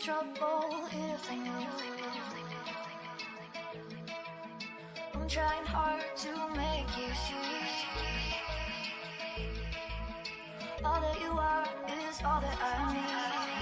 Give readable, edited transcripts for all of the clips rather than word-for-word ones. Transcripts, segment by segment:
trouble if they knew. I'm trying hard to make you see. All that you are is all that I need.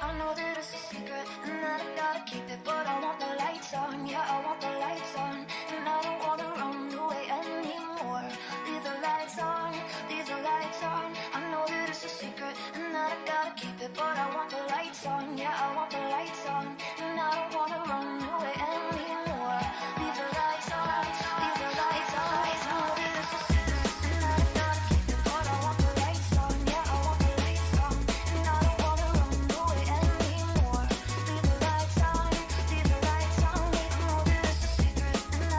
I know that it's a secret and that I gotta keep it, but I want the lights on, yeah, I want the lights on. And I don't wanna run away anymore. Leave the lights on, leave the lights on. I know that it's a secret and that I gotta keep it, but I want the lights on, yeah, I want the lights on. And I don't wanna run away anymore. Leave the lights on, leave the lights on. I know that it's a secret and that I gotta keep it, but I want the lights on, yeah, I want the lights on. And I don't wanna run away anymore. Leave the lights on, leave the lights on. I know that it's a secret and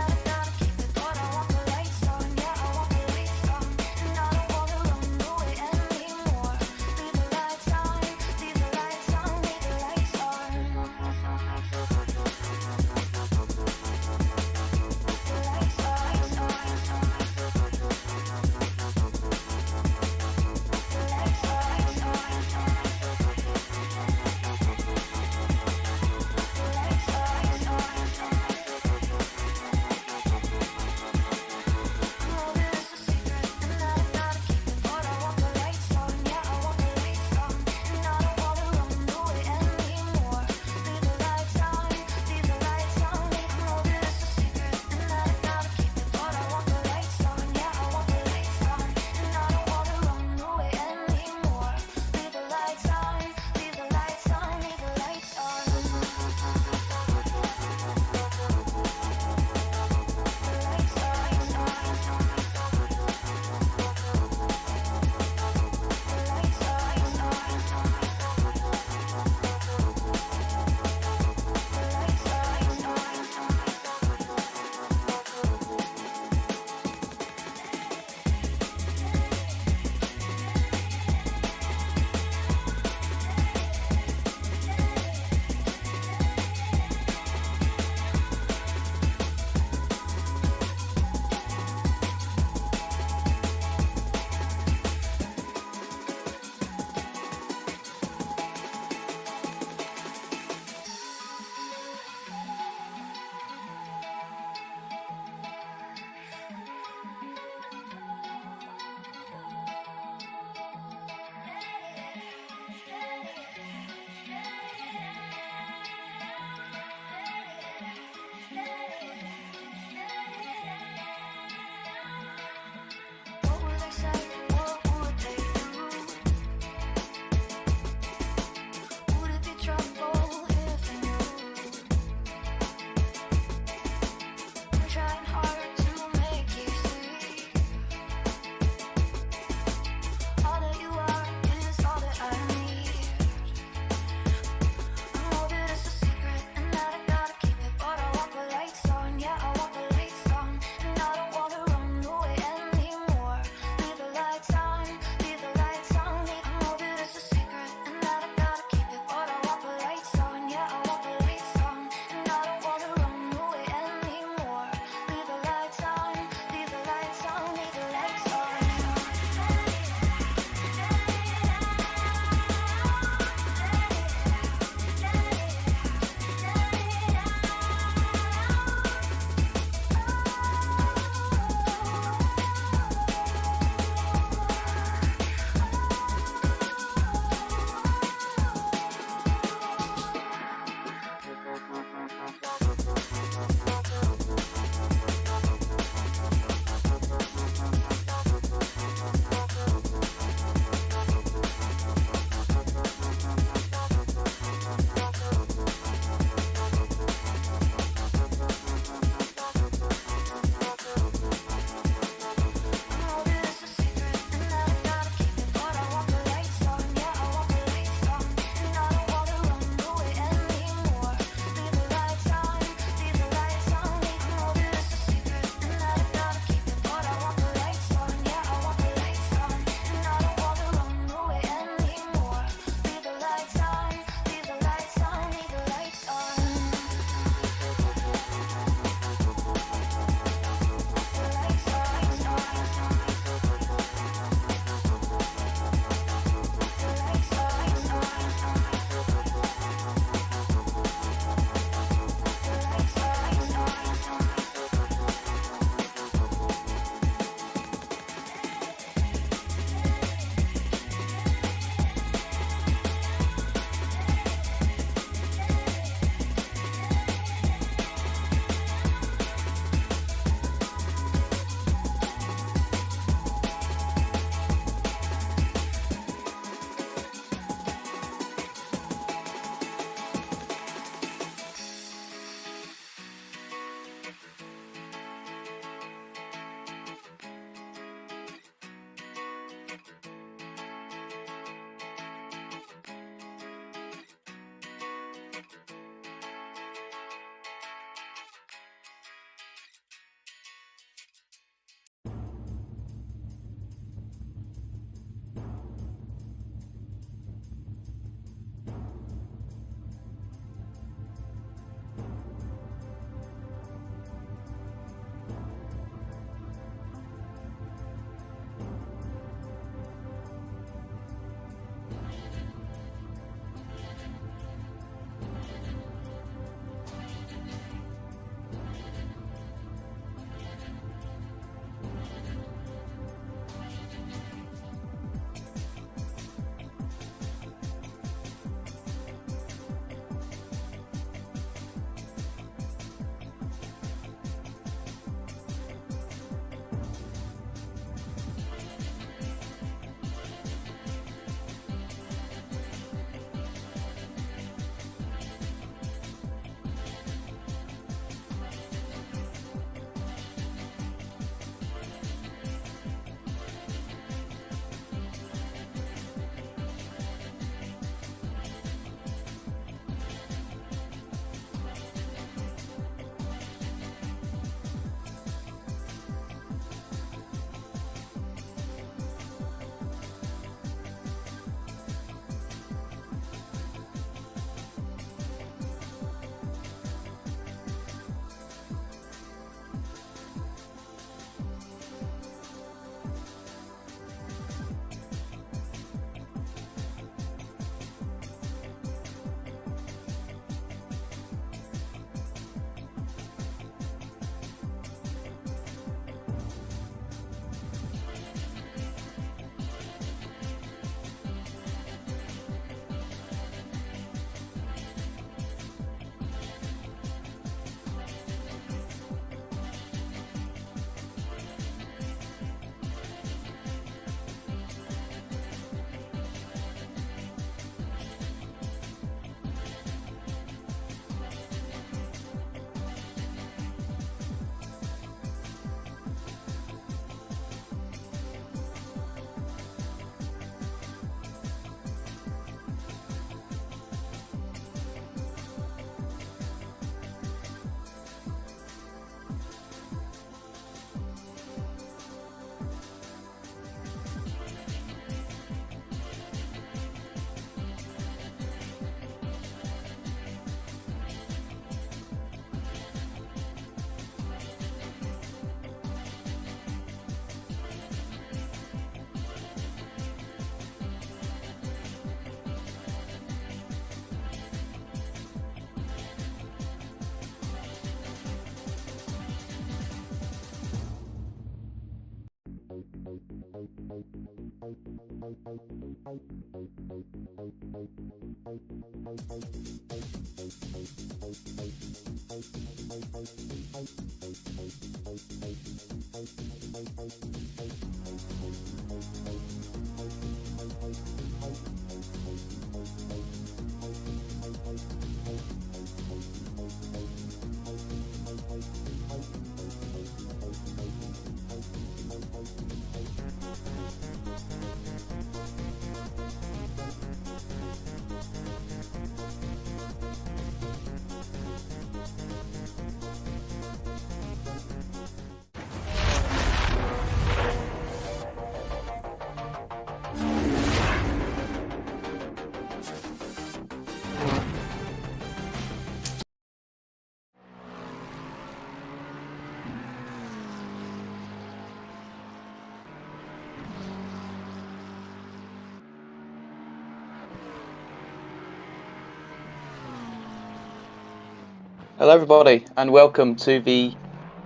Hello everybody and welcome to the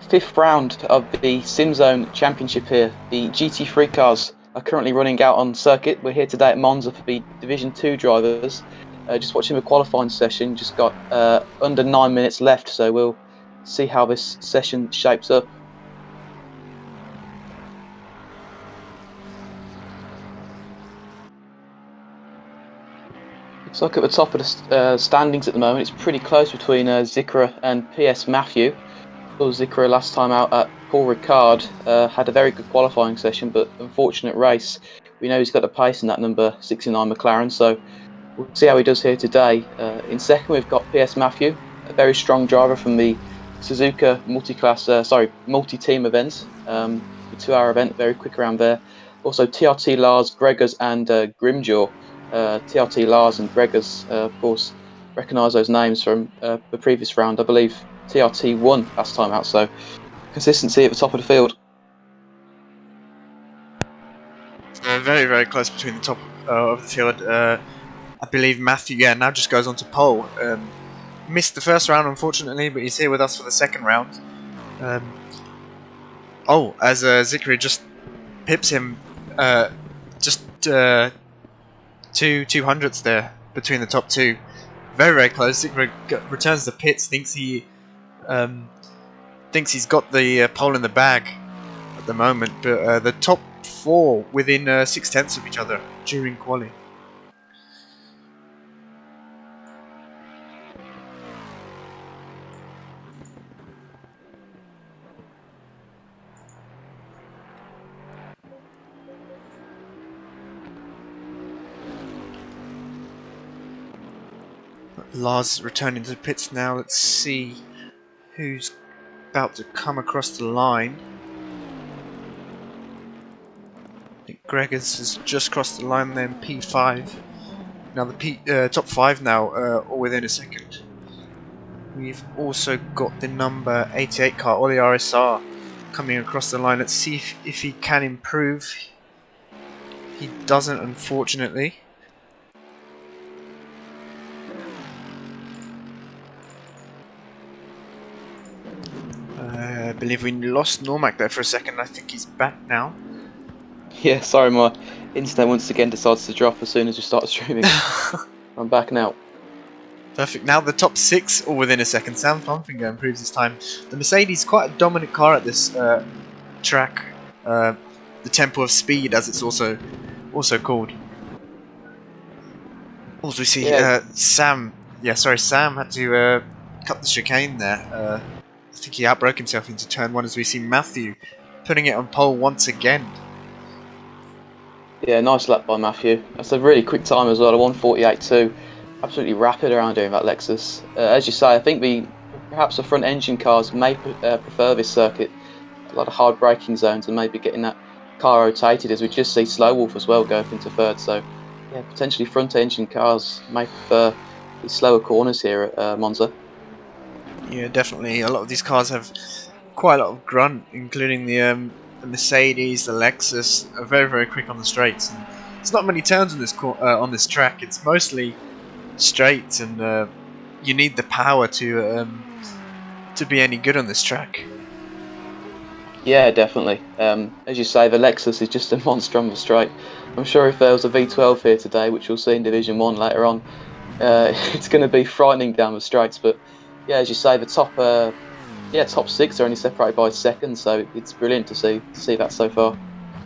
5th round of the SimZone Championship here. The GT3 cars are currently running out on circuit. We're here today at Monza for the Division 2 drivers. Just watching the qualifying session, just got under 9 minutes left, so we'll see how this session shapes up. Looks like at the top of the standings at the moment, it's pretty close between Zikra and PS Matthew. Zikra last time out at Paul Ricard had a very good qualifying session, but unfortunate race. We know he's got the pace in that number 69 McLaren, so we'll see how he does here today. In second, we've got PS Matthew, a very strong driver from the Suzuka multi-team event, the 2-hour event, very quick around there. Also TRT Lars, Gregors and Grimjaw. TRT Lars and Gregors, of course, recognise those names from the previous round. I believe TRT won last time out, so consistency at the top of the field. Very, very close between the top of the field. I believe Matthew, now just goes on to pole. Missed the first round, unfortunately, but he's here with us for the second round. As Zikri just pips him, just 200ths there between the top two. Very, very close. Zikri returns to pits, thinks he's got the pole in the bag at the moment, but the top four within 6/10 of each other during quali. Lars returning to the pits now. Let's see who's about to come across the line. I think Gregors has just crossed the line, then P5. Now the top 5 now, all within a second. We've also got the number 88 car, Oli RSR, coming across the line. Let's see if he can improve. He doesn't, unfortunately. I believe we lost Normac there for a second. I think he's back now. Yeah, sorry, my internet once again decides to drop as soon as we start streaming. I'm back now. Perfect. Now the top 6 all within a second. Sam Funfinger improves his time. The Mercedes, quite a dominant car at this track. The Temple of Speed, as it's also called. Also, we see Sam. Yeah, sorry, Sam had to cut the chicane there. I think he outbroke himself into turn 1, as we see Matthew putting it on pole once again. Yeah, nice lap by Matthew. That's a really quick time as well, a 1:48.2. Absolutely rapid around doing that Lexus. As you say, I think perhaps the front engine cars may prefer this circuit. A lot of hard braking zones and maybe getting that car rotated, as we just see Slow Wolf as well go up into third. So yeah, potentially front engine cars may prefer these slower corners here at Monza. Yeah, definitely. A lot of these cars have quite a lot of grunt, including the Mercedes, the Lexus. Are very, very quick on the straights. And there's not many turns on this track. It's mostly straight, and you need the power to be any good on this track. Yeah, definitely. As you say, the Lexus is just a monster on the straight. I'm sure if there was a V12 here today, which we'll see in Division 1 later on, it's going to be frightening down the straights. But yeah, as you say, the top six are only separated by seconds, so it's brilliant to see that so far.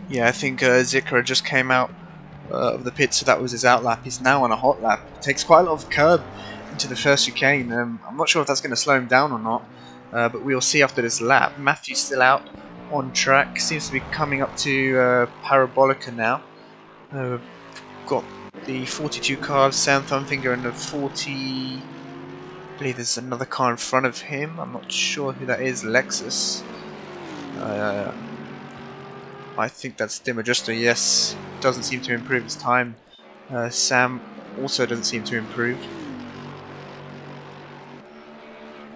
Yeah, I think Zikra just came out of the pit, so that was his out lap. He's now on a hot lap. Takes quite a lot of curb into the first chicane. I'm not sure if that's going to slow him down or not, but we'll see after this lap. Matthew's still out on track. Seems to be coming up to Parabolica now. Got the 42 car of Sam Thumbfinger and the 40... I believe there's another car in front of him. I'm not sure who that is. Lexus. I think that's DeHuisRocker. Yes, doesn't seem to improve his time. Sam also doesn't seem to improve.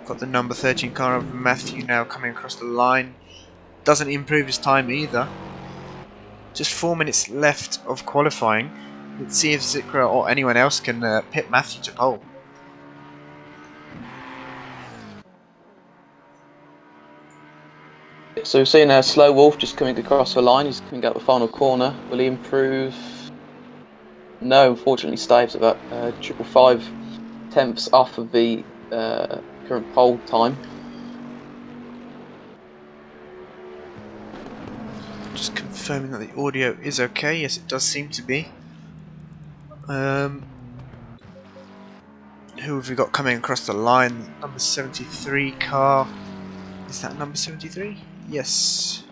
Got the number 13 car of Matthew now coming across the line. Doesn't improve his time either. Just 4 minutes left of qualifying. Let's see if Zikra or anyone else can pit Matthew to pole. So we've seen Slow Wolf just coming across the line. He's coming out the final corner. Will he improve? No, unfortunately, stays about 5 tenths off of the current pole time. Just confirming that the audio is okay. Yes, it does seem to be. Who have we got coming across the line? Number 73 car. Is that number 73? Yes.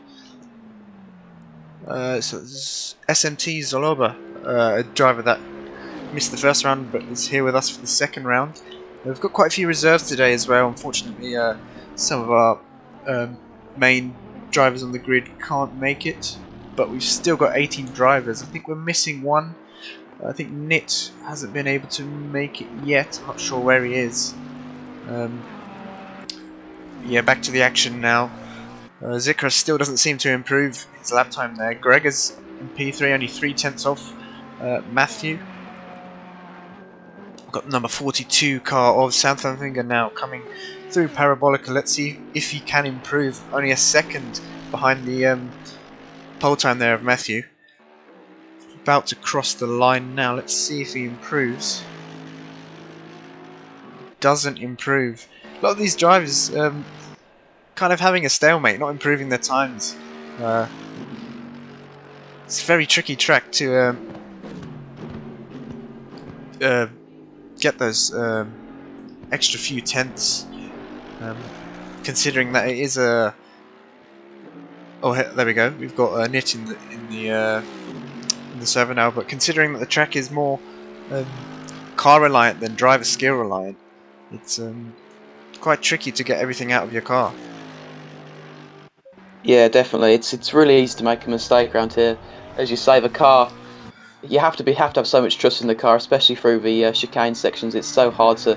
So it's SMT Zoloba, a driver that missed the first round but is here with us for the second round. We've got quite a few reserves today as well. Unfortunately, some of our main drivers on the grid can't make it, but we've still got 18 drivers. I think we're missing one. I think Nit hasn't been able to make it yet. I'm not sure where he is. Yeah, back to the action now. Zikra still doesn't seem to improve his lap time there. Gregor's in P3, only 3 tenths off Matthew. Got number 42 car of Southampton now coming through Parabolica. Let's see if he can improve. Only a second behind the pole time there of Matthew. About to cross the line now. Let's see if he improves. Doesn't improve. A lot of these drivers kind of having a stalemate, not improving their times. It's a very tricky track to get those extra few tenths, considering that it is a... Oh, there we go. We've got a Nit in the server now, but considering that the track is more car reliant than driver skill reliant, it's quite tricky to get everything out of your car. Yeah, definitely. It's really easy to make a mistake around here. As you say, the car, you have to have so much trust in the car, especially through the chicane sections. It's so hard to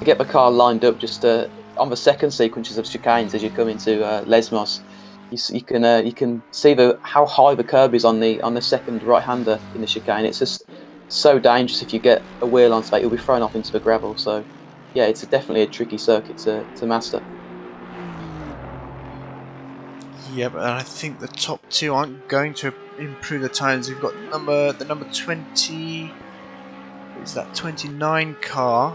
get the car lined up just on the second sequences of chicanes as you come into Lesmos. You can see how high the curb is on the second right-hander in the chicane. It's just so dangerous. If you get a wheel on state, you'll be thrown off into the gravel. So yeah, it's definitely a tricky circuit to master. Yeah, but I think the top two aren't going to improve the times. We've got the number 20. Is that 29 car?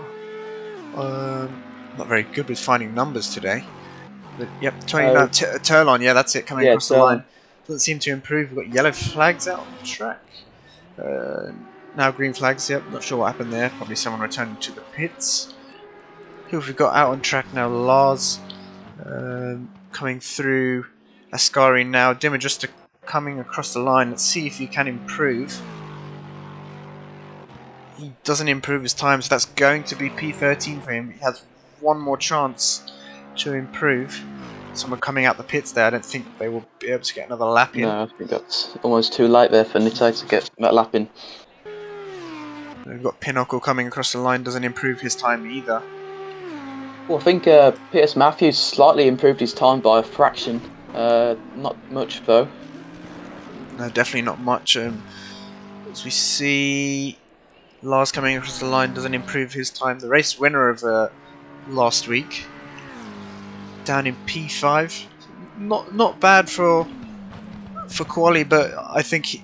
Not very good with finding numbers today. But, yep, 29 Turlon. Yeah, that's it. Coming across the line. Doesn't seem to improve. We've got yellow flags out on the track. Now green flags. Yep, not sure what happened there. Probably someone returning to the pits. Who have we got out on track now? Lars coming through. Ascari now. DeHuisRocker coming across the line. Let's see if he can improve. He doesn't improve his time, so that's going to be P13 for him. He has one more chance to improve. Someone coming out the pits there. I don't think they will be able to get another lap in. No, I think that's almost too late there for Nite to get that lap in. We've got Pinochle coming across the line. Doesn't improve his time either. Well, I think PS Matthews slightly improved his time by a fraction. Not much though. No, definitely not much. As we see, Lars coming across the line doesn't improve his time. The race winner of last week, down in P5. not bad for quali, but I think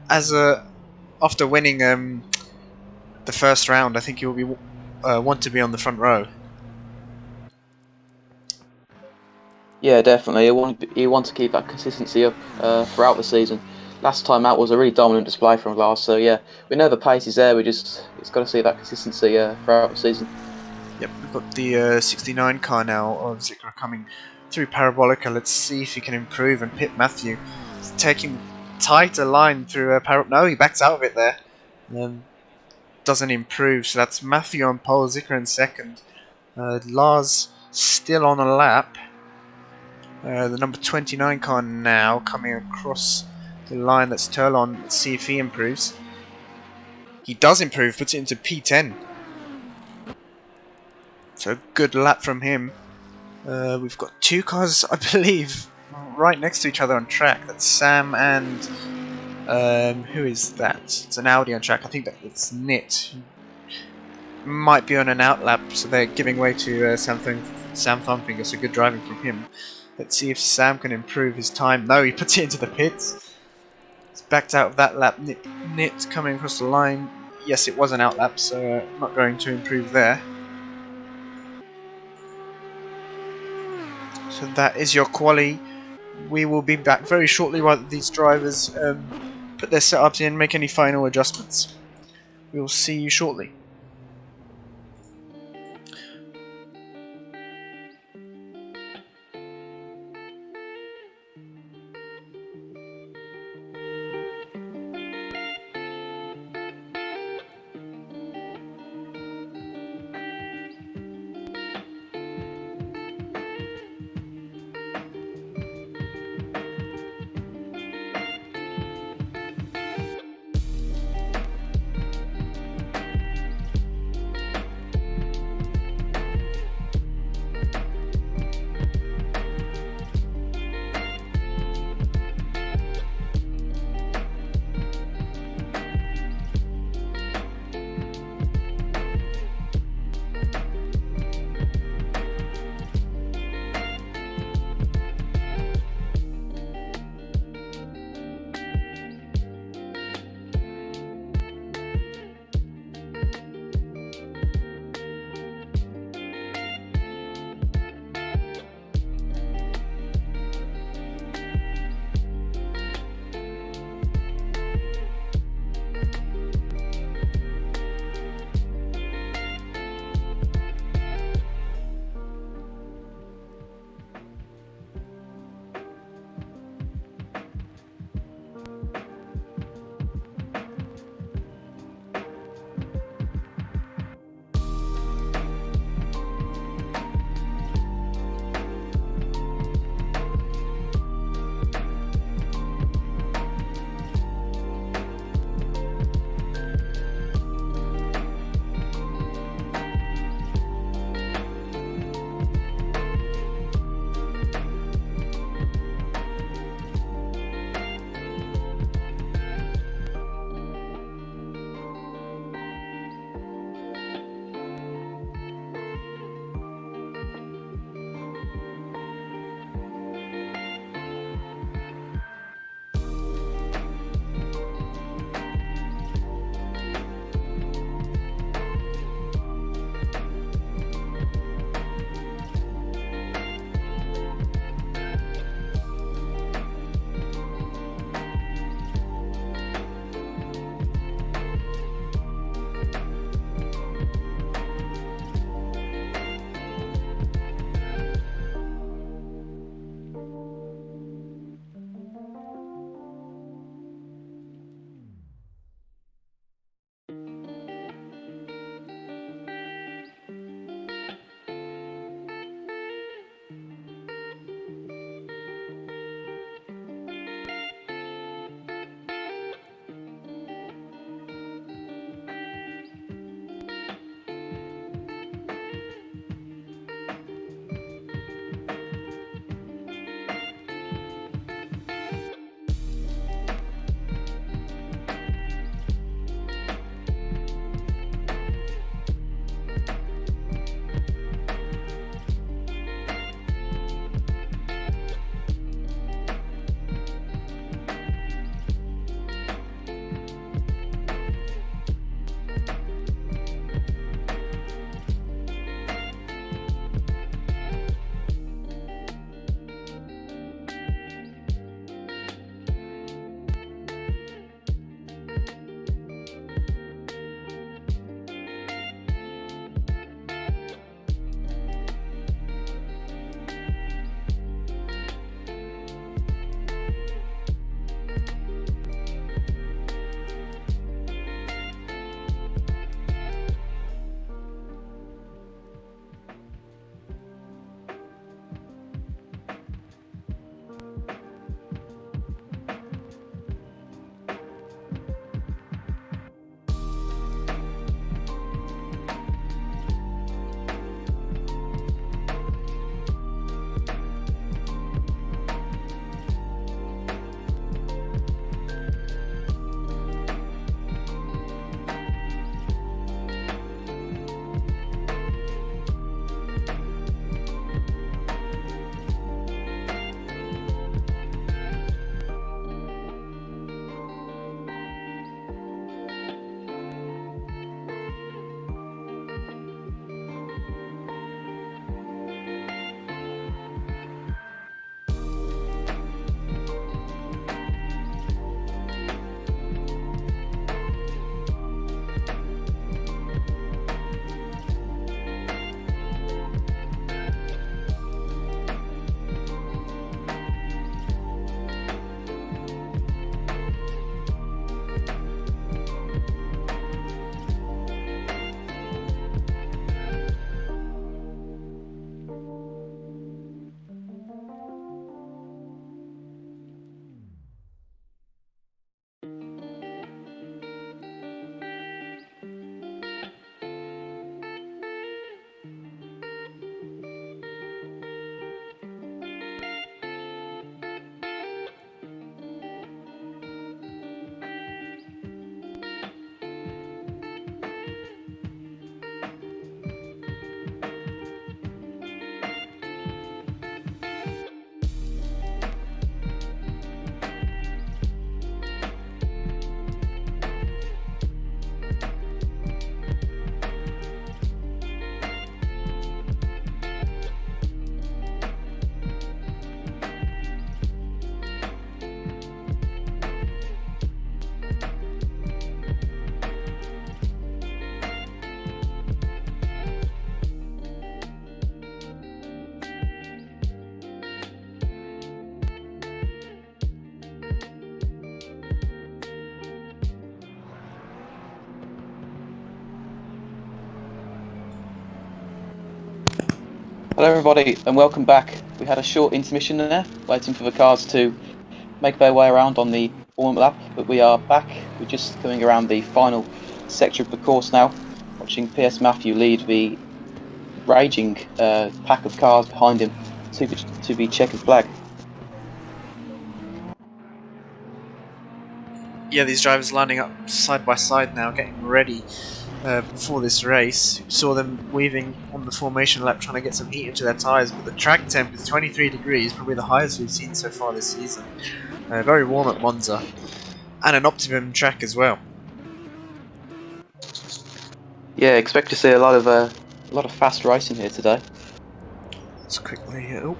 after winning the first round, I think he'll be want to be on the front row. Yeah, definitely. He want to keep that consistency up throughout the season. Last time out was a really dominant display from Lars, so yeah, we know the pace is there. It's got to see that consistency throughout the season. Yep, we've got the 69 car now of Zikra coming through Parabolica. Let's see if he can improve and pit Matthew. He's taking tighter line through no, he backs out of it there. Doesn't improve, so that's Matthew on pole, Zikra in second. Lars still on a lap. The number 29 car now coming across the line. That's Turlon. Let's see if he improves. He does improve, puts it into P10. So good lap from him. We've got two cars, I believe, right next to each other on track. That's Sam and who is that? It's an Audi on track. I think that it's Nit. Might be on an outlap, so they're giving way to Sam Thumpfinger. So good driving from him. Let's see if Sam can improve his time. No, he puts it into the pits. He's backed out of that lap. Nit coming across the line. Yes, it was an outlap, so not going to improve there. So that is your quali. We will be back very shortly while these drivers put their setups in, make any final adjustments. We will see you shortly. Hello everybody and welcome back. We had a short intermission there, waiting for the cars to make their way around on the warm-up lap, but we are back. We're just coming around the final sector of the course now, watching PS Matthew lead the raging pack of cars behind him to the checkered flag. Yeah, these drivers lining up side by side now, getting ready for this race. You saw them weaving on the formation lap, trying to get some heat into their tyres, but the track temp is 23 degrees, probably the highest we've seen so far this season. Very warm at Monza, and an optimum track as well. Yeah, expect to see a lot of fast racing here today. Let's quickly. Oh.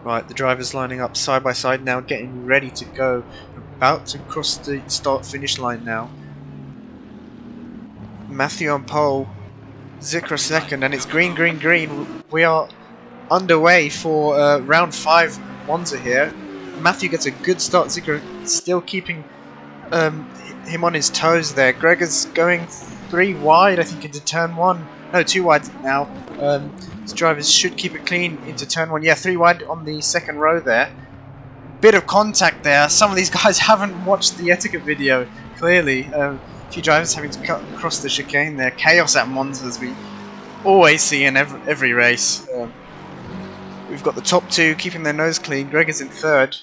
Right, the drivers lining up side by side now, getting ready to go. About to cross the start-finish line now. Matthew on pole, Zikra second, and it's green, green, green. We are underway for round 5 Monza here. Matthew gets a good start. Zikra still keeping him on his toes there. Gregor's going 3 wide, I think, into turn 1. No, 2 wide now. These drivers should keep it clean into turn 1. Yeah, 3 wide on the second row there. Bit of contact there. Some of these guys haven't watched the etiquette video, clearly. A few drivers having to cut across the chicane there. Chaos at Monza, as we always see in every race. We've got the top 2 keeping their nose clean. Gregor's in 3rd.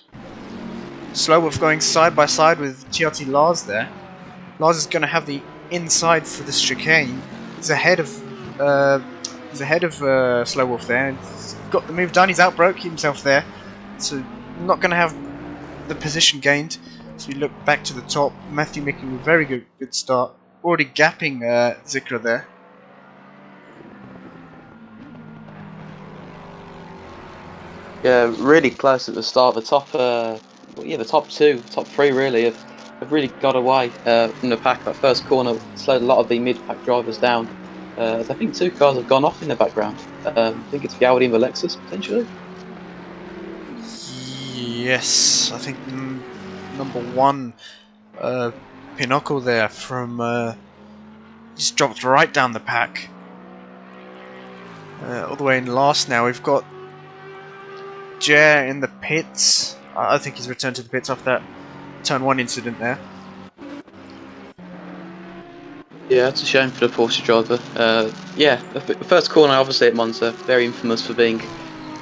Slowolf going side by side with TRT Lars there. Lars is going to have the inside for this chicane. He's ahead of Slowolf there. He's got the move done. He's outbroke himself there, so not going to have the position gained. So we look back to the top. Matthew making a very good start, already gapping Zikra there. Yeah, really close at the start. The top, the top 2, top 3 really have really got away from the pack. That first corner slowed a lot of the mid-pack drivers down. I think 2 cars have gone off in the background. I think it's the Audi and the Lexus, potentially. Yes, I think number 1, Pinocchio there from he's dropped right down the pack. All the way in last now. We've got Jer in the pits. I think he's returned to the pits after that turn 1 incident there. Yeah, it's a shame for the Porsche driver. Yeah, the first corner obviously at Monza, very infamous for being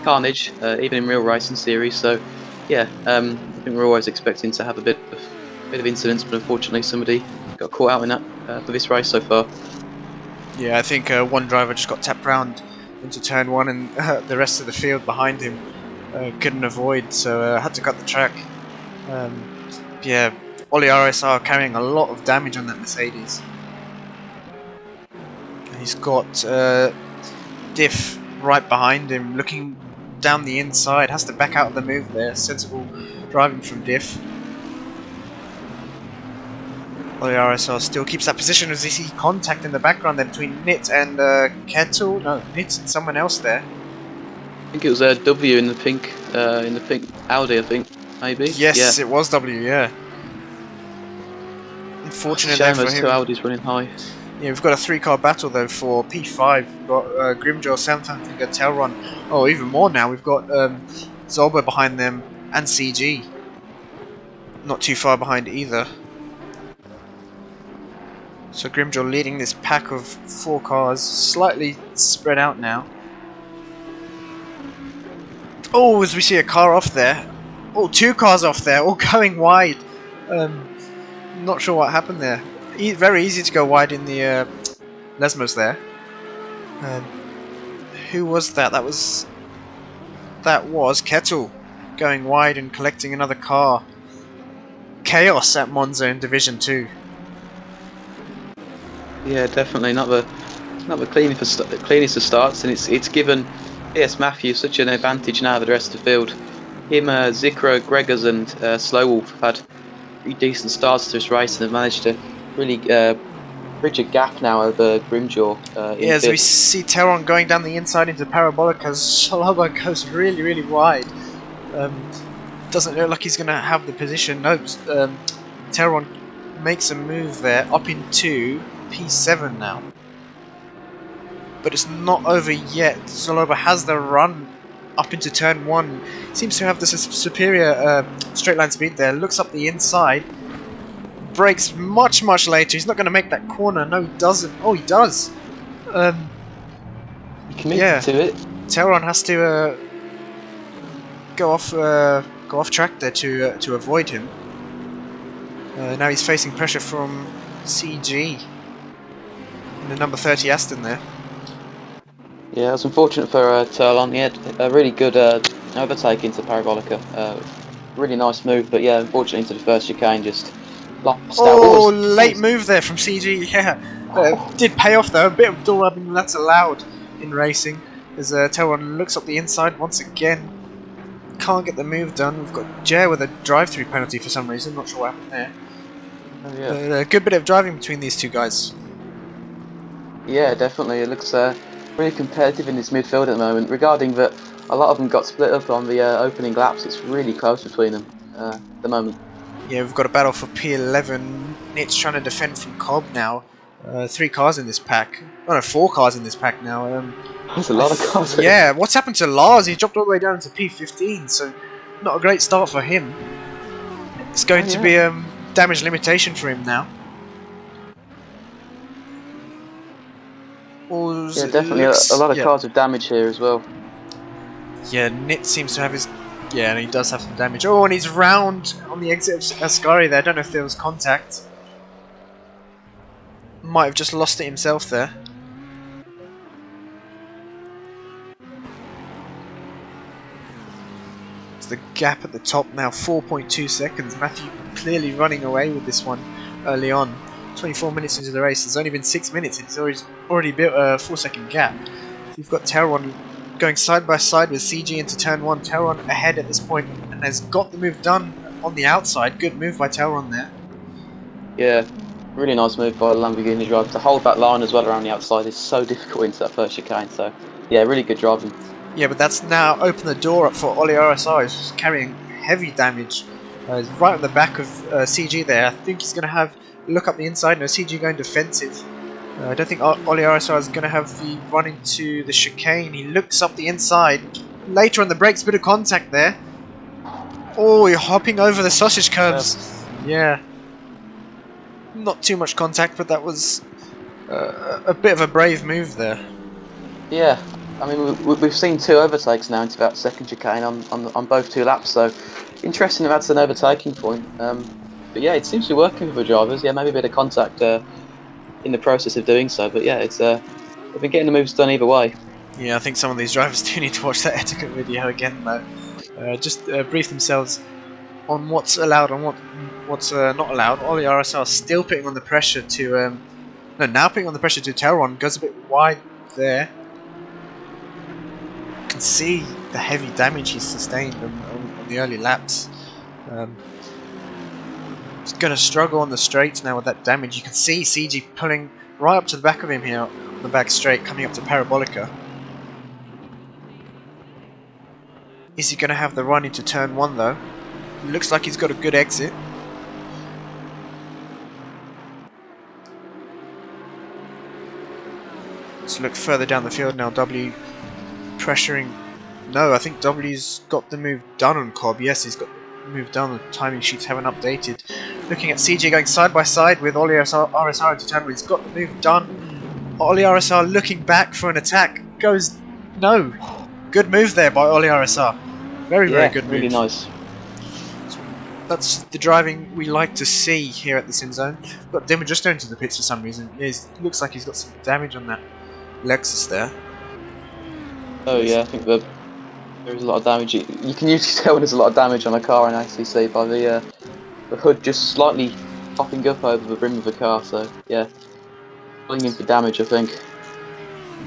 carnage, even in real racing series. So, yeah, I think we're always expecting to have a bit of incidents, but unfortunately somebody got caught out in that for this race so far. Yeah, I think one driver just got tapped round into turn 1, and the rest of the field behind him couldn't avoid, so had to cut the track. Yeah, Oli RSR carrying a lot of damage on that Mercedes. He's got Diff right behind him, looking down the inside. Has to back out of the move there. Sensible driving from Diff. Oli RSR still keeps that position as you see contact in the background there between Nit and Kettle. No, Nit and someone else there. I think it was W in the pink Audi, I think, maybe. Yes, yeah. It was W. Yeah. Unfortunate Shame there for those him. 2 Audis running high. Yeah, we've got a 3-car battle though for P5. We've got Grimjaw, Samsung, Telron. Oh, even more now. We've got Zolba behind them and CG. Not too far behind either. So Grimjaw leading this pack of 4 cars, slightly spread out now. Oh, as we see a car off there. Oh, 2 cars off there, all going wide. Not sure what happened there. Very easy to go wide in the Lesmos there. Who was that? That was Kettle going wide and collecting another car. Chaos at Monza in Division 2. Yeah, definitely not the cleanest of starts, and it's given PS Matthew such an advantage now over the rest of the field. Him, Zikra, Gregors, and Slowolf have had pretty decent starts to this race and have managed to really bridge a gap now over Grimjaw. Yeah, as we see Teron going down the inside into Parabolic as Shalaba goes really, really wide. Doesn't look like he's going to have the position. Nope. Teron makes a move there up into P7 now. But it's not over yet. Shalaba has the run up into turn 1. Seems to have the superior straight line speed there. Looks up the inside. Brakes much later. He's not going to make that corner. No, he doesn't. Oh, he does. He committed to it. Teron has to go off track there to avoid him. Now he's facing pressure from CG in the number 30 Aston there. Yeah, it was unfortunate for Turlon. He had a really good overtake into Parabolica. Really nice move, but yeah, unfortunately into the first chicane, just lost out. Oh, late move there from CG. Yeah, did pay off though. A bit of door rubbing that's allowed in racing. As Teron looks up the inside once again. Can't get the move done. We've got Jer with a drive-through penalty for some reason. Not sure what happened there. Oh, yeah. A good bit of driving between these two guys. Yeah, definitely. It looks really competitive in this midfield at the moment. Regarding that, a lot of them got split up on the opening laps. It's really close between them at the moment. Yeah, we've got a battle for P11. Nit's trying to defend from Cobb now. 3 cars in this pack. Oh no, 4 cars in this pack now. There's a lot of cars. Yeah, what's happened to Lars? He dropped all the way down into P15, so not a great start for him. It's going to be damage limitation for him now. Yeah, definitely a lot of cars with damage here as well. Yeah, Nit seems to have his... Yeah, and he does have some damage. Oh, and he's round on the exit of Ascari there. I don't know if there was contact. Might have just lost it himself there. It's the gap at the top now, 4.2 seconds. Matthew clearly running away with this one early on. 24 minutes into the race. It's only been 6 minutes. It's already built a 4-second gap. So you've got Teron going side by side with CG into turn 1. Teron ahead at this point and has got the move done on the outside. Good move by Teron there. Yeah, really nice move by the Lamborghini driver. To hold that line as well around the outside is so difficult into that first chicane. So, yeah, really good driving. Yeah, but that's now opened the door up for Oli RSR, who's carrying heavy damage. He's right on the back of CG there. I think he's going to have a look up the inside. No, CG going defensive. I don't think Oli RSR is going to have the run into the chicane. He looks up the inside. Later on the brakes, bit of contact there. Oh, you're hopping over the sausage curbs. Yeah. Not too much contact, but that was a bit of a brave move there. Yeah, I mean we've seen 2 overtakes now into that second chicane on both 2 laps. So interesting if that's an overtaking point. But yeah, it seems to be working for the drivers. Yeah, maybe a bit of contact in the process of doing so. But yeah, it's they've been getting the moves done either way. Yeah, I think some of these drivers do need to watch that etiquette video again, though. Just brief themselves on what's allowed and what's not allowed. Oli RSR still putting on the pressure to... now putting on the pressure to Teron. Goes a bit wide there. You can see the heavy damage he's sustained on the early laps. He's going to struggle on the straights now with that damage. You can see CG pulling right up to the back of him here on the back straight, coming up to Parabolica. Is he going to have the run into turn 1 though? Looks like he's got a good exit. Let's look further down the field now. W pressuring. No, I think W's got the move done on Cobb. Yes, he's got the move done. The timing sheets haven't updated. Looking at CG going side by side with Oli RSR into turn 1. He's got the move done. Oli RSR looking back for an attack. Goes no. Good move there by Oli RSR. Very good move. Really nice. That's the driving we like to see here at the SimZone. But Dimmer just into the pits for some reason. It looks like he's got some damage on that Lexus there. Oh yeah, I think there is a lot of damage. You can usually tell when there's a lot of damage on a car in ACC by the hood just slightly popping up over the rim of the car. So yeah, going in for damage, I think.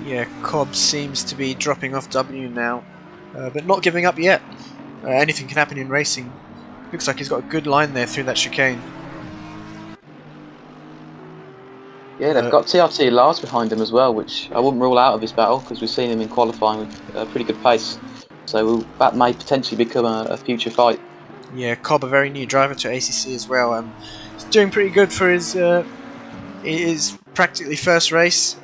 Yeah, Cobb seems to be dropping off W now, but not giving up yet. Anything can happen in racing. Looks like he's got a good line there through that chicane. Yeah, they've got TRT Lars behind him as well, which I wouldn't rule out of this battle because we've seen him in qualifying with a pretty good pace. So that may potentially become a future fight. Yeah, Cobb, a very new driver to ACC as well. He's doing pretty good for his practically first race.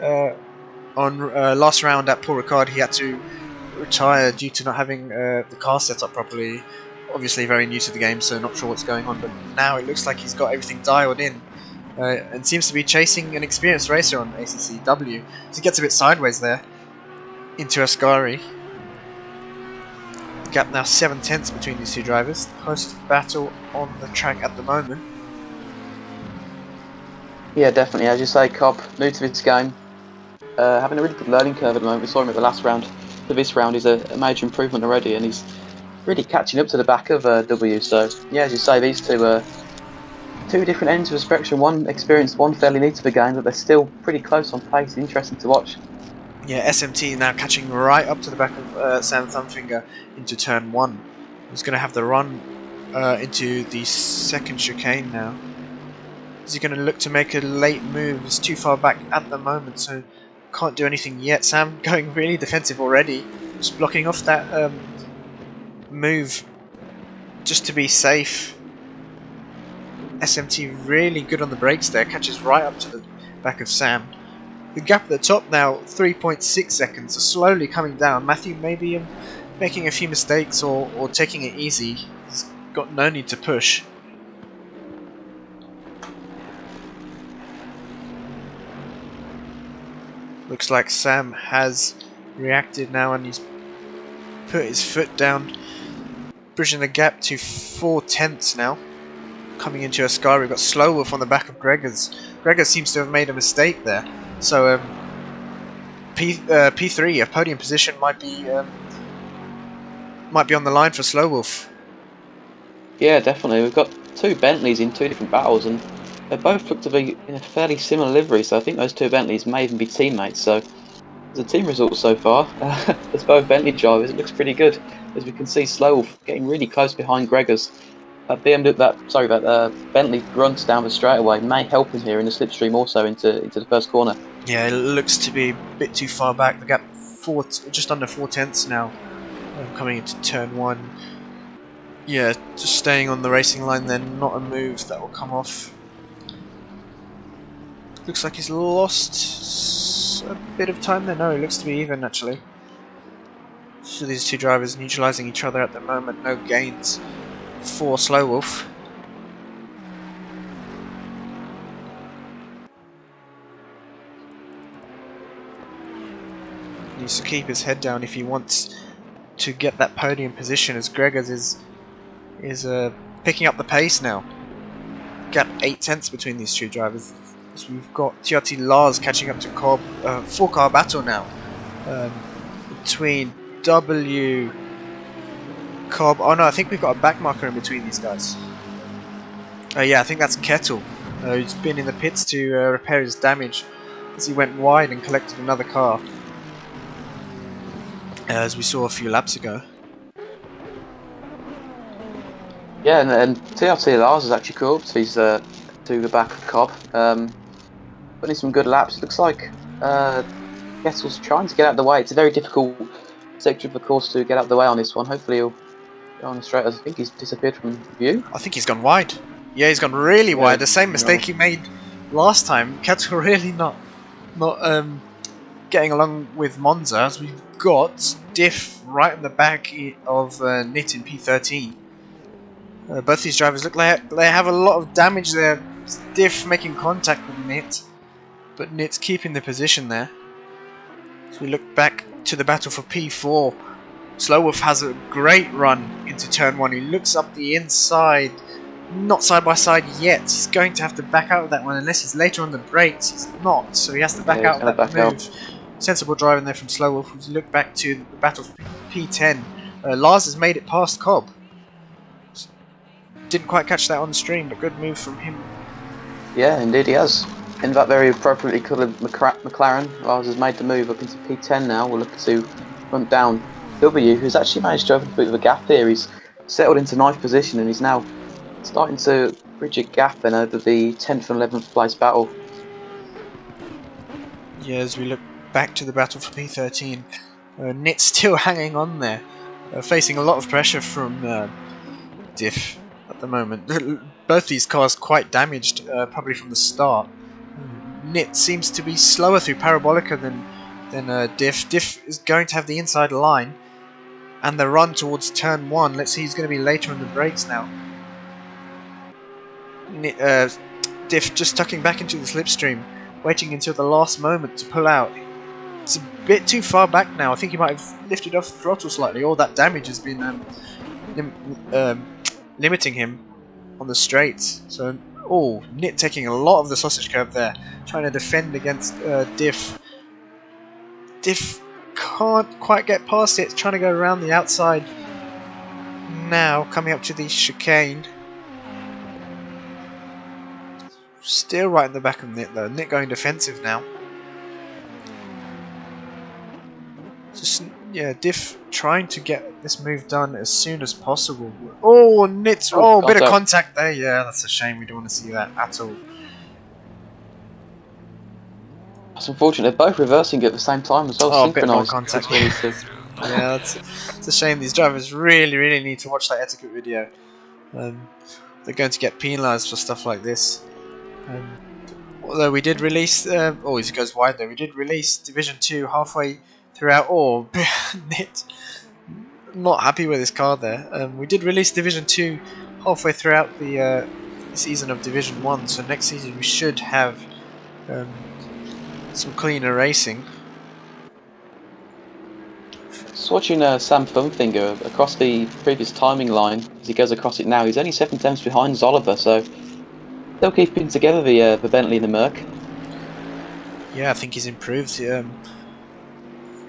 On last round at Paul Ricard, he had to retire due to not having the car set up properly. Obviously very new to the game, so not sure what's going on, but now it looks like he's got everything dialed in and seems to be chasing an experienced racer on ACCW. So he gets a bit sideways there into Ascari. Gap now 7/10 between these two drivers. Closest battle on the track at the moment. Yeah, definitely. As you say, Cobb, new to this game, having a really good learning curve at the moment. We saw him at the last round. For this round, he's a major improvement already, and he's really catching up to the back of W. So, yeah, as you say, these two two different ends of the spectrum. One experienced, one fairly new to the game, but they're still pretty close on pace. Interesting to watch. Yeah, SMT now catching right up to the back of Sam Thumbfinger into turn 1. He's going to have the run into the second chicane now. Is he going to look to make a late move? He's too far back at the moment, so can't do anything yet. Sam going really defensive already, just blocking off that move just to be safe. SMT really good on the brakes there, catches right up to the back of Sam. The gap at the top now, 3.6 seconds, so slowly coming down. Matthew maybe making a few mistakes or taking it easy. He's got no need to push. Looks like Sam has reacted now and he's put his foot down, bridging the gap to 4/10 now. Coming into Ascari, we've got Slow Wolf on the back of Gregors. Gregors seems to have made a mistake there. So P3, a podium position, might be on the line for Slow Wolf. Yeah, definitely. We've got two Bentleys in two different battles, and they both look to be in a fairly similar livery. So I think those two Bentleys may even be teammates. So as a team result so far, as both Bentley drivers, it looks pretty good. As we can see, Slow Wolf getting really close behind Gregors. That Bentley grunt down the straightaway may help him here in the slipstream also into the first corner. Yeah, it looks to be a bit too far back. The gap just under 4/10 now, coming into turn 1. Yeah, just staying on the racing line then, not a move that will come off. Looks like he's lost a bit of time there. No, it looks to be even actually. So these two drivers neutralising each other at the moment, no gains for Slow Wolf. Needs to keep his head down if he wants to get that podium position, as Gregors is picking up the pace now. Gap 8/10 between these two drivers. So we've got TRT Lars catching up to Cobb. 4-car battle now between W, Cobb. Oh no, I think we've got a back marker in between these guys. Yeah, I think that's Kettle. He's been in the pits to repair his damage as he went wide and collected another car, as we saw a few laps ago. Yeah, and TRT Lars has actually caught up to his to the back of Cobb. Putting in some good laps. It looks like Kettle's trying to get out of the way. It's a very difficult sector of the course to get out of the way on this one. Hopefully he'll go on the straight. I think he's disappeared from view. I think he's gone wide. Yeah, he's gone really wide. The same mistake he made last time. Kettle really not getting along with Monza, as we've got Diff right in the back of Nit in P13. Both these drivers look like they have a lot of damage there. Diff making contact with Nit, but Nit's keeping the position there. So we look back to the battle for P4. Slow Wolf has a great run into turn 1. He looks up the inside, not side by side yet. He's going to have to back out of that one unless he's later on the brakes. He's not, so he has to back out of that move. Sensible driving there from Slow Wolf. As we look back to the battle for P10, Lars has made it past Cobb. Didn't quite catch that on stream, but good move from him. Yeah, indeed he has. In that very appropriately coloured McLaren, Lars has made the move up into P10 now. We'll look to run down W, who's actually managed to open a bit of a gap here. He's settled into ninth position and he's now starting to bridge a gap in over the 10th and 11th place battle. Yeah, as we look back to the battle for P13, Nit's still hanging on there, facing a lot of pressure from Diff at the moment. Both these cars quite damaged, probably from the start. Nit seems to be slower through Parabolica than Diff. Diff is going to have the inside line, and the run towards turn 1. Let's see, he's going to be later on the brakes now. Diff just tucking back into the slipstream, waiting until the last moment to pull out. It's a bit too far back now. I think he might have lifted off the throttle slightly. All that damage has been limiting him on the straights. So, Nit taking a lot of the sausage curb there, trying to defend against Diff. Diff can't quite get past it, trying to go around the outside. Now, coming up to the chicane. Still right in the back of Nit though. Nit going defensive now. Just, yeah, Diff trying to get this move done as soon as possible. Oh, Nit's... Oh, bit of contact there. Yeah, that's a shame. We don't want to see that at all. That's unfortunate. They're both reversing at the same time as well. Oh, a bit more synchronised. contact. Yeah, it's a shame. These drivers really need to watch that etiquette video. They're going to get penalised for stuff like this. Although we did release... oh, he goes wide there. We did release Division 2 halfway throughout. Oh, Nit not happy with his car there. We did release Division 2 halfway throughout the season of Division 1, so next season we should have some cleaner racing. Just watching Sam Funfinger across the previous timing line as he goes across it now. He's only 7 tenths behind Zoliver, so they'll keep putting together the Bentley and the Merc. Yeah, I think he's improved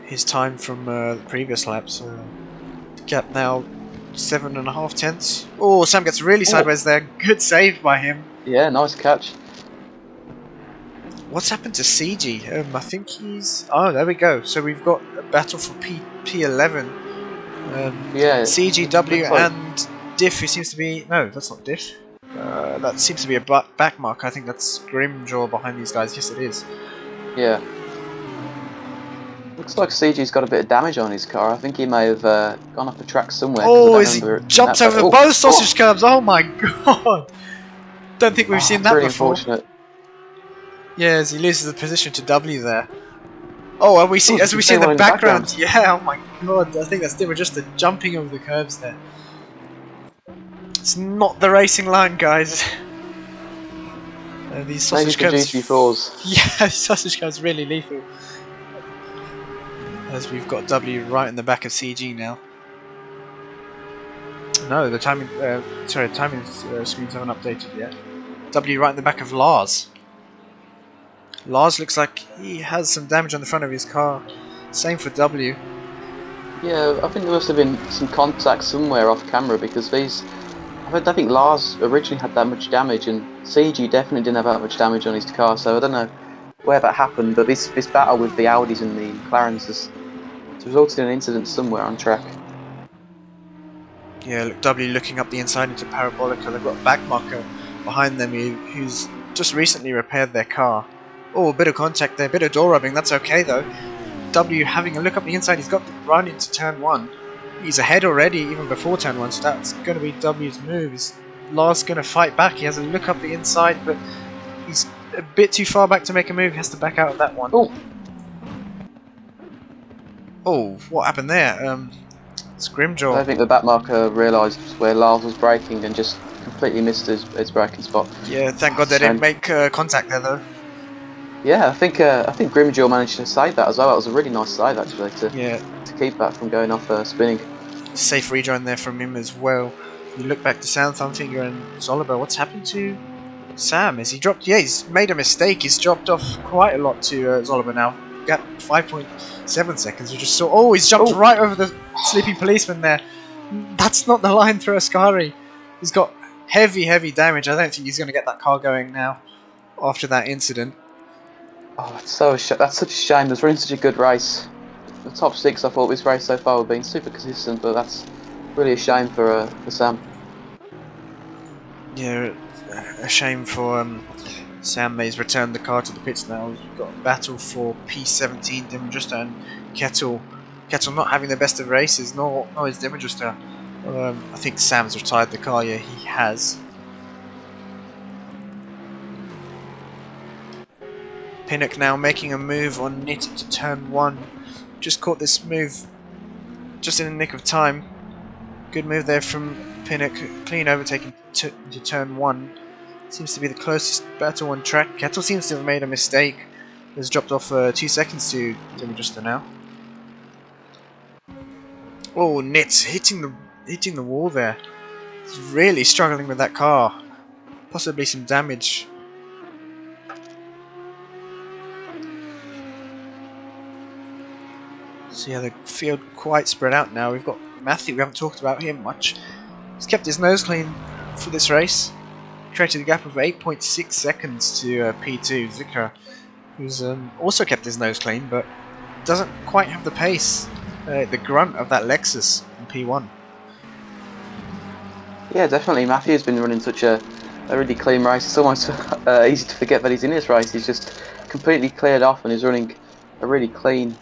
his time from the previous laps. The gap now 7.5 tenths. Oh, Sam gets really sideways there. Good save by him. Yeah, nice catch. What's happened to CG? I think he's... Oh, there we go. So we've got a battle for P11. Yeah. CGW and Diff, who seems to be... No, that's not Diff. That seems to be a back mark. I think that's Grimjaw behind these guys. Yes, it is. Yeah. Looks like CG's got a bit of damage on his car. I think he may have gone off the track somewhere. Oh, he jumped over both sausage curbs. Oh my god. Don't think we've seen that really before. Unfortunate. Yeah, as he loses the position to W there. Oh, and we see, as we see in the background. Yeah, oh my god. I think that's they were just the jumping over the curbs there. It's not the racing line, guys. These sausage curbs. Yeah, these sausage curbs really lethal. As we've got W right in the back of CG now. No, the timing. Timing screens haven't updated yet. W right in the back of Lars. Lars looks like he has some damage on the front of his car. Same for W. Yeah, I think there must have been some contact somewhere off camera because these. I don't think Lars originally had that much damage, and CG definitely didn't have that much damage on his car. So I don't know where that happened, but this battle with the Audis and the McLarens has resulted in an incident somewhere on track. Yeah, look, W looking up the inside into Parabolica. They've got a back marker behind them who's just recently repaired their car. Oh, a bit of contact there, a bit of door rubbing. That's okay though. W having a look up the inside. He's got the run into turn 1. He's ahead already, even before turn 1, so that's going to be W's move. Is Lars going to fight back? He has a look up the inside, but he's a bit too far back to make a move. He has to back out of that one. Oh, oh, what happened there? It's Grimjaw. I think the back marker realised where Lars was braking and just completely missed his braking spot. Yeah, thank God they didn't make contact there though. Yeah, I think Grimjaw managed to save that as well. That was a really nice save actually to keep that from going off spinning. Safe rejoin there from him as well. You look back to Sam Thumbfinger and Zoliver. What's happened to Sam? Has he dropped? Yeah, he's made a mistake. He's dropped off quite a lot to Zoliver now. Got 5.7 seconds. You just saw. Oh, he's jumped right over the sleeping policeman there. That's not the line through Ascari. He's got heavy damage. I don't think he's going to get that car going now after that incident. Oh, that's such a shame. There's running such a good race. The top 6, I thought this race so far had been super consistent, but that's really a shame for Sam. Yeah, a shame for Sam that he's returned the car to the pits now. We've got a battle for P17, Dimmerjuster, and Kettle. Kettle not having the best of races, nor is Dimmerjuster. I think Sam's retired the car, yeah, he has. Pinnock now making a move on Nit to turn 1. Just caught this move just in the nick of time. Good move there from Pinnock, clean overtaking to turn 1. Seems to be the closest battle on track. Kettle seems to have made a mistake. Has dropped off 2 seconds to Dimmerjuster now. Oh, Nitz hitting the wall there. He's really struggling with that car. Possibly some damage. So yeah, the field quite spread out now. We've got Matthew, we haven't talked about him much. He's kept his nose clean for this race. Created a gap of 8.6 seconds to P2, Zikra, who's also kept his nose clean, but doesn't quite have the pace, the grunt of that Lexus in P1. Yeah, definitely. Matthew's been running such a really clean race. It's almost easy to forget that he's in this race. He's just completely cleared off and is running a really clean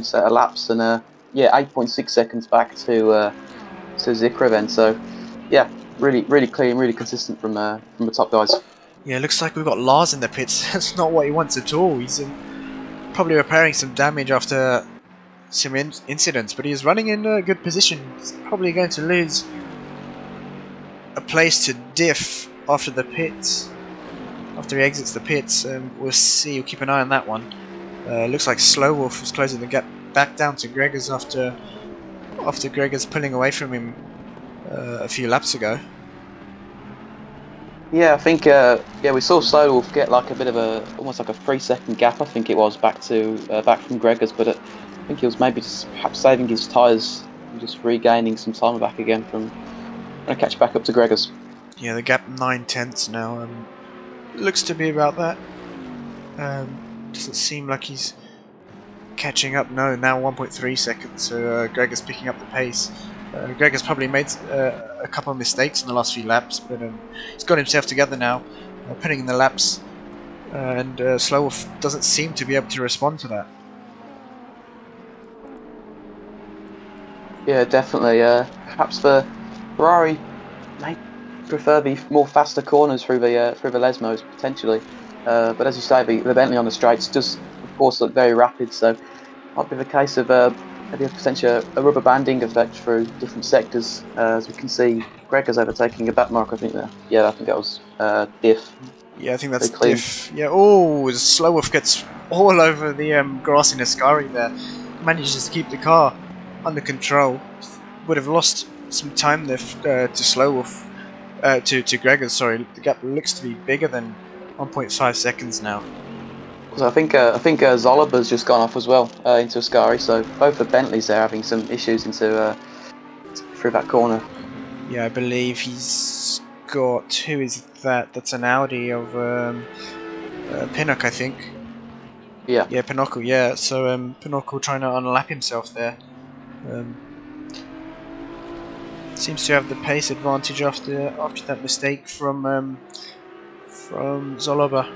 set of laps, and yeah, 8.6 seconds back to Zikra then. So yeah, really clean, really consistent from the top guys. Yeah, looks like we've got Lars in the pits. That's not what he wants at all. He's probably repairing some damage after some incidents, but he's running in a good position. He's probably going to lose a place to Diff after the pits, after he exits the pits. We'll see. We'll keep an eye on that one. Looks like Slow Wolf is closing the gap back down to Gregors after Gregors pulling away from him a few laps ago. Yeah, I think we saw Slow Wolf get like a bit of almost like a 3-second gap. I think it was back from Gregors, but I think he was maybe just perhaps saving his tyres and just regaining some time back again from trying to catch back up to Gregors. Yeah, the gap 9/10 now. Looks to be about that. Doesn't seem like he's catching up. No, now 1.3 seconds. So Gregor's picking up the pace. Gregor's probably made a couple of mistakes in the last few laps, but he's got himself together now, putting in the laps, and Slow Wolf doesn't seem to be able to respond to that. Yeah, definitely. Perhaps the Ferrari may prefer the more faster corners through the Lesmos potentially, but as you say, the Bentley on the straights does, of course, look very rapid. So might be the case of maybe potentially a rubber banding effect through different sectors, as we can see Gregor's overtaking a back mark, I think there. Yeah, I think that was Diff. Yeah, I think that's Diff. Yeah, oh, Slow Wolf gets all over the grass in Ascari there. Manages to keep the car under control. Would have lost some time there to Slow Wolf, to Gregors, sorry. The gap looks to be bigger than 1.5 seconds now. So I think Zoliber's just gone off as well into Ascari, so both the Bentleys there having some issues into through that corner. Yeah, I believe he's got, who is that? That's an Audi of Pinnock, I think. Yeah. Yeah, Pinocchio. Yeah. So Pinocchio trying to unlap himself there. Seems to have the pace advantage after that mistake from Zoliber.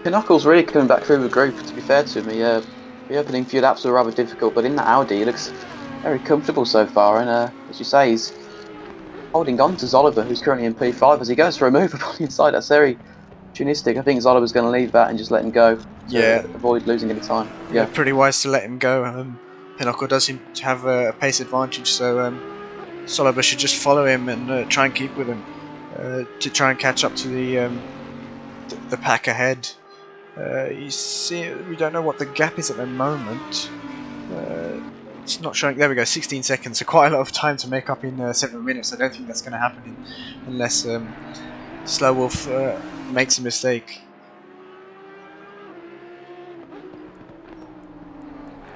Pinocchio's really coming back through the group, to be fair to me. The opening few laps were rather difficult, but in that Audi he looks very comfortable so far, and as you say, he's holding on to Zoliber, who's currently in P5, as he goes for a move upon the inside. That's very tunistic. I think Zoliber's going to leave that and just let him go to avoid losing any time. Yeah, pretty wise to let him go. Pinocchio does seem to have a pace advantage, so Zoliber should just follow him and try and keep with him to try and catch up to the pack ahead. You see, we don't know what the gap is at the moment. It's not showing. There we go, 16 seconds. So quite a lot of time to make up in 7 minutes. I don't think that's going to happen unless Slow Wolf makes a mistake.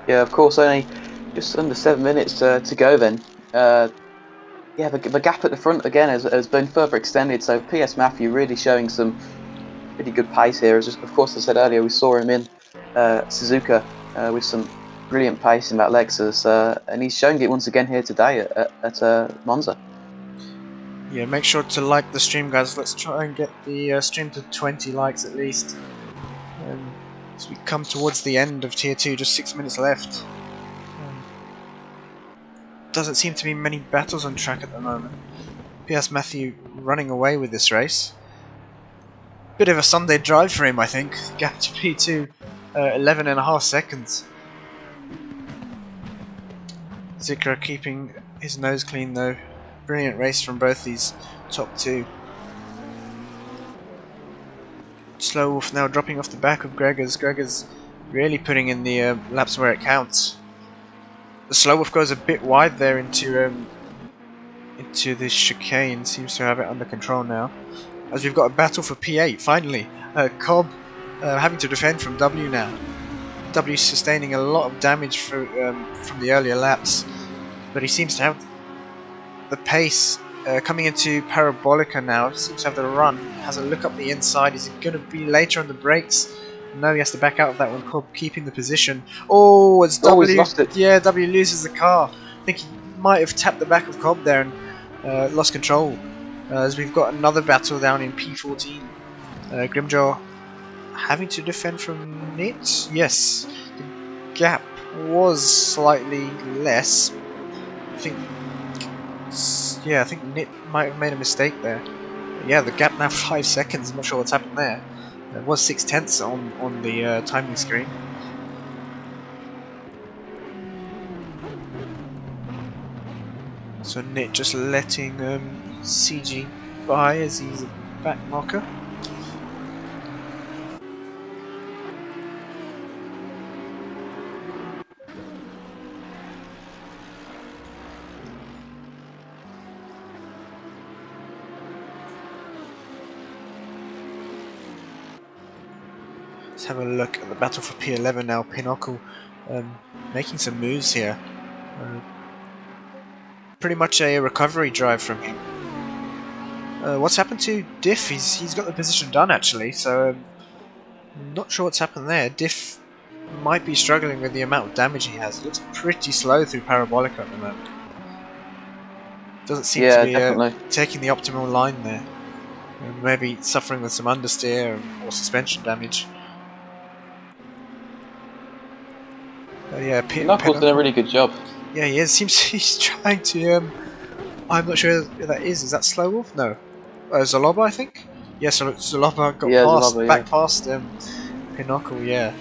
Yeah, of course, only just under 7 minutes to go then. Yeah, the gap at the front again has been further extended, so PS Matthew really showing some pretty good pace here. As of course I said earlier, we saw him in Suzuka with some brilliant pace in that Lexus, and he's showing it once again here today at Monza. Yeah, make sure to like the stream, guys. Let's try and get the stream to 20 likes at least. As we come towards the end of Tier 2, just 6 minutes left. Doesn't seem to be many battles on track at the moment. PS Matthew running away with this race. Bit of a Sunday drive for him, I think. Gap to P2, 11.5 seconds. Zikra keeping his nose clean though. Brilliant race from both these top two. Slow Wolf now dropping off the back of Gregors. Gregors really putting in the laps where it counts. The Slow Wolf goes a bit wide there into this chicane. Seems to have it under control now. As we've got a battle for P8 finally. Cobb having to defend from W now. W sustaining a lot of damage from the earlier laps, but he seems to have the pace. Coming into Parabolica now, seems to have the run, has a look up the inside. Is it going to be later on the brakes? No, he has to back out of that one. Cobb keeping the position. Oh, it's W. He's lost it. Yeah, W loses the car. I think he might have tapped the back of Cobb there and lost control. As we've got another battle down in P14. Grimjaw having to defend from Nit. Yes, the gap was slightly less. I think Nit might have made a mistake there. Yeah, the gap now 5 seconds. I'm not sure what's happened there. There was 0.6 on the timing screen. So Nit just letting CG by as he's a back knocker. Let's have a look at the battle for P11 now. Pinochle making some moves here. Pretty much a recovery drive from him. What's happened to Diff? He's got the position done actually, so not sure what's happened there. Diff might be struggling with the amount of damage he has. It looks pretty slow through Parabolica at the moment. Doesn't seem to be taking the optimal line there. Maybe suffering with some understeer or suspension damage. Yeah, Knuckles did a really good job. Yeah, he is. Seems he's trying to. I'm not sure who that is. Is that Slow Wolf? No. Zaloba, I think. Yeah, so Zaloba got back past Pinochle. Yeah.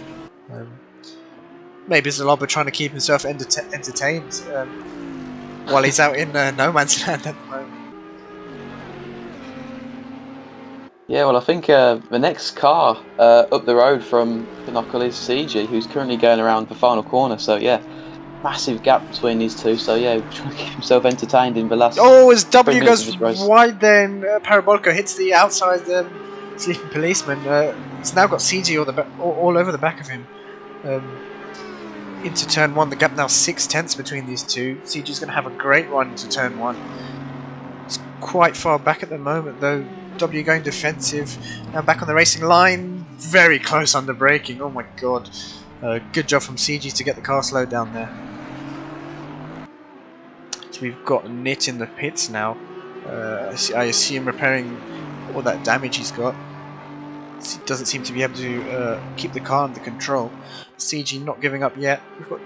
Maybe Zaloba trying to keep himself entertained while he's out in no man's land at the moment. Yeah, well, I think the next car up the road from Pinochle is CG, who's currently going around the final corner. So yeah, massive gap between these two. So yeah, trying to keep himself entertained in the last. Oh, as W goes wide, then Parabolica hits the outside sleeping policeman. It's now got CG all over the back of him. Into turn 1, the gap now 0.6 between these two. CG's going to have a great run into turn 1. It's quite far back at the moment though. W going defensive, now back on the racing line, very close under braking. Oh my god, good job from CG to get the car slowed down there. So we've got Nit in the pits now, I assume repairing all that damage he's got. He doesn't seem to be able to keep the car under control. CG not giving up yet. We've got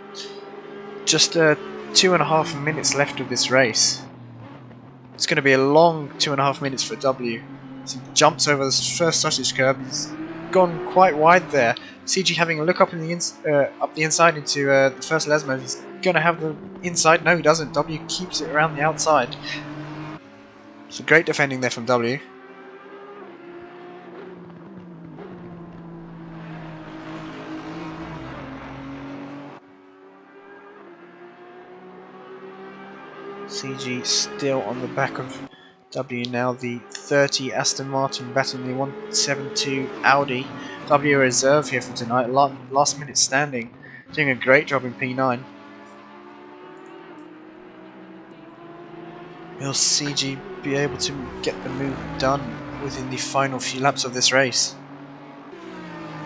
just 2.5 minutes left of this race. It's going to be a long 2.5 minutes for W. So he jumps over the first sausage curb. He's gone quite wide there. CG having a look up in the inside into the first Lesmo. He's going to have the inside. No, he doesn't. W keeps it around the outside. So great defending there from W. CG still on the back of W now, the 30 Aston Martin battling the 172 Audi. W reserve here for tonight, last minute standing, doing a great job in P9. Will CG be able to get the move done within the final few laps of this race?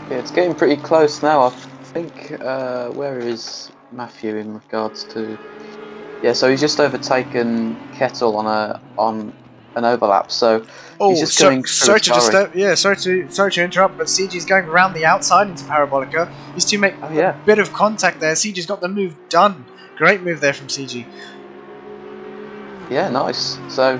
Yeah, it's getting pretty close now. I think, where is Matthew in regards to. Yeah, so he's just overtaken Kettle on an overlap. So he's just coming. Sorry to disturb. Yeah, sorry to interrupt, but CG's going around the outside into Parabolica. These two make a bit of contact there. CG's got the move done. Great move there from CG. Yeah, nice. So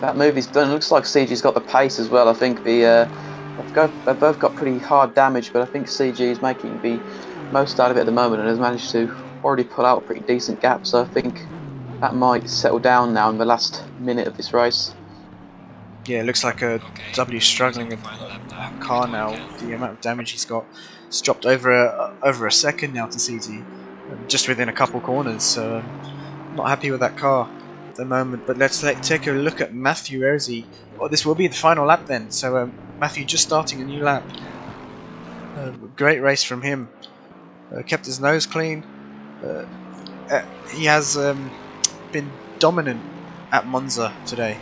that move is done. It looks like CG's got the pace as well. I think they've both got pretty hard damage, but I think CG is making the most out of it at the moment and has managed to already pull out a pretty decent gap. So I think that might settle down now in the last minute of this race. Yeah, it looks like W struggling with a car now. The amount of damage he's got, it's dropped over a second now to CG, just within a couple corners. So not happy with that car at the moment. But let's take a look at Matthew. Where is he? Well, this will be the final lap then. So Matthew just starting a new lap. Great race from him. Kept his nose clean. He has been dominant at Monza today.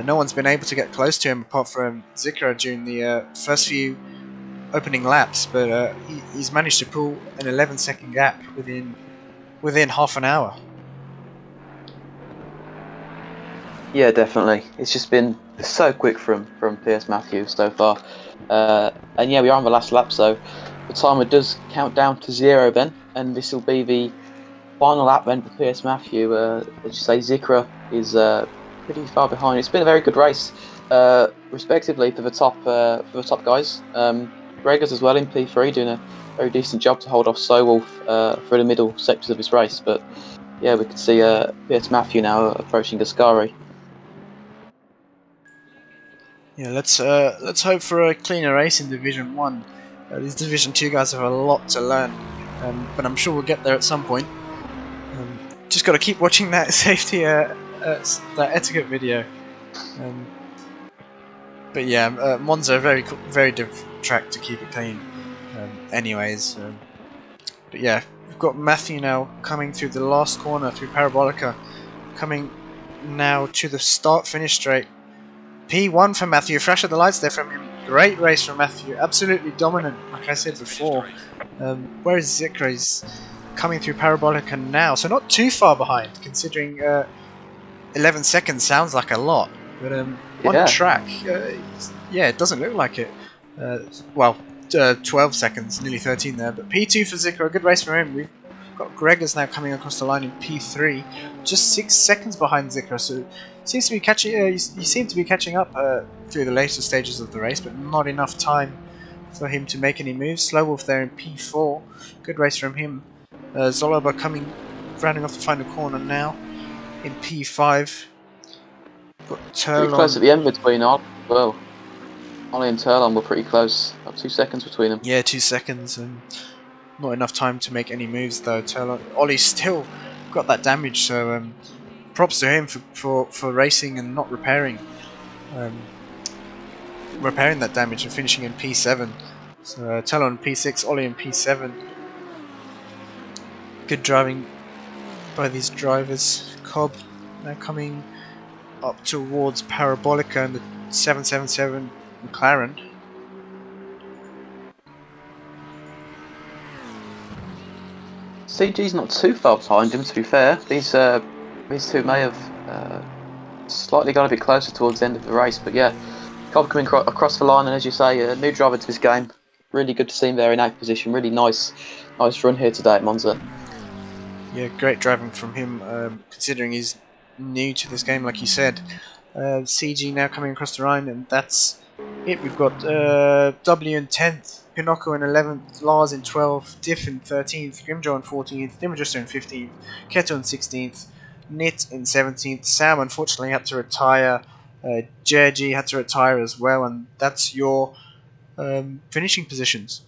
No one's been able to get close to him apart from Zikra during the first few opening laps, but he's managed to pull an 11-second gap within half an hour. Yeah, definitely. It's just been so quick from PS Matthew so far. And yeah, we are on the last lap, so the timer does count down to 0 then, and this will be the final lap then for PS Matthew. As you say, Zikra is pretty far behind. It's been a very good race, respectively for the top guys. Gregors as well in P3 doing a very decent job to hold off Sowolf for the middle sectors of this race. But yeah, we can see PS Matthew now approaching Gascari. Yeah, let's hope for a cleaner race in Division 1. These Division 2 guys have a lot to learn, but I'm sure we'll get there at some point. Just got to keep watching that safety, that etiquette video. But yeah, Monza a very different track to keep it clean. Anyways, but yeah, we've got Matthew now coming through the last corner through Parabolica, coming now to the start-finish straight. P1 for Matthew, flash of the lights there from him. Great race from Matthew, absolutely dominant, like I said before. Where is Zikra? He's coming through Parabolica now, so not too far behind, considering 11 seconds sounds like a lot, but on track, yeah, it doesn't look like it. 12 seconds, nearly 13 there, but P2 for Zikra, a good race for him. We've got Gregors now coming across the line in P3, just 6 seconds behind Zikra, so seems to be catching. You seem to be catching up through the later stages of the race, but not enough time for him to make any moves. Slowwolf there in P4, good race from him. Zoloba rounding off the final corner now in P5. Got Turlon. Pretty close at the end between Ollie as well. Ollie and Turlon were pretty close. About 2 seconds between them. Yeah, 2 seconds, and not enough time to make any moves though. Ollie's still got that damage, so props to him for racing and not repairing that damage and finishing in P7. So Turlon P6, Ollie in P7. Good driving by these drivers. Cobb now coming up towards Parabolica and the 777 McLaren. CG's not too far behind him, to be fair. These two may have slightly got a bit closer towards the end of the race, but yeah, Cobb coming across the line, and as you say, a new driver to this game. Really good to see him there in 8th position. Really nice run here today at Monza. Yeah, great driving from him, considering he's new to this game, like you said. CG now coming across the line, and that's it. We've got W in 10th, Pinocchio in 11th, Lars in 12th, Diff in 13th, Grimjaw in 14th, Dimajuster in 15th, Keto in 16th, Nit in 17th. Sam unfortunately had to retire. JG had to retire as well, and that's your finishing positions.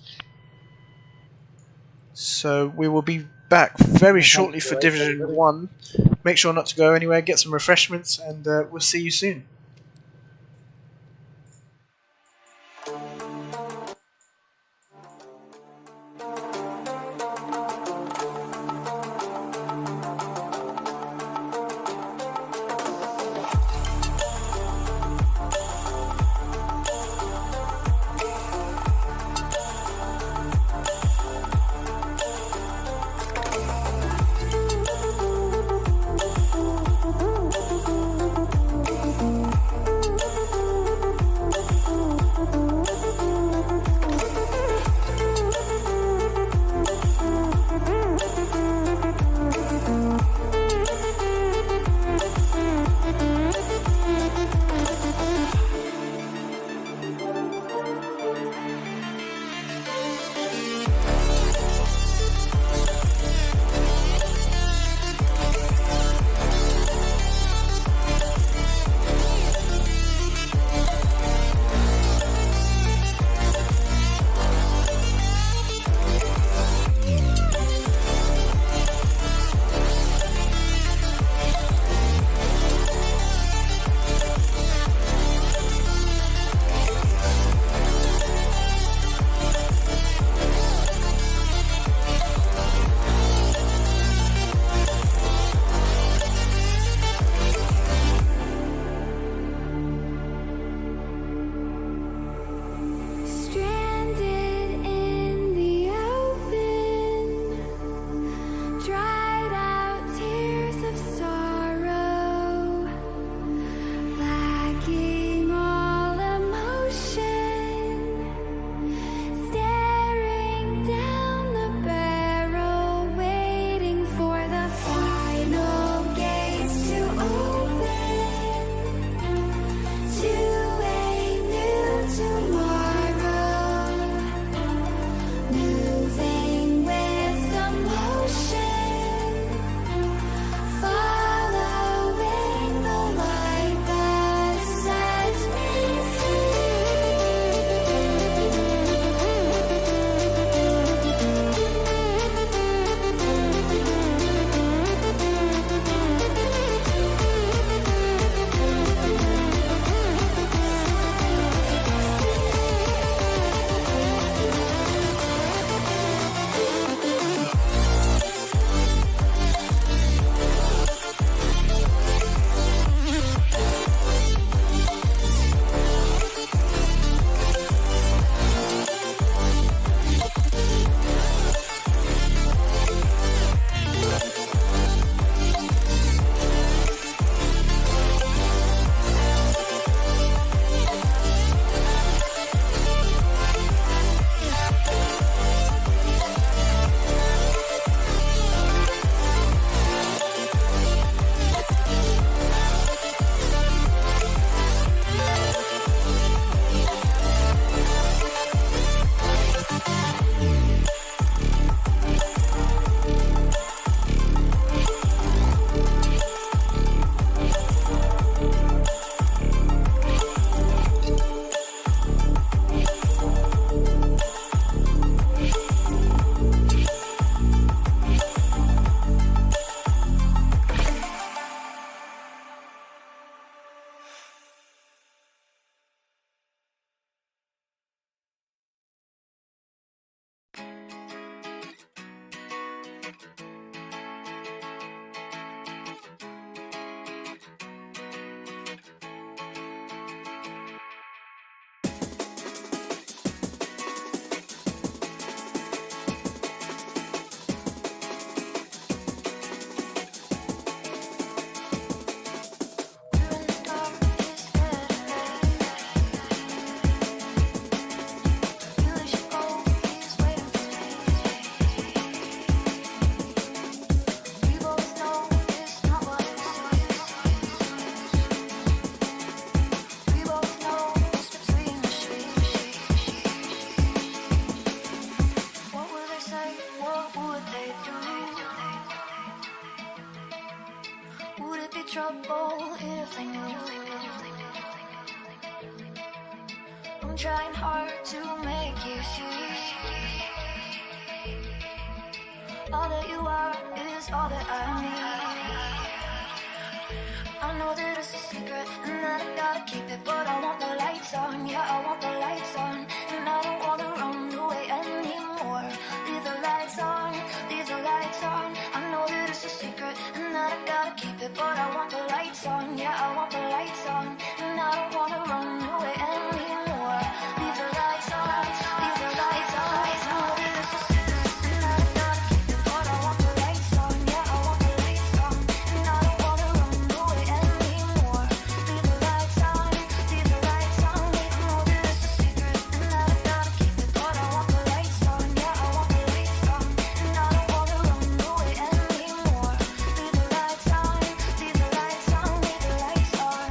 So we will be back very shortly for Division 1. Make sure not to go anywhere, get some refreshments, and we'll see you soon. trying hard to make you see. All that you are is all that I need. I know that it's a secret and that I gotta keep it, but I want the lights on, yeah, I want the lights on. And I don't wanna run away anymore. Leave the lights on, leave the lights on. I know that it's a secret and that I gotta keep it, but I want the lights on, yeah, I want the lights on. And I don't wanna run away anymore. Leave the lights on, leave the lights on. I know that it's a secret and that I gotta keep it, but I want the lights on, yeah, I want the lights on. And I don't wanna run away anymore. Leave the lights on, leave the lights on. I know that it's a secret and that I gotta keep it, but I want the lights on, yeah, I want the lights on. And I don't wanna run away anymore. Leave the lights on, leave the lights on, leave the lights on.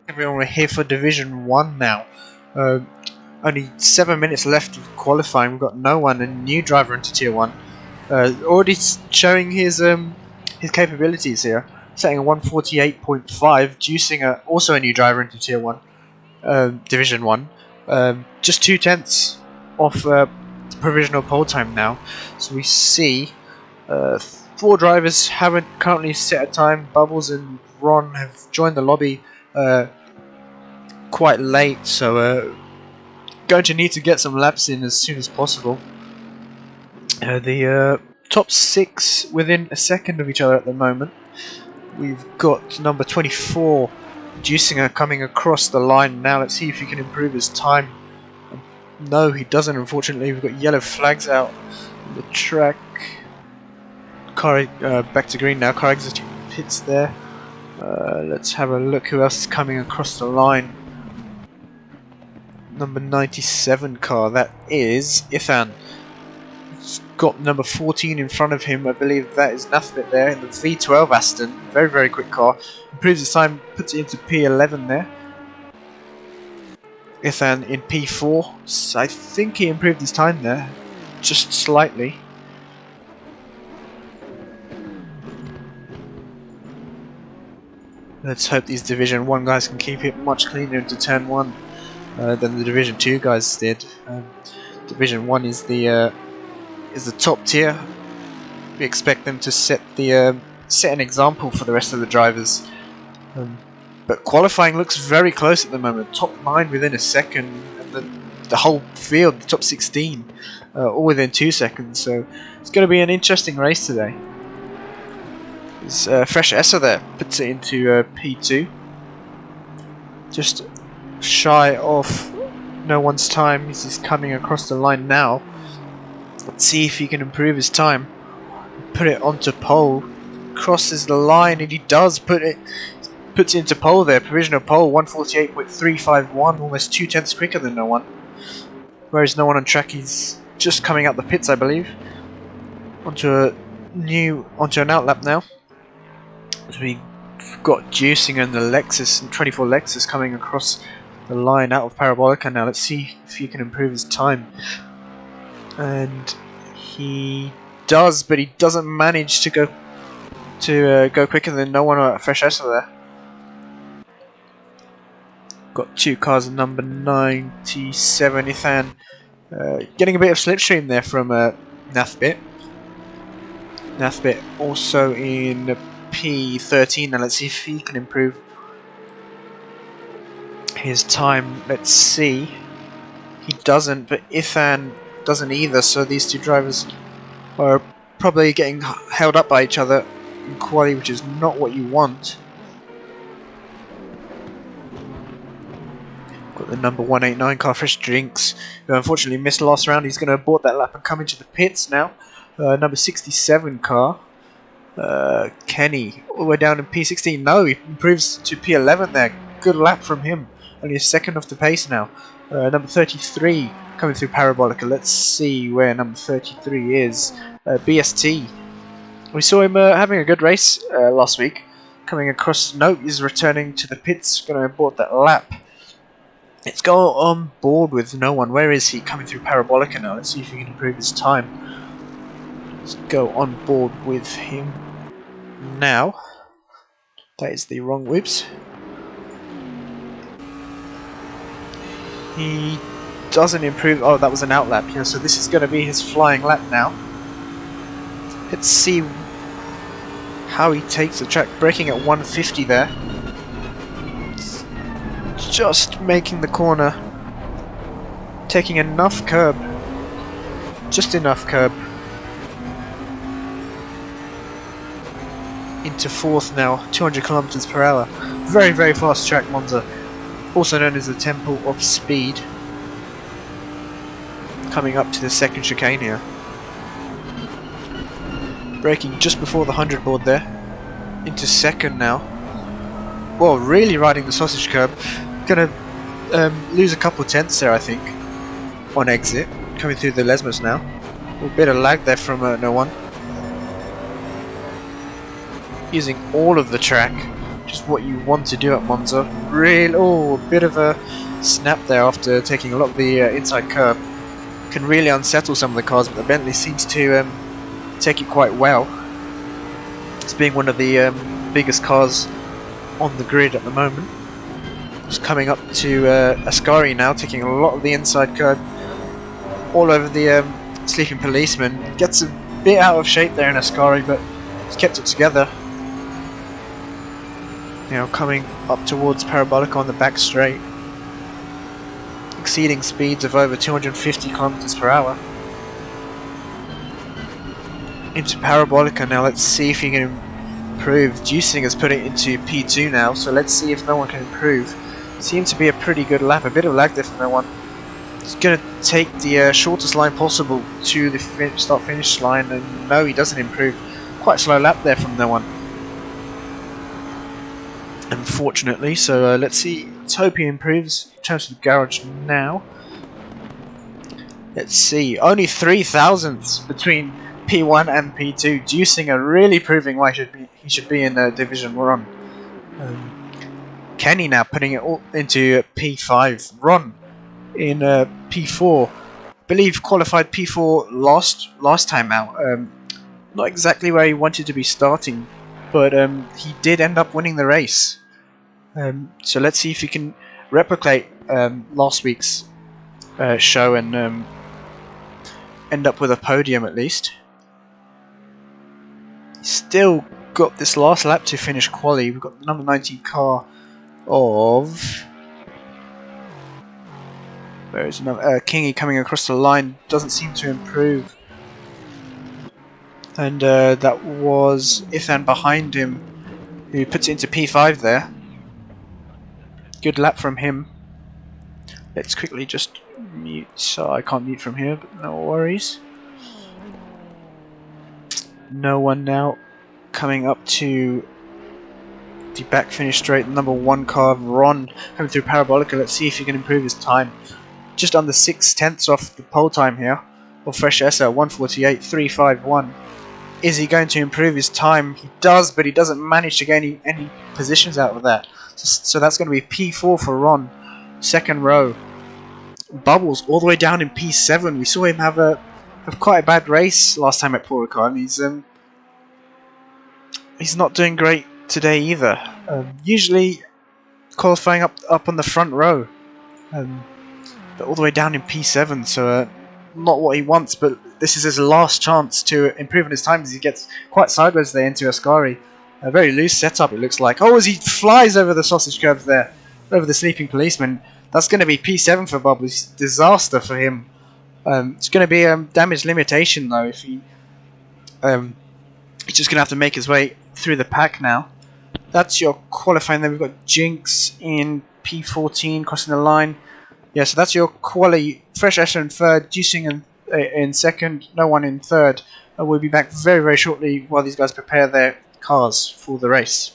Everyone, we're here for Division 1 now. Only 7 minutes left of qualifying. We've got no one, a new driver into Tier 1. Already showing his capabilities here. Setting a 148.5, juicing also a new driver into Tier 1, Division 1. Just 2/10 off provisional pole time now. So we see 4 drivers haven't currently set a time. Bubbles and Ron have joined the lobby quite late, so going to need to get some laps in as soon as possible. The top 6 within a second of each other at the moment. We've got number 24, Juicinger, coming across the line now. Let's see if he can improve his time. No, he doesn't, unfortunately. We've got yellow flags out on the track. Car back to green now. Car exit pits there. Let's have a look who else is coming across the line. Number 97 car, that is Ithan. He's got number 14 in front of him. I believe that is Nathbit there in the V12 Aston. Very, very quick car. Improves his time, puts it into P11 there. Ithan in P4. So I think he improved his time there, just slightly. Let's hope these Division 1 guys can keep it much cleaner into Turn 1 than the Division 2 guys did. Division 1 is the top tier. We expect them to set an example for the rest of the drivers. But qualifying looks very close at the moment. Top 9 within a second, and the whole field, the top 16, all within 2 seconds. So it's going to be an interesting race today. There's Fresh Essa there, puts it into P2. Just shy of no one's time. He's just coming across the line now. Let's see if he can improve his time. Put it onto pole. Crosses the line, and he does puts it into pole there. Provisional pole, 148.351, almost 2/10 quicker than no one. Whereas no one on track, he's just coming out the pits, I believe. Onto an outlap now. So we've got Juicing and the Lexus, and 24 Lexus coming across the line out of Parabolica now. Let's see if he can improve his time. And he does, but he doesn't manage to go quicker than no one at Fresh Esser there. Got two cars at number 97, Ethan. Getting a bit of slipstream there from Nathbit. Nathbit also in P13. Now let's see if he can improve his time. Let's see. He doesn't, but Ethan doesn't either, so these two drivers are probably getting held up by each other in quali, which is not what you want. Got the number 189 car, Fresh Drinks, who unfortunately missed the last round. He's going to abort that lap and come into the pits now. Number 67 car, Kenny, all the way down in P16. No, he improves to P11 there. Good lap from him. Only a second off the pace now. Number 33 coming through Parabolica. Let's see where number 33 is. BST. We saw him having a good race last week. Coming across. No, he's returning to the pits. Going to abort that lap. Let's go on board with no one. Where is he? Coming through Parabolica now. Let's see if he can improve his time. Let's go on board with him now. That is the wrong whips. He doesn't improve. Oh, that was an out lap. Yeah, so this is going to be his flying lap now. Let's see how he takes the track. Braking at 150 there. Just making the corner. Taking enough curb. Just enough curb. Into fourth now. 200 kilometers per hour. Very, very fast track, Monza. Also known as the Temple of Speed. Coming up to the second chicane here. Braking just before the 100 board there. Into second now. Well, really riding the sausage curb. Gonna lose a couple tenths there, I think. On exit. Coming through the Lesmos now. A bit of lag there from no one. Using all of the track. Just what you want to do at Monza. Real, oh, a bit of a snap there after taking a lot of the inside curb. Can really unsettle some of the cars, but the Bentley seems to take it quite well. It's being one of the biggest cars on the grid at the moment. Just coming up to Ascari now, taking a lot of the inside curb. All over the sleeping policeman. Gets a bit out of shape there in Ascari, but he's kept it together. Now coming up towards Parabolica on the back straight. Exceeding speeds of over 250 kilometers per hour. Into Parabolica now, let's see if he can improve. Juicing has put it into P2 now, so let's see if no one can improve. Seems to be a pretty good lap, a bit of lag there from no one. He's going to take the shortest line possible to the start finish line, and no, he doesn't improve. Quite a slow lap there from no one. Unfortunately, so let's see. Let's hope he improves. Turn to the garage now. Let's see. Only 3 thousandths between P1 and P2. Juicing are really proving why he should be in Division 1. Kenny now putting it all into P5. Ron in P4. I believe qualified P4 last time out. Not exactly where he wanted to be starting, but he did end up winning the race. So let's see if he can replicate last week's show and end up with a podium at least. Still got this last lap to finish quali. We've got the number 19 car of... Where is another? Kingy coming across the line. Doesn't seem to improve. And that was Ithan behind him, who puts it into P5 there. Good lap from him. Let's quickly just mute, so I can't mute from here, but no worries. No one now. Coming up to the back finish straight, number 1 car, Ron, coming through Parabolica. Let's see if he can improve his time. Just under 6 tenths off the pole time here. Or Fresh Esser, 148.351. Is he going to improve his time? He does, but he doesn't manage to get any positions out of that. So that's going to be P4 for Ron. second row. Bubbles all the way down in P7. We saw him have quite a bad race last time at Paul Ricard, and he's not doing great today either. Usually qualifying up on the front row, but all the way down in P7, so not what he wants, but this is his last chance to improve on his time as he gets quite sideways there into Ascari. A very loose setup, it looks like. Oh, as he flies over the sausage curbs there, over the sleeping policeman. That's going to be P7 for Bubbles. Disaster for him. It's going to be a damage limitation though. If he, he's just going to have to make his way through the pack now. That's your qualifying. Then we've got Jinx in P14 crossing the line. Yeah, so that's your quali. Fresh Escher in third, Juicing in second, no one in third. We'll be back very, very shortly while these guys prepare their cars for the race.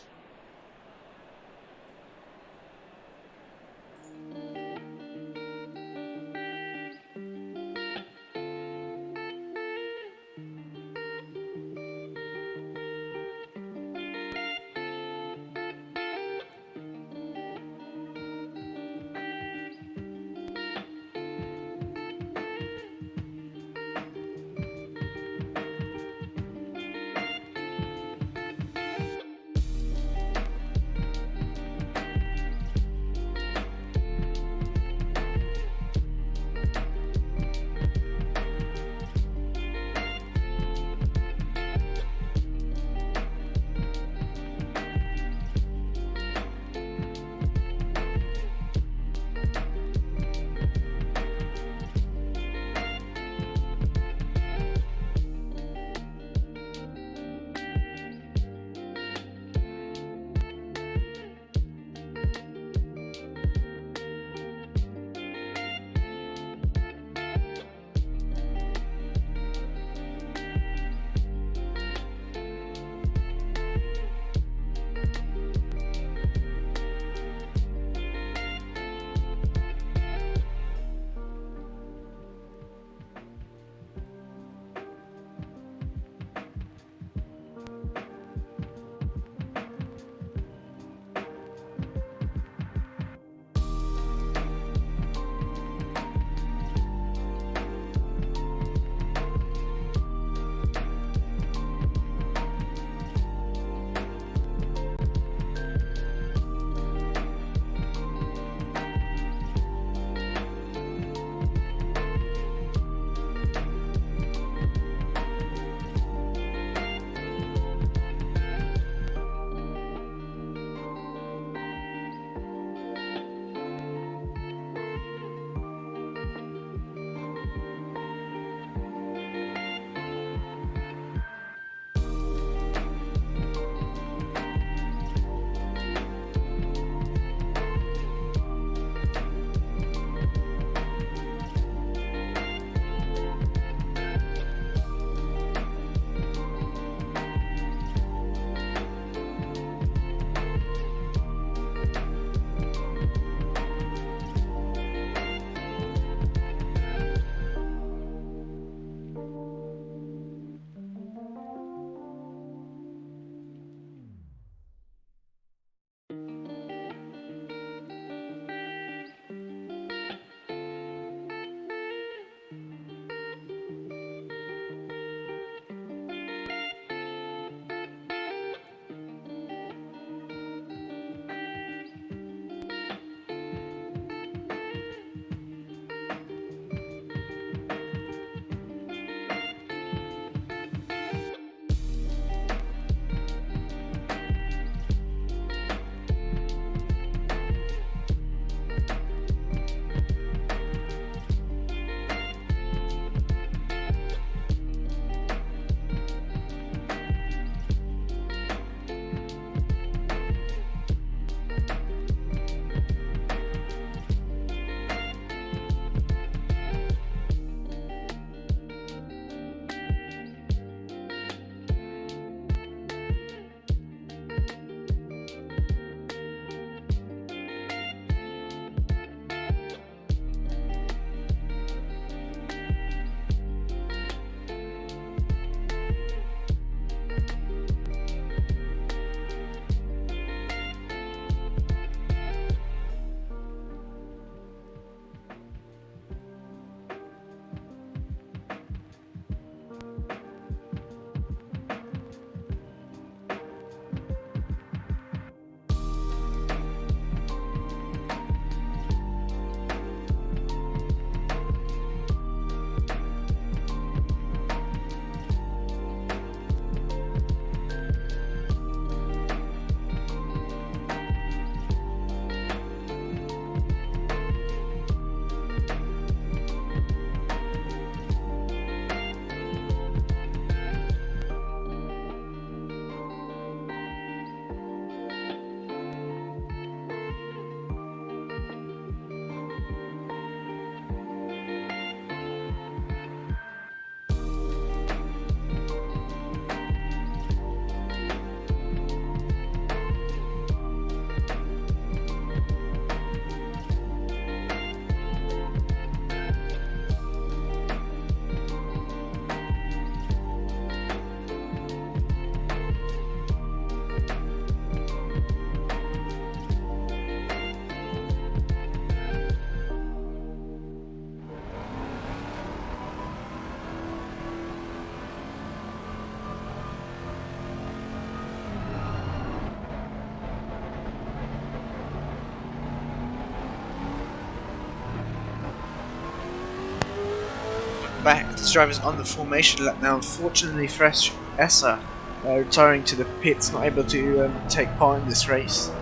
back. This driver's on the formation lap now. Unfortunately, Fresh Essa retiring to the pits, not able to take part in this race.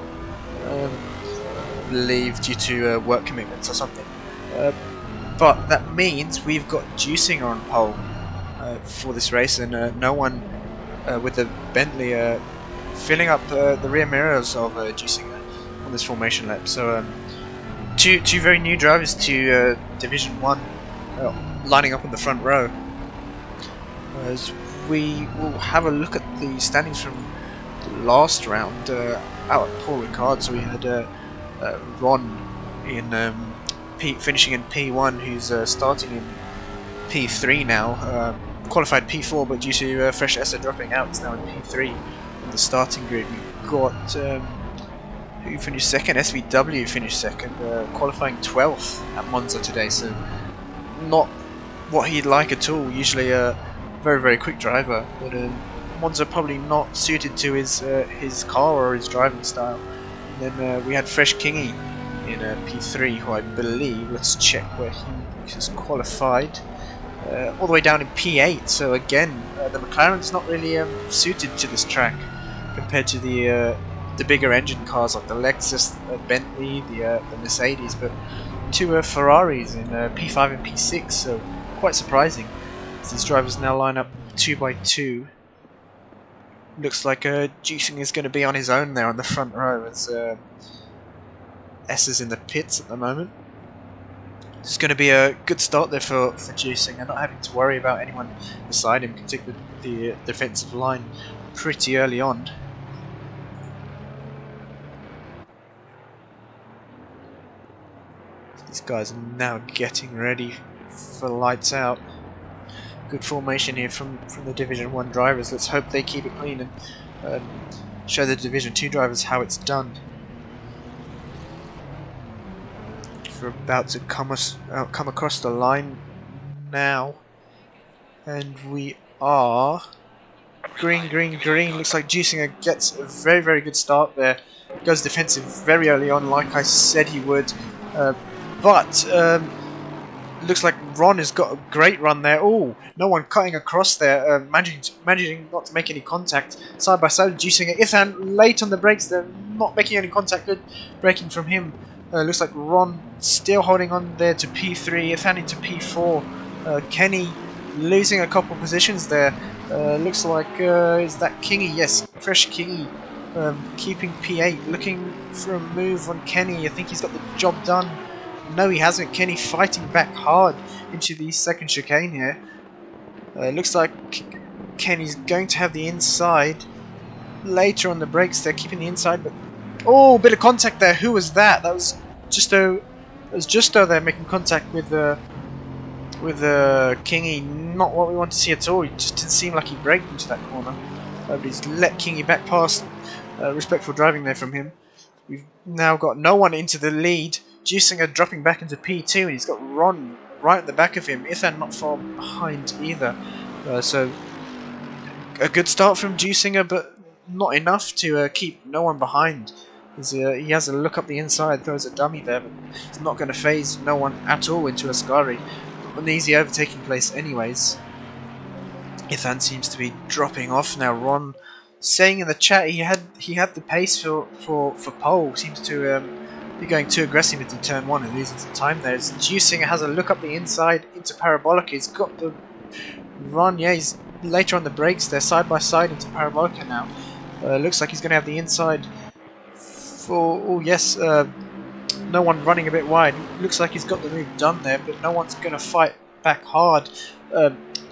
I believe due to work commitments or something. But that means we've got Juicing on pole for this race, and no one with the Bentley filling up the rear mirrors of Juicing on this formation lap. So two very new drivers to Division 1 lining up on the front row. As we will have a look at the standings from the last round out at Paul Ricard. So we had Ron in finishing in P1, who's starting in P3 now. Qualified P4, but due to Fresh Essa dropping out, it's now in P3 on the starting grid. We've got who finished second? SVW finished second, qualifying 12th at Monza today, so not what he'd like at all. Usually a very quick driver, but Monza probably not suited to his car or his driving style. And then we had Fresh Kingy in P3, who I believe, let's check where he was qualified, all the way down in P8. So again, the McLaren's not really suited to this track compared to the bigger engine cars like the Lexus, Bentley, the Mercedes, but two Ferraris in P5 and P6, so quite surprising. As these drivers now line up 2 by 2. Looks like Juicing is going to be on his own there on the front row, as S is in the pits at the moment. It's going to be a good start there for Juicing, and not having to worry about anyone beside him. Can take the defensive line pretty early on. These guys are now getting ready for lights out. Good formation here from the Division 1 drivers. Let's hope they keep it clean and show the Division 2 drivers how it's done. We're about to come across the line now, and we are green. Looks like Juicing gets a very good start there. Goes defensive very early on, like I said he would. But looks like Ron has got a great run there. Oh, no one cutting across there, managing not to make any contact. Side by side, Juicing. Ithan late on the brakes, they're not making any contact. Good braking from him. Looks like Ron still holding on there to P3. Ithan into P4. Kenny losing a couple positions there. Looks like is that Kingy? Yes, Fresh Kingy. Keeping P8, looking for a move on Kenny. I think he's got the job done. No, he hasn't. Kenny fighting back hard into the second chicane here. Looks like Kenny's going to have the inside later on the brakes. They're keeping the inside, but oh, bit of contact there. Who was that? That was Justo. It was Justo there making contact with Kingy. Not what we want to see at all. It just didn't seem like he braked into that corner. But he's let Kingy back past. Respectful driving there from him. We've now got no one into the lead. Juicing dropping back into P2, and he's got Ron right at the back of him. Ithan not far behind either. So a good start from Juicing, but not enough to keep no one behind. He has a look up the inside, throws a dummy there, but it's not going to phase no one at all into Ascari. An easy overtaking place anyways. Ithan seems to be dropping off now. Ron saying in the chat he had the pace for pole. Seems to be going too aggressive into turn 1 and losing some time there. As Juicing has a look up the inside into Parabolica. He's got the run. Yeah, he's later on the brakes there, side by side into Parabolica now. Looks like he's going to have the inside for. Oh yes, no one running a bit wide. Looks like he's got the move done there, but no one's going to fight back hard.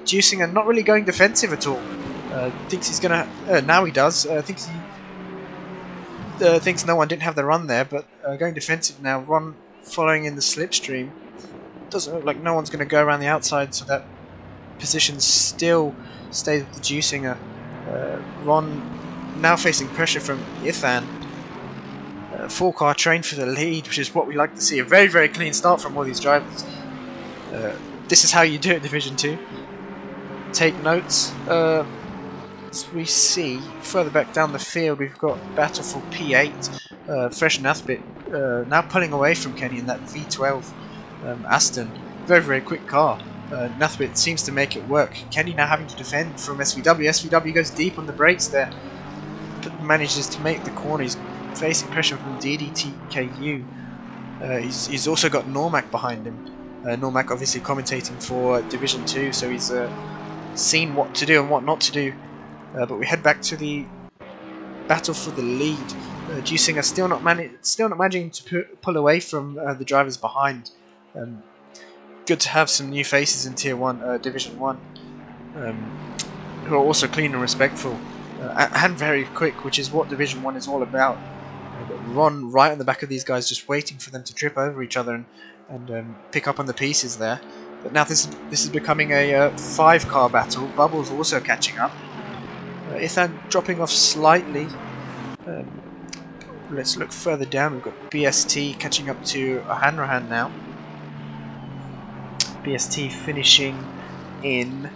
Juicing not really going defensive at all. Thinks he's gonna. Now he does. Thinks no one didn't have the run there, but going defensive now. Ron following in the slipstream. Doesn't look like no one's gonna go around the outside, so that position still stays with the Juicing. Ron now facing pressure from Ithan. Full car train for the lead, which is what we like to see. A very clean start from all these drivers. This is how you do it, Division 2. Take notes. As we see further back down the field, we've got battle for P8. Fresh Nathbit now pulling away from Kenny in that V12 Aston. Very quick car. Nothing seems to make it work. Kenny now having to defend from SVW. SVW goes deep on the brakes there, but manages to make the corner. He's facing pressure from DDTKU. He's also got Normac behind him. Normac obviously commentating for Division 2, so he's seen what to do and what not to do. But we head back to the battle for the lead. Juicinger still not managing to pull away from the drivers behind. Good to have some new faces in Tier 1, Division 1, who are also clean and respectful and very quick, which is what Division 1 is all about. Ron right on the back of these guys, just waiting for them to trip over each other and pick up on the pieces there. But now this is becoming a 5-car battle. Bubbles also catching up. Ethan dropping off slightly. Let's look further down. We've got BST catching up to Hanrahan now. BST finishing in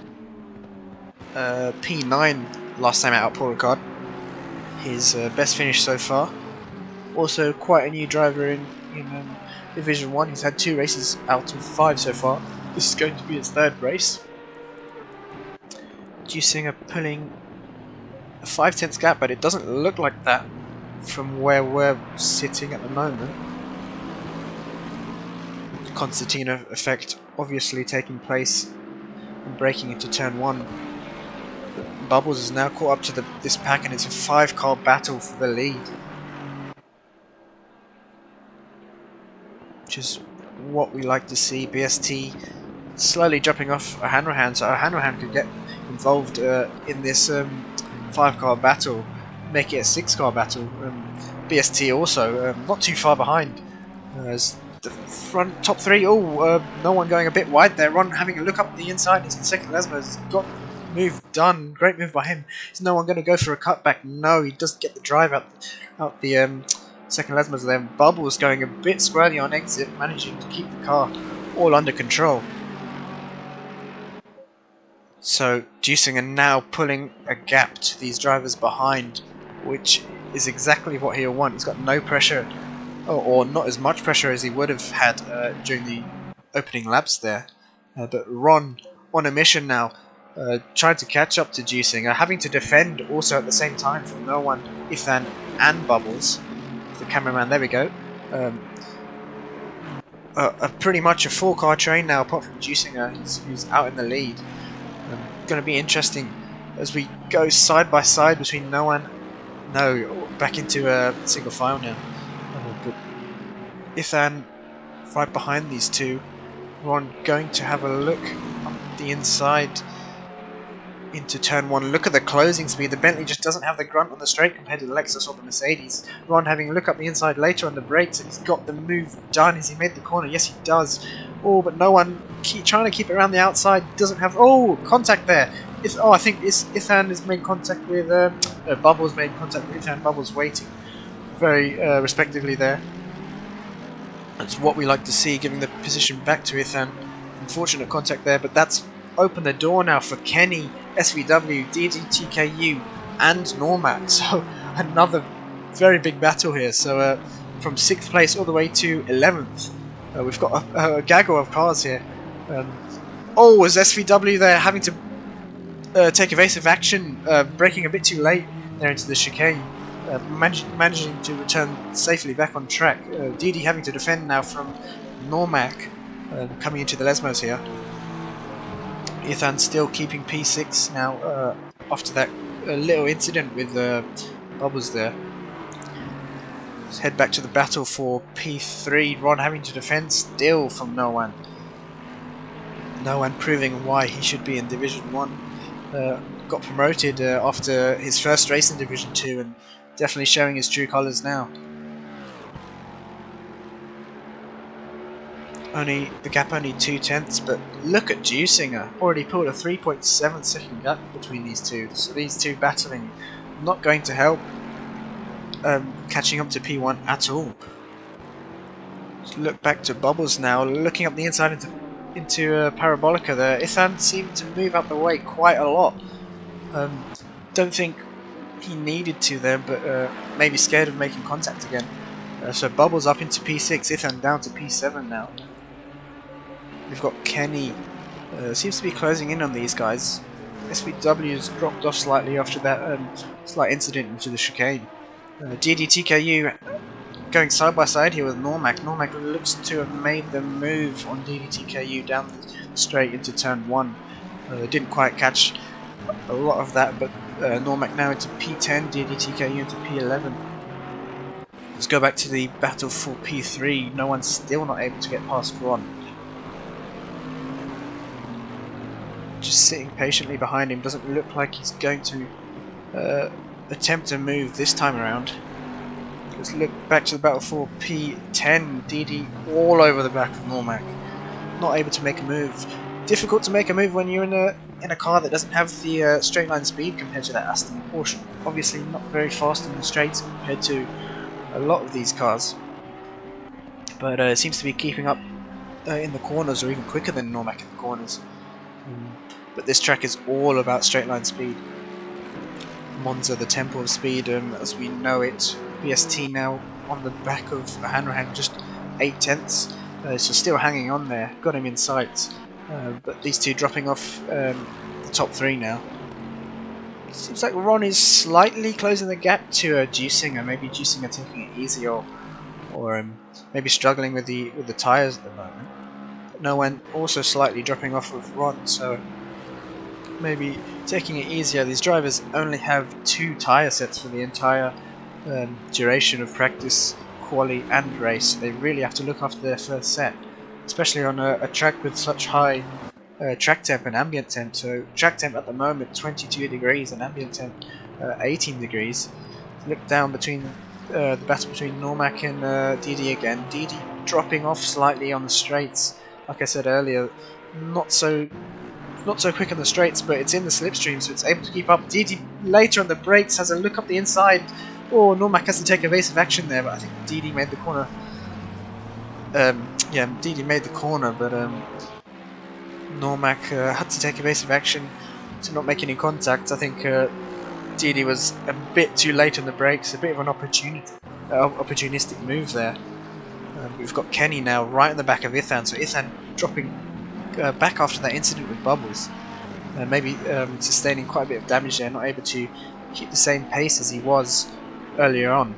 P9 last time out at Paul Ricard. His best finish so far. Also quite a new driver in Division 1. He's had 2 races out of 5 so far. This is going to be his 3rd race. Juicinger pulling a 5/10 gap, but it doesn't look like that from where we're sitting at the moment. Concertina effect obviously taking place and breaking into turn 1. Bubbles is now caught up to this pack, and it's a 5-car battle for the lead, which is what we like to see. BST slowly dropping off a Hanrahan, so a Hanrahan could get involved in this 5-car battle, make it a 6-car battle. BST also not too far behind as the front top 3. No one going a bit wide there. Ron having a look up the inside. He's in second. Lesmer's got move done. Great move by him. Is no one going to go for a cutback? No, he doesn't get the drive out the second. Lesmer's there. Bubbles going a bit squarely on exit, managing to keep the car all under control. So Juicinger now pulling a gap to these drivers behind, which is exactly what he'll want. He's got no pressure, or not as much pressure as he would have had during the opening laps there. But Ron on a mission now, trying to catch up to Juicinger, having to defend also at the same time from no one, Ethan and Bubbles. The cameraman, there we go. Pretty much a 4-car train now, apart from Juicinger, who's out in the lead. Going to be interesting as we go side by side between back into a single file now. But Ethan right behind these two. Ron going to have a look up the inside into turn 1. Look at the closing speed. The Bentley just doesn't have the grunt on the straight compared to the Lexus or the Mercedes. Ron having a look up the inside later on the brakes, and he's got the move done. Has he made the corner? Yes, he does. But no one trying to keep it around the outside. Doesn't have contact there. I think Ethan has made contact with Bubbles. Made contact with Ethan. Bubbles waiting very respectively there. That's what we like to see, giving the position back to Ethan. Unfortunate contact there, but that's opened the door now for Kenny, SVW, DDTKU, and Normac. So another very big battle here. So from 6th place all the way to 11th. We've got a gaggle of cars here. Is SVW there having to take evasive action, braking a bit too late there into the chicane, managing to return safely back on track. DD having to defend now from Normac, coming into the Lesmos here. Ethan still keeping P6 now after that little incident with Bubbles there. Let's head back to the battle for P3. Ron having to defend still from no one. No one proving why he should be in Division 1. Got promoted after his first race in Division 2 and definitely showing his true colours now. The gap only 2/10, but look at Juicinger. Already pulled a 3.7 second gap between these two. So these two battling, not going to help catching up to P1 at all. Let's look back to Bubbles now, looking up the inside into Parabolica there. Ethan seemed to move out the way quite a lot. Don't think he needed to there, but maybe scared of making contact again. So Bubbles up into P6, Ethan down to P7 now. We've got Kenny Seems to be closing in on these guys. SVW's dropped off slightly after that slight incident into the chicane. DDTKU going side by side here with Normac. Normac looks to have made the move on DDTKU down the straight into turn 1. Didn't quite catch a lot of that, but Normac now into P10, DDTKU into P11. Let's go back to the battle for P3. No one's still not able to get past Ron. Just sitting patiently behind him. Doesn't look like he's going to attempt to move this time around. Let's look back to the battle for P10. DD all over the back of Normac. Not able to make a move. Difficult to make a move when you're in a car that doesn't have the straight line speed compared to that Aston Porsche. Obviously not very fast in the straights compared to a lot of these cars, but it seems to be keeping up in the corners, or even quicker than Normac in the corners. But this track is all about straight line speed. Monza, the temple of speed, as we know it. BST now on the back of Hanrahan, just 8/10, so still hanging on there. Got him in sight, but these two dropping off the top 3 now. Seems like Ron is slightly closing the gap to Juicinger. Maybe Juicinger taking it easy, or maybe struggling with the tyres at the moment. But no one also slightly dropping off with Ron, so maybe taking it easier. These drivers only have 2 tyre sets for the entire duration of practice, quali and race. They really have to look after their first set, especially on a track with such high track temp and ambient temp. So track temp at the moment 22 degrees and ambient temp 18 degrees. Look down between the battle between Normac and DD again. DD dropping off slightly on the straights. Like I said earlier, not so quick on the straights, but it's in the slipstream, so it's able to keep up. DD later on the brakes has a look up the inside. Oh, Normac has to take evasive action there, but I think DD made the corner. Yeah, DD made the corner, but Normac had to take evasive action to not make any contact. I think DD was a bit too late on the brakes, a bit of an opportunistic move there. We've got Kenny now right in the back of Ithan, so Ithan dropping back after that incident with Bubbles. Maybe sustaining quite a bit of damage there, not able to keep the same pace as he was earlier on.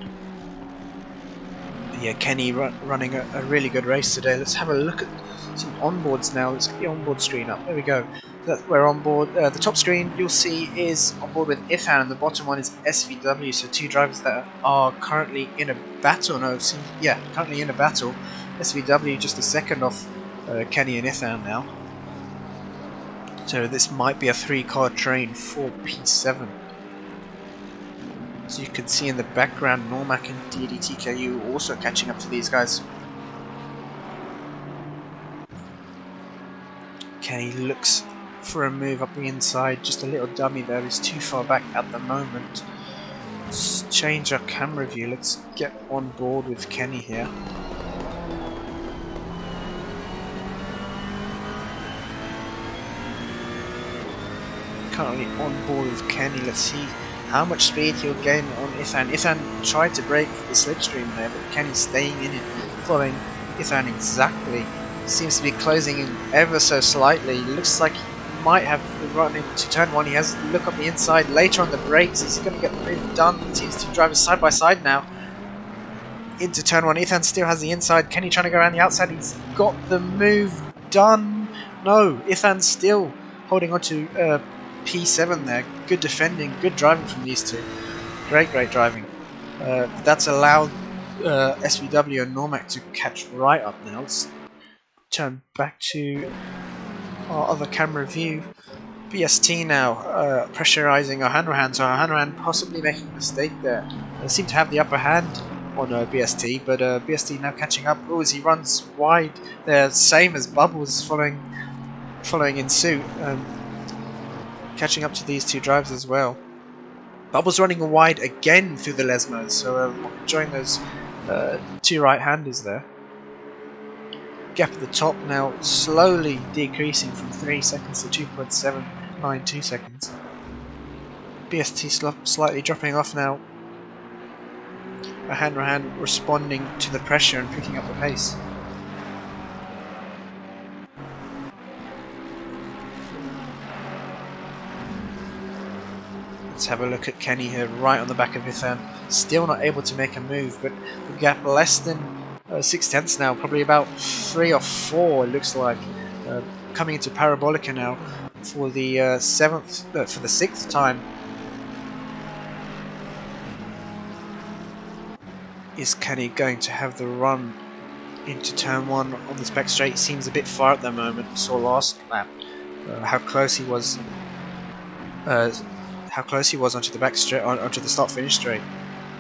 But yeah, Kenny running a really good race today. Let's have a look at some onboards now. Let's get the onboard screen up. There we go. That's where onboard. The top screen you'll see is onboard with Ifan, and the bottom one is SVW. So 2 drivers that are currently in a battle. No, yeah, currently in a battle. SVW just a second off Kenny and Ifan now. So this might be a 3-car train for P7. So you can see in the background Normac and DDTKU also catching up to these guys. Kenny looks for a move up the inside, just a little dummy there, he's too far back at the moment. Let's change our camera view, let's get on board with Kenny here. Currently on board with Kenny, let's see how much speed he'll gain on Ithan. Ithan tried to break the slipstream there, but Kenny's staying in it, following Ithan exactly. Seems to be closing in ever so slightly. Looks like he might have run into turn 1. He has to look up the inside later on the brakes. He's going to get the move done. These 2 drivers side by side now into turn 1. Ithan still has the inside. Kenny trying to go around the outside. He's got the move done. No, Ithan's still holding on to P7 there. Good defending, good driving from these 2. Great driving. That's allowed SVW and Normac to catch right up now. Let's turn back to our other camera view. BST now pressurizing our Hanrahan, so our Hanrahan possibly making a mistake there. They seem to have the upper hand on BST, but BST now catching up. Oh, as he runs wide there, same as Bubbles following in suit, catching up to these 2 drivers as well. Bubbles running wide again through the Lesmos, so enjoying those 2 right-handers there. Gap at the top now slowly decreasing from 3 seconds to 2.792 seconds. BST slightly dropping off now. A Hanrahan responding to the pressure and picking up the pace. Let's have a look at Kenny here, right on the back of Ethan. Still not able to make a move, but the gap less than 6/10 now, probably about 3 or 4 it looks like. Coming into Parabolica now for the for the 6th time. Is Kenny going to have the run into turn 1 on this back straight? Seems a bit far at the moment. We saw last lap how close he was. How close he was onto the back straight, onto the start-finish straight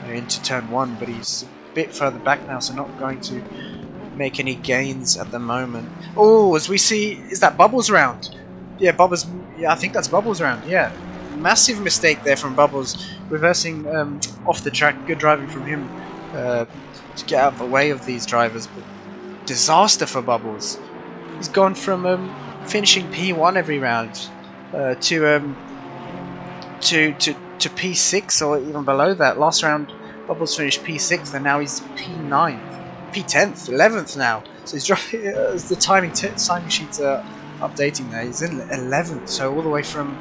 into turn 1, but he's a bit further back now, so not going to make any gains at the moment. Oh, as we see, is that Bubbles round? Yeah, Bubbles. Yeah, I think that's Bubbles round. Yeah, massive mistake there from Bubbles, reversing off the track. Good driving from him to get out of the way of these drivers, but disaster for Bubbles. He's gone from finishing P1 every round to P6 or even below that. Last round Bubbles finished P6 and now he's P9th, P10th, 11th now. So he's dropping as the timing sheets are updating there. He's in 11th, so all the way from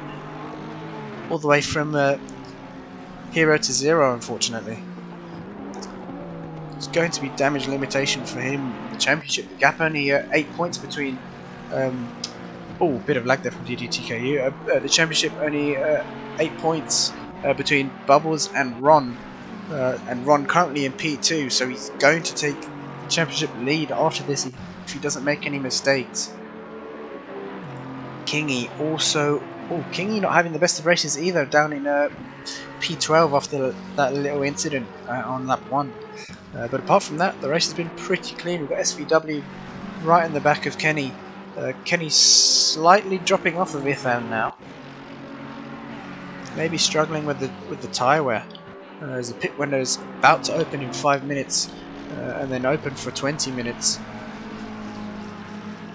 hero to zero, unfortunately. It's going to be damage limitation for him in the championship. The gap only 8 points between. Oh, bit of lag there from DDTKU. The championship only 8 points between Bubbles and Ron. And Ron currently in P2, so he's going to take the championship lead after this if he doesn't make any mistakes. Kingy also. Oh, Kingy not having the best of races either, down in P12 after that little incident on lap 1. But apart from that, the race has been pretty clean. We've got SVW right in the back of Kenny. Kenny's slightly dropping off of Ethan now. Maybe struggling with the tyre wear. As the pit window is about to open in 5 minutes, and then open for 20 minutes.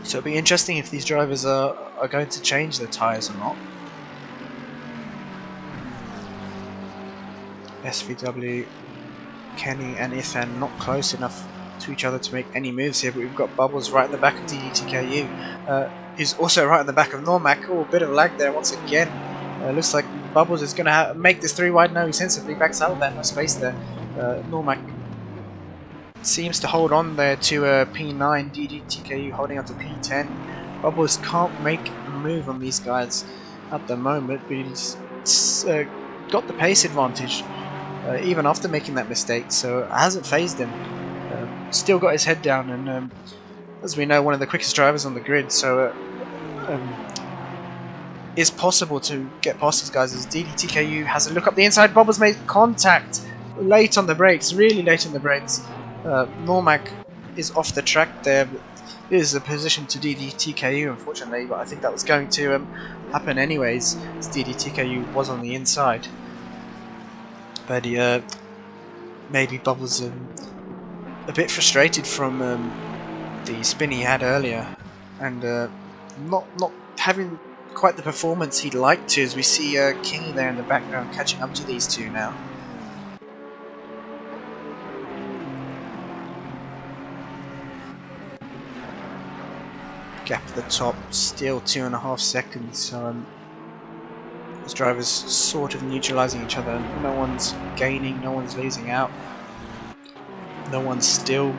So it'll be interesting if these drivers are going to change their tyres or not. SVW, Kenny and Ethan not close enough to each other to make any moves here, but we've got Bubbles right in the back of DDTKU. He's also right in the back of Normac. Oh, a bit of lag there once again. Looks like Bubbles is going to make this 3 wide. No, he sensibly backs out of that. No space there. Normac seems to hold on there to P9. DDTKU holding on to P10. Bubbles can't make a move on these guys at the moment, but he's got the pace advantage even after making that mistake, so it hasn't phased him. Still got his head down, and as we know, one of the quickest drivers on the grid, so it's possible to get past these guys. As DDTKU has a look up the inside. Bubbles made contact late on the brakes, really late on the brakes. Normac is off the track there, but it is a position to DDTKU, unfortunately, but I think that was going to happen anyways, as DDTKU was on the inside. But maybe Bubbles a bit frustrated from the spin he had earlier, and not having quite the performance he'd like to, as we see Kingy there in the background catching up to these two now. Gap at the top, still 2.5 seconds, so these drivers sort of neutralising each other. No one's gaining, no one's losing out. No one's still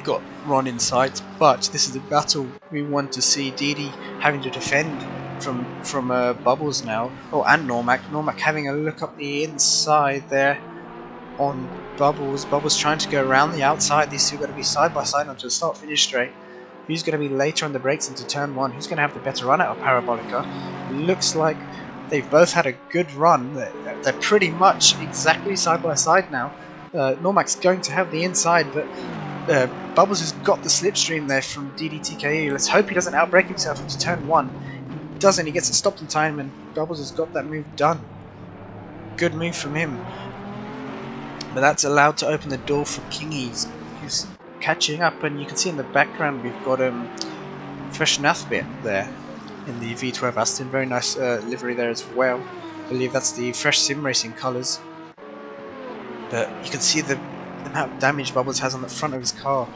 got Ron in sight, but this is the battle we want to see. Didi having to defend from Bubbles now, and Normac. Normac having a look up the inside there on Bubbles. Bubbles trying to go around the outside. These two are going to be side by side onto the start-finish straight. Who's going to be later on the brakes into turn 1? Who's going to have the better run out of Parabolica? Looks like they've both had a good run. They're pretty much exactly side by side now. Normac's going to have the inside, but Bubbles has got the slipstream there from DDTKU. Let's hope he doesn't outbrake himself into turn 1. He doesn't, he gets it stopped in time, and Bubbles has got that move done. Good move from him. But that's allowed to open the door for Kingy, who's catching up, and you can see in the background we've got Fresh Nathbit there in the V12 Aston. Very nice livery there as well. I believe that's the Fresh Sim Racing colours. But you can see the amount of damage Bubbles has on the front of his car.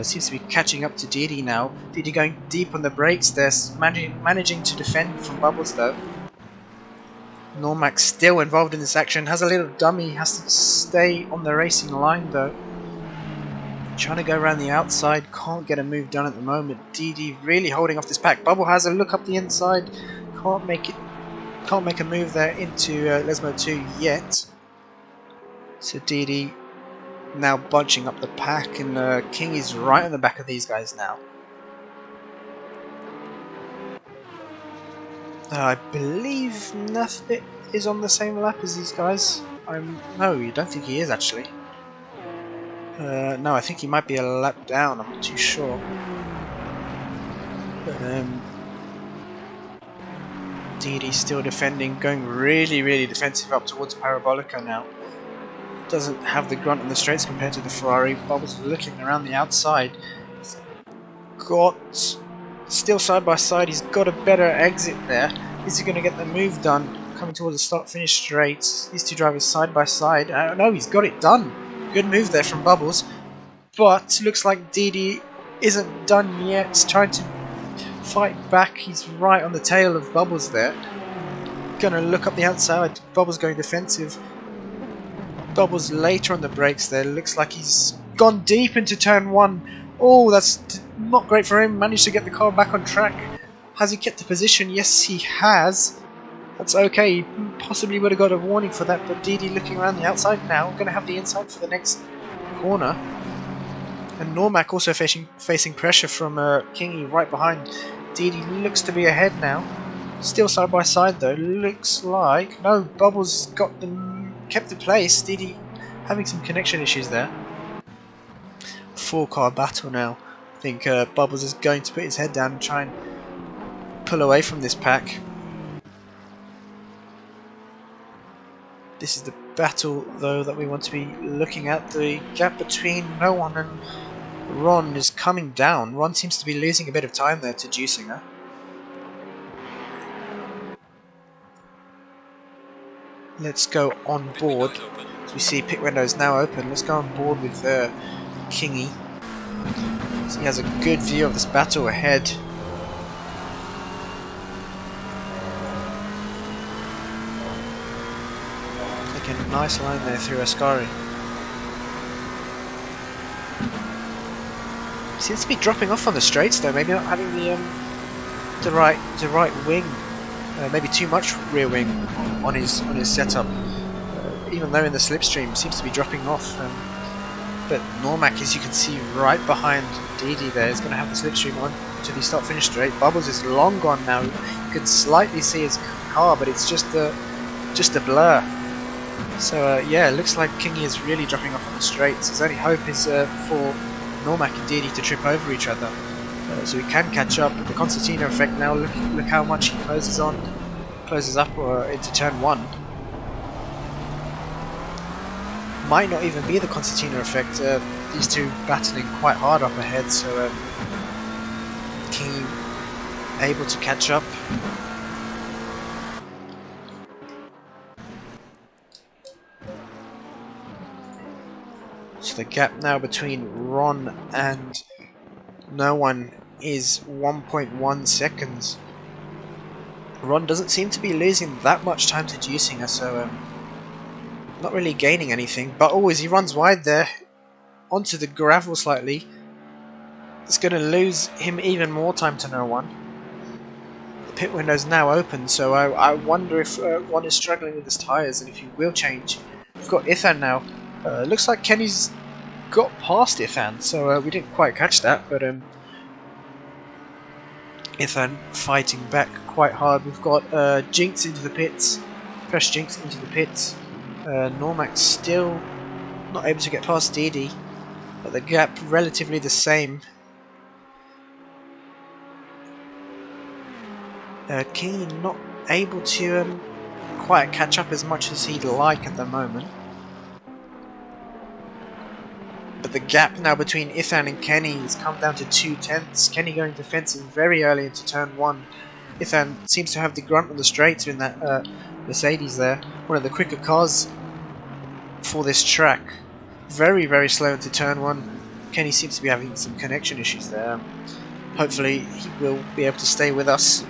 Seems to be catching up to Didi now. Didi going deep on the brakes there, managing to defend from Bubbles though. Normac still involved in this action, has a little dummy, has to stay on the racing line though. Trying to go around the outside, can't get a move done at the moment. DD really holding off this pack. Bubble has a look up the inside, can't make a move there into Lesmo 2 yet. So DD now bunching up the pack, and King is right on the back of these guys now. I believe Nathbit is on the same lap as these guys. No, I don't think he is actually. No, I think he might be a lap down, I'm not too sure. But DD's still defending, going really defensive up towards Parabolica now. Doesn't have the grunt on the straights compared to the Ferrari. Bubbles looking around the outside. He's got, still side by side, he's got a better exit there. Is he going to get the move done? Coming towards the start-finish straights. These two drivers side by side. I don't know, he's got it done. Good move there from Bubbles. But looks like DD isn't done yet. He's trying to fight back. He's right on the tail of Bubbles there. Gonna look up the outside. Bubbles going defensive. Bubbles later on the brakes there. Looks like he's gone deep into turn 1. Oh, that's not great for him. Managed to get the car back on track. Has he kept the position? Yes, he has. That's okay. He possibly would have got a warning for that, but DD looking around the outside now. Going to have the inside for the next corner. And Normac also facing pressure from Kingy right behind. DD looks to be ahead now. Still side by side though. Looks like... No, Bubbles got kept the place. DD having some connection issues there. 4-car battle now. I think Bubbles is going to put his head down and try and pull away from this pack. This is the battle though that we want to be looking at. The gap between No One and Ron is coming down. Ron seems to be losing a bit of time there to Juicinger. Let's go on board. As we see pit window is now open, let's go on board with Kingy. So he has a good view of this battle ahead. Taking a nice line there through Ascari. Seems to be dropping off on the straights though, maybe not having the right wing. Maybe too much rear wing on his setup. Even though in the slipstream seems to be dropping off. But Normac, as you can see right behind DD there, is going to have the slipstream on to the start-finish straight. Bubbles is long gone now. You can slightly see his car, but it's just a blur. So yeah, it looks like Kingy is really dropping off on the straights. His only hope is for Normac and DD to trip over each other. So he can catch up with the concertina effect now. Look how much he closes up into turn 1. Might not even be the concertina effect. These two battling quite hard up ahead, so King able to catch up. So the gap now between Ron and No One is 1.1 seconds. Ron doesn't seem to be losing that much time to Juicinger, so not really gaining anything. But always he runs wide there onto the gravel slightly. It's going to lose him even more time to No One. The pit window is now open, so I wonder if Ron is struggling with his tyres and if he will change. We've got Ithan now. Looks like Kenny's got past Ithan, so we didn't quite catch that, but Ithan fighting back quite hard. We've got Jinx into the pits, fresh Jinx into the pits. Normac still not able to get past DD, but the gap relatively the same. King not able to quite catch up as much as he'd like at the moment. But the gap now between Ithan and Kenny has come down to 2/10. Kenny going defensive very early into turn 1. Ithan seems to have the grunt on the straights in that Mercedes there. One of the quicker cars for this track. Very slow into turn 1. Kenny seems to be having some connection issues there. Hopefully he will be able to stay with us.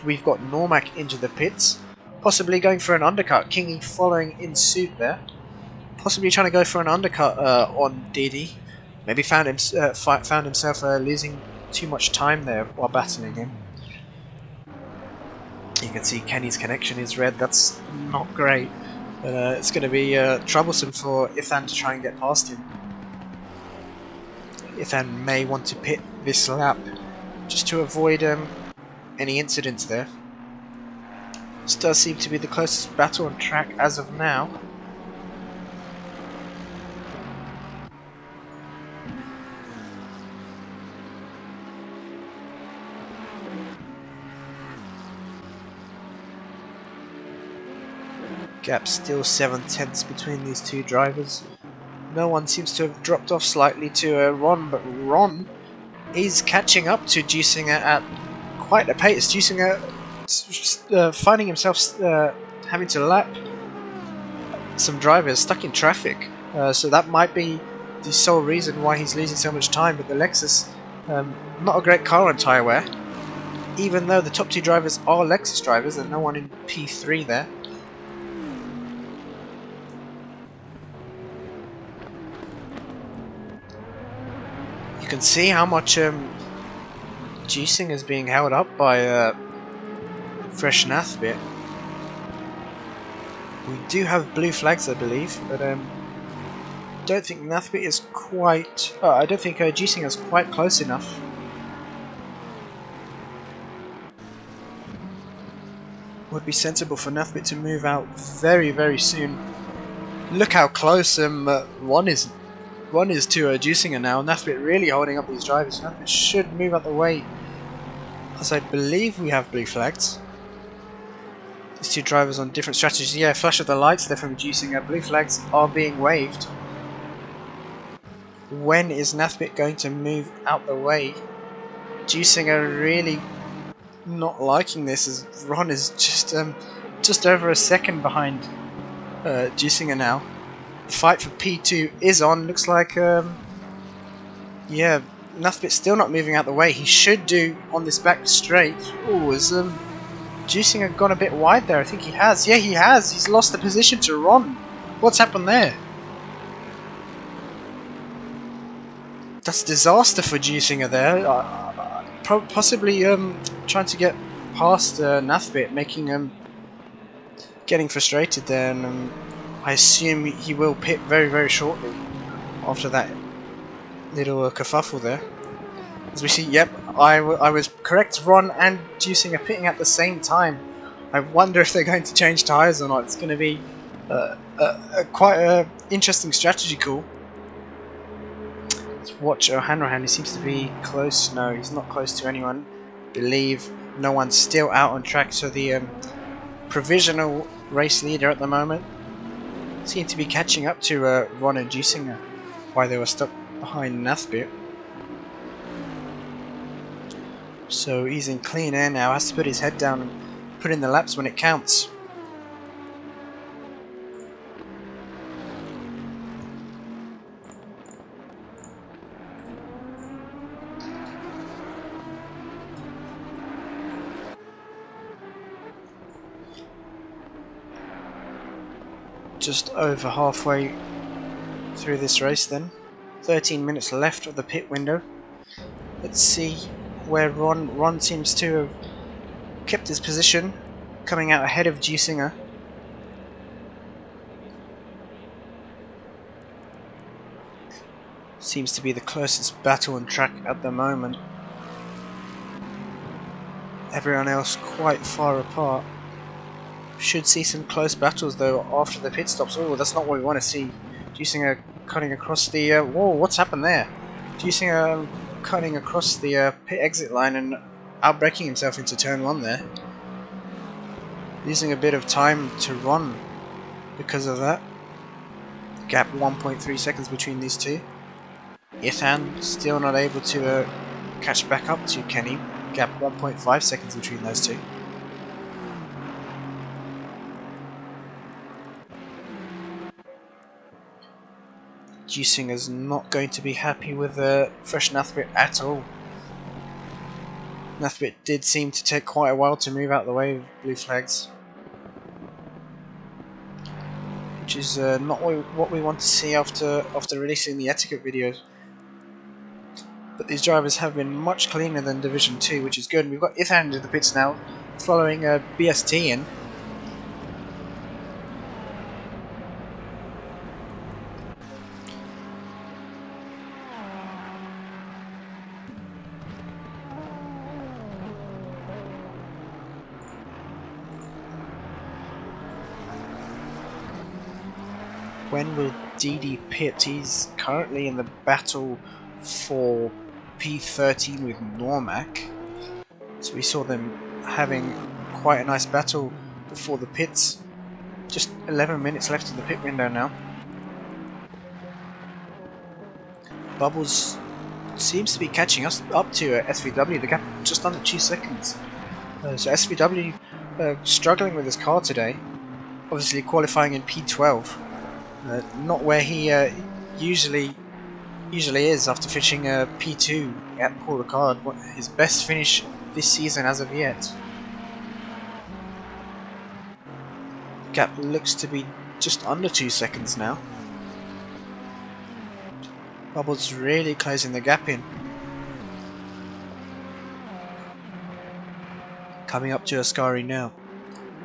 We've got Normac into the pits. possibly going for an undercut. Kingy following in suit there. Possibly trying to go for an undercut on Didi. Maybe found himself losing too much time there while battling him. You can see Kenny's connection is red. That's not great. It's going to be troublesome for Ithan to try and get past him. Ithan may want to pit this lap just to avoid any incidents there. This does seem to be the closest battle on track as of now. Gap still 7/10 between these two drivers. No one seems to have dropped off slightly to Ron, but Ron is catching up to Juicinger at quite a pace. Juicinger finding himself having to lap some drivers stuck in traffic, so that might be the sole reason why he's losing so much time. But the Lexus, not a great car on tyre wear, even though the top two drivers are Lexus drivers and no one in P3 there. You can see how much juicing is being held up by Fresh Nathbit. We do have blue flags, I believe, but don't think Nathbit is quite. I don't think juicing is quite close enough. Would be sensible for Nathbit to move out very, very soon. Look how close Ron is to Juicinger now. Nathbit really holding up these drivers. Nathbit should move out the way, as I believe we have blue flags. These two drivers on different strategies. Yeah, flash of the lights there from Juicinger. Blue flags are being waved. When is Nathbit going to move out the way? Juicinger really not liking this, as Ron is just over a second behind Juicinger now. The fight for P2 is on. Looks like, yeah, Nathbit's still not moving out the way. He should do on this back straight. Oh, has Juicinger gone a bit wide there? I think he has. Yeah, he has. He's lost the position to Ron. What's happened there? That's disaster for Juicinger there. Possibly trying to get past Nathbit, making getting frustrated there, and I assume he will pit very, very shortly after that little kerfuffle there. As we see, yep, I was correct. Ron and Juicinger pitting at the same time. I wonder if they're going to change tyres or not. It's going to be quite an interesting strategy call. Let's watch O'Hanrahan. He seems to be close. No, he's not close to anyone. I believe no one's still out on track, so the provisional race leader at the moment seem to be catching up to Ron and Juicinger while they were stuck behind Nathbit. So he's in clean air now, has to put his head down and put in the laps when it counts. Just over halfway through this race then. 13 minutes left of the pit window. Let's see where Ron seems to have kept his position, coming out ahead of Juicinger. Seems to be the closest battle on track at the moment. Everyone else quite far apart. Should see some close battles though after the pit stops. Oh, that's not what we want to see. Juicinger cutting across the... whoa, what's happened there? Juicinger cutting across the pit exit line and outbraking himself into turn 1 there. Losing a bit of time to Ron because of that. Gap 1.3 seconds between these two. Ithan still not able to catch back up to Kenny. Gap 1.5 seconds between those two. Juicinger's not going to be happy with Fresh Nathbit at all. Nathbit did seem to take quite a while to move out the way of blue flags. which is not what we want to see after releasing the etiquette videos. But these drivers have been much cleaner than Division 2, which is good. And we've got Ithan in the pits now, following BST in. When will DD pit? He's currently in the battle for P13 with Normac. So we saw them having quite a nice battle before the pits. Just 11 minutes left in the pit window now. Bubbles seems to be catching us up to SVW, the gap just under 2 seconds. So SVW struggling with his car today, obviously qualifying in P12. Not where he usually is after finishing P2 at Paul Ricard, his best finish this season as of yet. Gap looks to be just under 2 seconds now. Bubbles really closing the gap in. Coming up to Ascari now.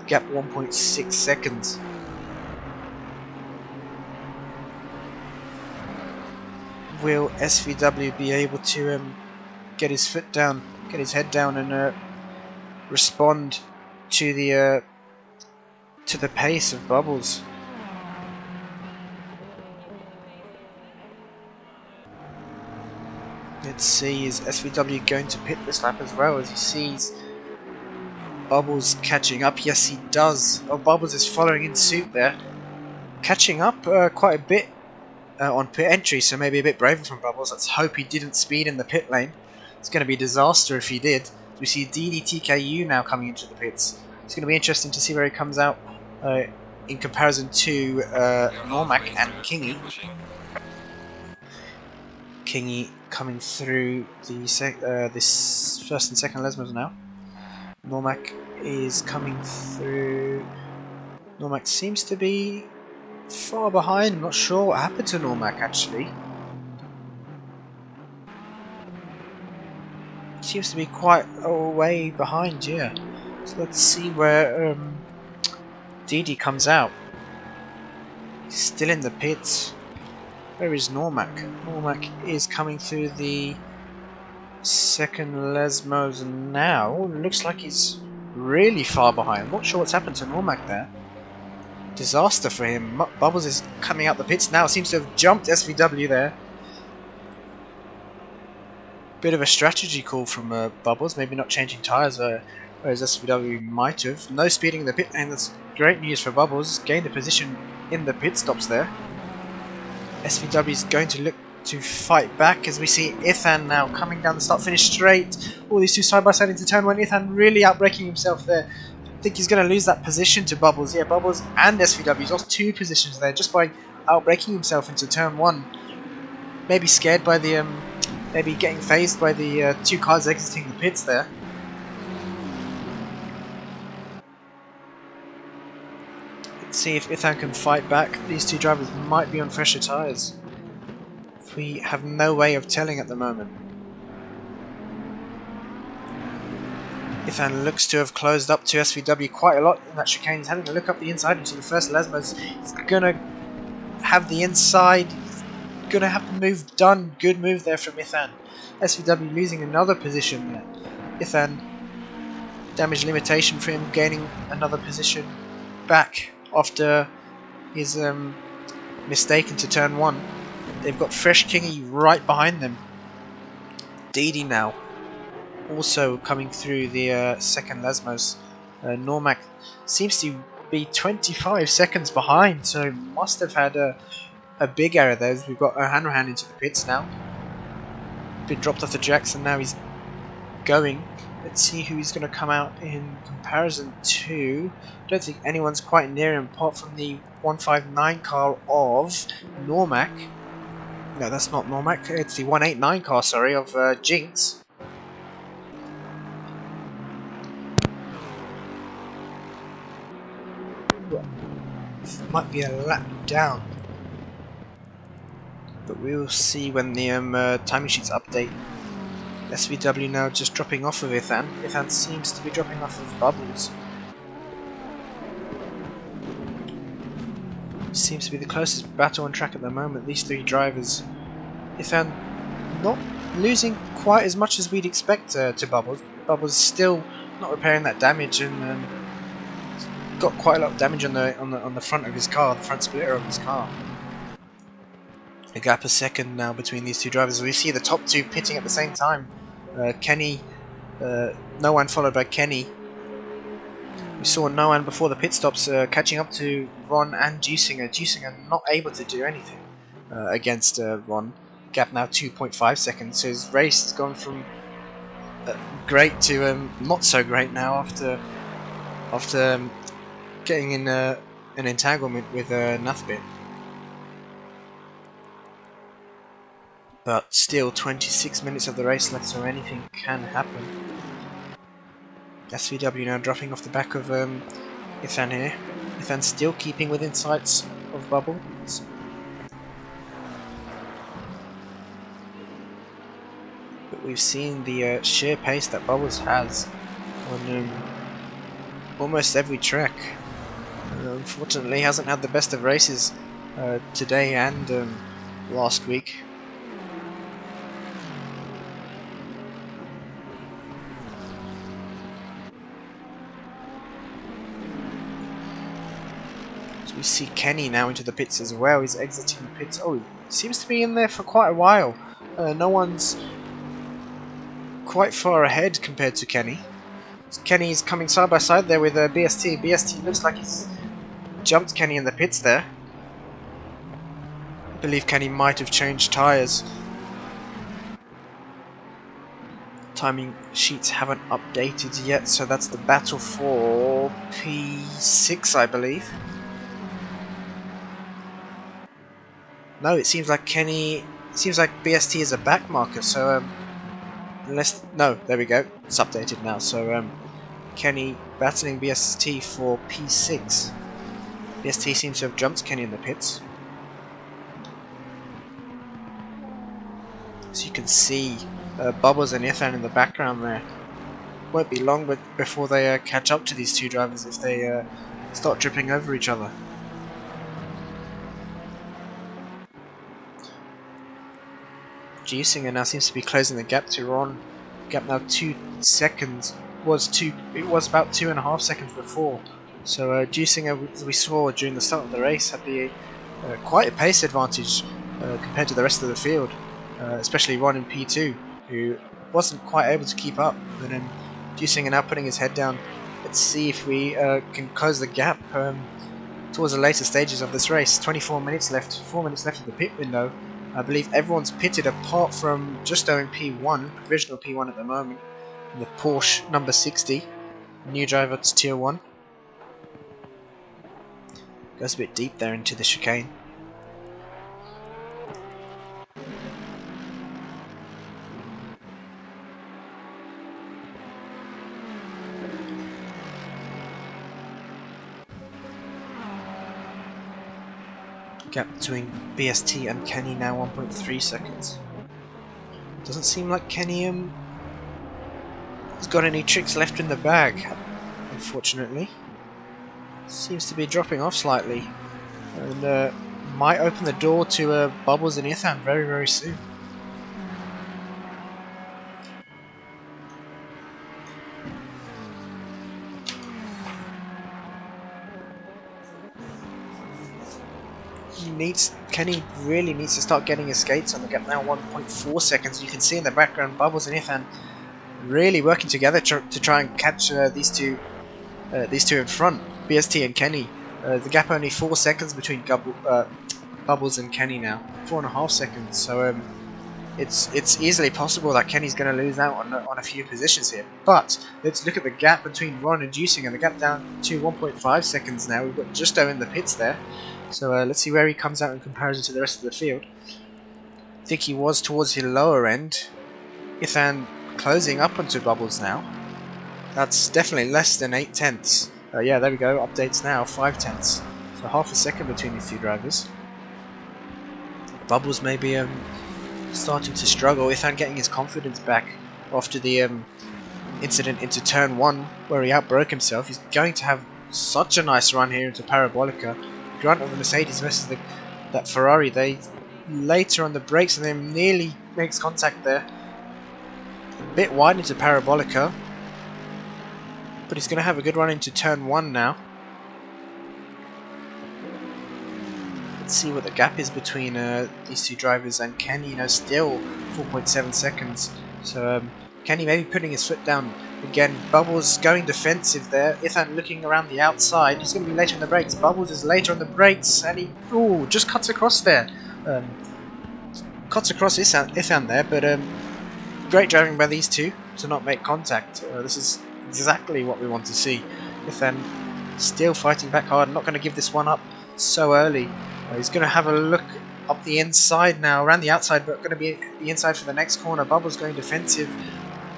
Gap 1.6 seconds. Will SVW be able to get his foot down, get his head down, and respond to the pace of Bubbles? Let's see, is SVW going to pit this lap as well, as he sees Bubbles catching up? Yes, he does. Oh, Bubbles is following in suit there, catching up quite a bit on pit entry, so maybe a bit braver from Bubbles. Let's hope he didn't speed in the pit lane. It's going to be a disaster if he did. We see DDTKU now coming into the pits. It's going to be interesting to see where he comes out in comparison to Normac and Kingy. Kingy coming through the this first and second Lesmos now. Normac is coming through. Normac seems to be far behind. I'm not sure what happened to Normac actually. Seems to be quite a way behind, yeah. So let's see where Didi comes out. He's still in the pits. Where is Normac? Normac is coming through the second Lesmos now. Looks like he's really far behind. I'm not sure what's happened to Normac there. Disaster for him. Bubbles is coming out the pits now. Seems to have jumped SVW there. Bit of a strategy call from Bubbles. Maybe not changing tyres, whereas SVW might have. No speeding in the pit lane. That's great news for Bubbles. Gained a position in the pit stops there. SVW is going to look to fight back as we see Ithan now coming down the start-finish straight. All these two side by side into turn one. Ithan really outbraking himself there. I think he's going to lose that position to Bubbles. Yeah, Bubbles and SVW. He's lost 2 positions there just by outbraking himself into turn 1. Maybe scared by the, maybe getting phased by the 2 cars exiting the pits there. Let's see if Ithan can fight back. These 2 drivers might be on fresher tyres. We have no way of telling at the moment. Ithan looks to have closed up to SVW quite a lot in that chicane. He's having a look up the inside into the first Lesmos. He's going to have the inside. He's going to have the move done. Good move there from Ithan. SVW losing another position there. Ithan, damage limitation for him, gaining another position back after his mistake into turn 1. They've got Fresh Kingy right behind them. Didi now also coming through the second Lesmos. Normac seems to be 25 seconds behind, so must have had a big error there. We've got O'Hanrahan into the pits now. Been dropped off the jacks and now he's going. Let's see who he's going to come out in comparison to. I don't think anyone's quite near him apart from the 159 car of Normac. No, that's not Normac. It's the 189 car, sorry, of Jinx. might be a lap down. But we will see when the timing sheets update. SVW now just dropping off of Ethan. Ethan seems to be dropping off of Bubbles. Seems to be the closest battle on track at the moment. These three drivers. Ethan not losing quite as much as we'd expect to Bubbles. Bubbles still not repairing that damage and got quite a lot of damage on the front of his car, the front splitter of his car. A gap a second now between these two drivers. We see the top two pitting at the same time. Kenny, no one followed by Kenny. We saw no one before the pit stops catching up to Ron and Juicinger. Juicinger not able to do anything against Ron. Gap now 2.5 seconds. So his race has gone from great to not so great now after getting in an entanglement with Nuthbit. But still 26 minutes of the race left, so anything can happen. SVW now dropping off the back of Ethan here. Ethan still keeping within sights of Bubbles. But we've seen the sheer pace that Bubbles has on almost every track. Unfortunately hasn't had the best of races today and last week. We see Kenny now into the pits as well. He's exiting the pits. Oh, he seems to be in there for quite a while. No one's quite far ahead compared to Kenny. Kenny's coming side by side there with BST. BST looks like he's jumped Kenny in the pits there. I believe Kenny might have changed tyres. Timing sheets haven't updated yet, so that's the battle for P6, I believe. No, it seems like BST is a back marker, so no, there we go, it's updated now, so Kenny battling BST for P6. BST seems to have jumped Kenny in the pits. So you can see Bubbles and Ethan in the background there. Won't be long before they catch up to these two drivers if they start tripping over each other. Juicinger now seems to be closing the gap to Ron. Gap now 2 seconds. It was about 2.5 seconds before. So Juicinger, as we saw during the start of the race, had quite a pace advantage compared to the rest of the field, especially Ron in P2, who wasn't quite able to keep up. But Juicinger now putting his head down. Let's see if we can close the gap towards the later stages of this race. 24 minutes left, 4 minutes left of the pit window. I believe everyone's pitted apart from just owing P1, provisional P1 at the moment, the Porsche number 60, new driver to Tier 1. Goes a bit deep there into the chicane. Gap between BST and Kenny now 1.3 seconds. Doesn't seem like Kenny has got any tricks left in the bag, unfortunately. Seems to be dropping off slightly, and might open the door to Bubbles and Ethan very, very soon. Kenny really needs to start getting his skates on the gap now 1.4 seconds. You can see in the background Bubbles and Ethan really working together to try and catch these two in front, BST and Kenny. The gap only 4 seconds between Bubbles and Kenny now, 4.5 seconds. So it's easily possible that Kenny's going to lose out on a few positions here. But let's look at the gap between Ron and Juicinger, and the gap down to 1.5 seconds now. We've got Justo in the pits there. So let's see where he comes out in comparison to the rest of the field. I think he was towards the lower end. Ethan closing up onto Bubbles now. That's definitely less than 8 tenths. Yeah, there we go, updates now, 5 tenths. So half a second between these two drivers. Bubbles may be starting to struggle. Ithan getting his confidence back after the incident into turn 1 where he outbroke himself. He's going to have such a nice run here into Parabolica. Grunt of the Mercedes versus that Ferrari. They later on the brakes and then nearly makes contact there. A bit wide into Parabolica, but he's going to have a good run into turn 1 now. Let's see what the gap is between these two drivers and Kenny. You know, still 4.7 seconds. So Kenny maybe putting his foot down again. Bubbles going defensive there. Ithan looking around the outside. He's going to be later on the brakes. Bubbles is later on the brakes, and he just cuts across there. Cuts across Ithan there, but great driving by these two to not make contact. This is exactly what we want to see. Ithan still fighting back hard. Not going to give this one up so early. He's going to have a look up the inside now, around the outside, but going to be the inside for the next corner. Bubbles going defensive.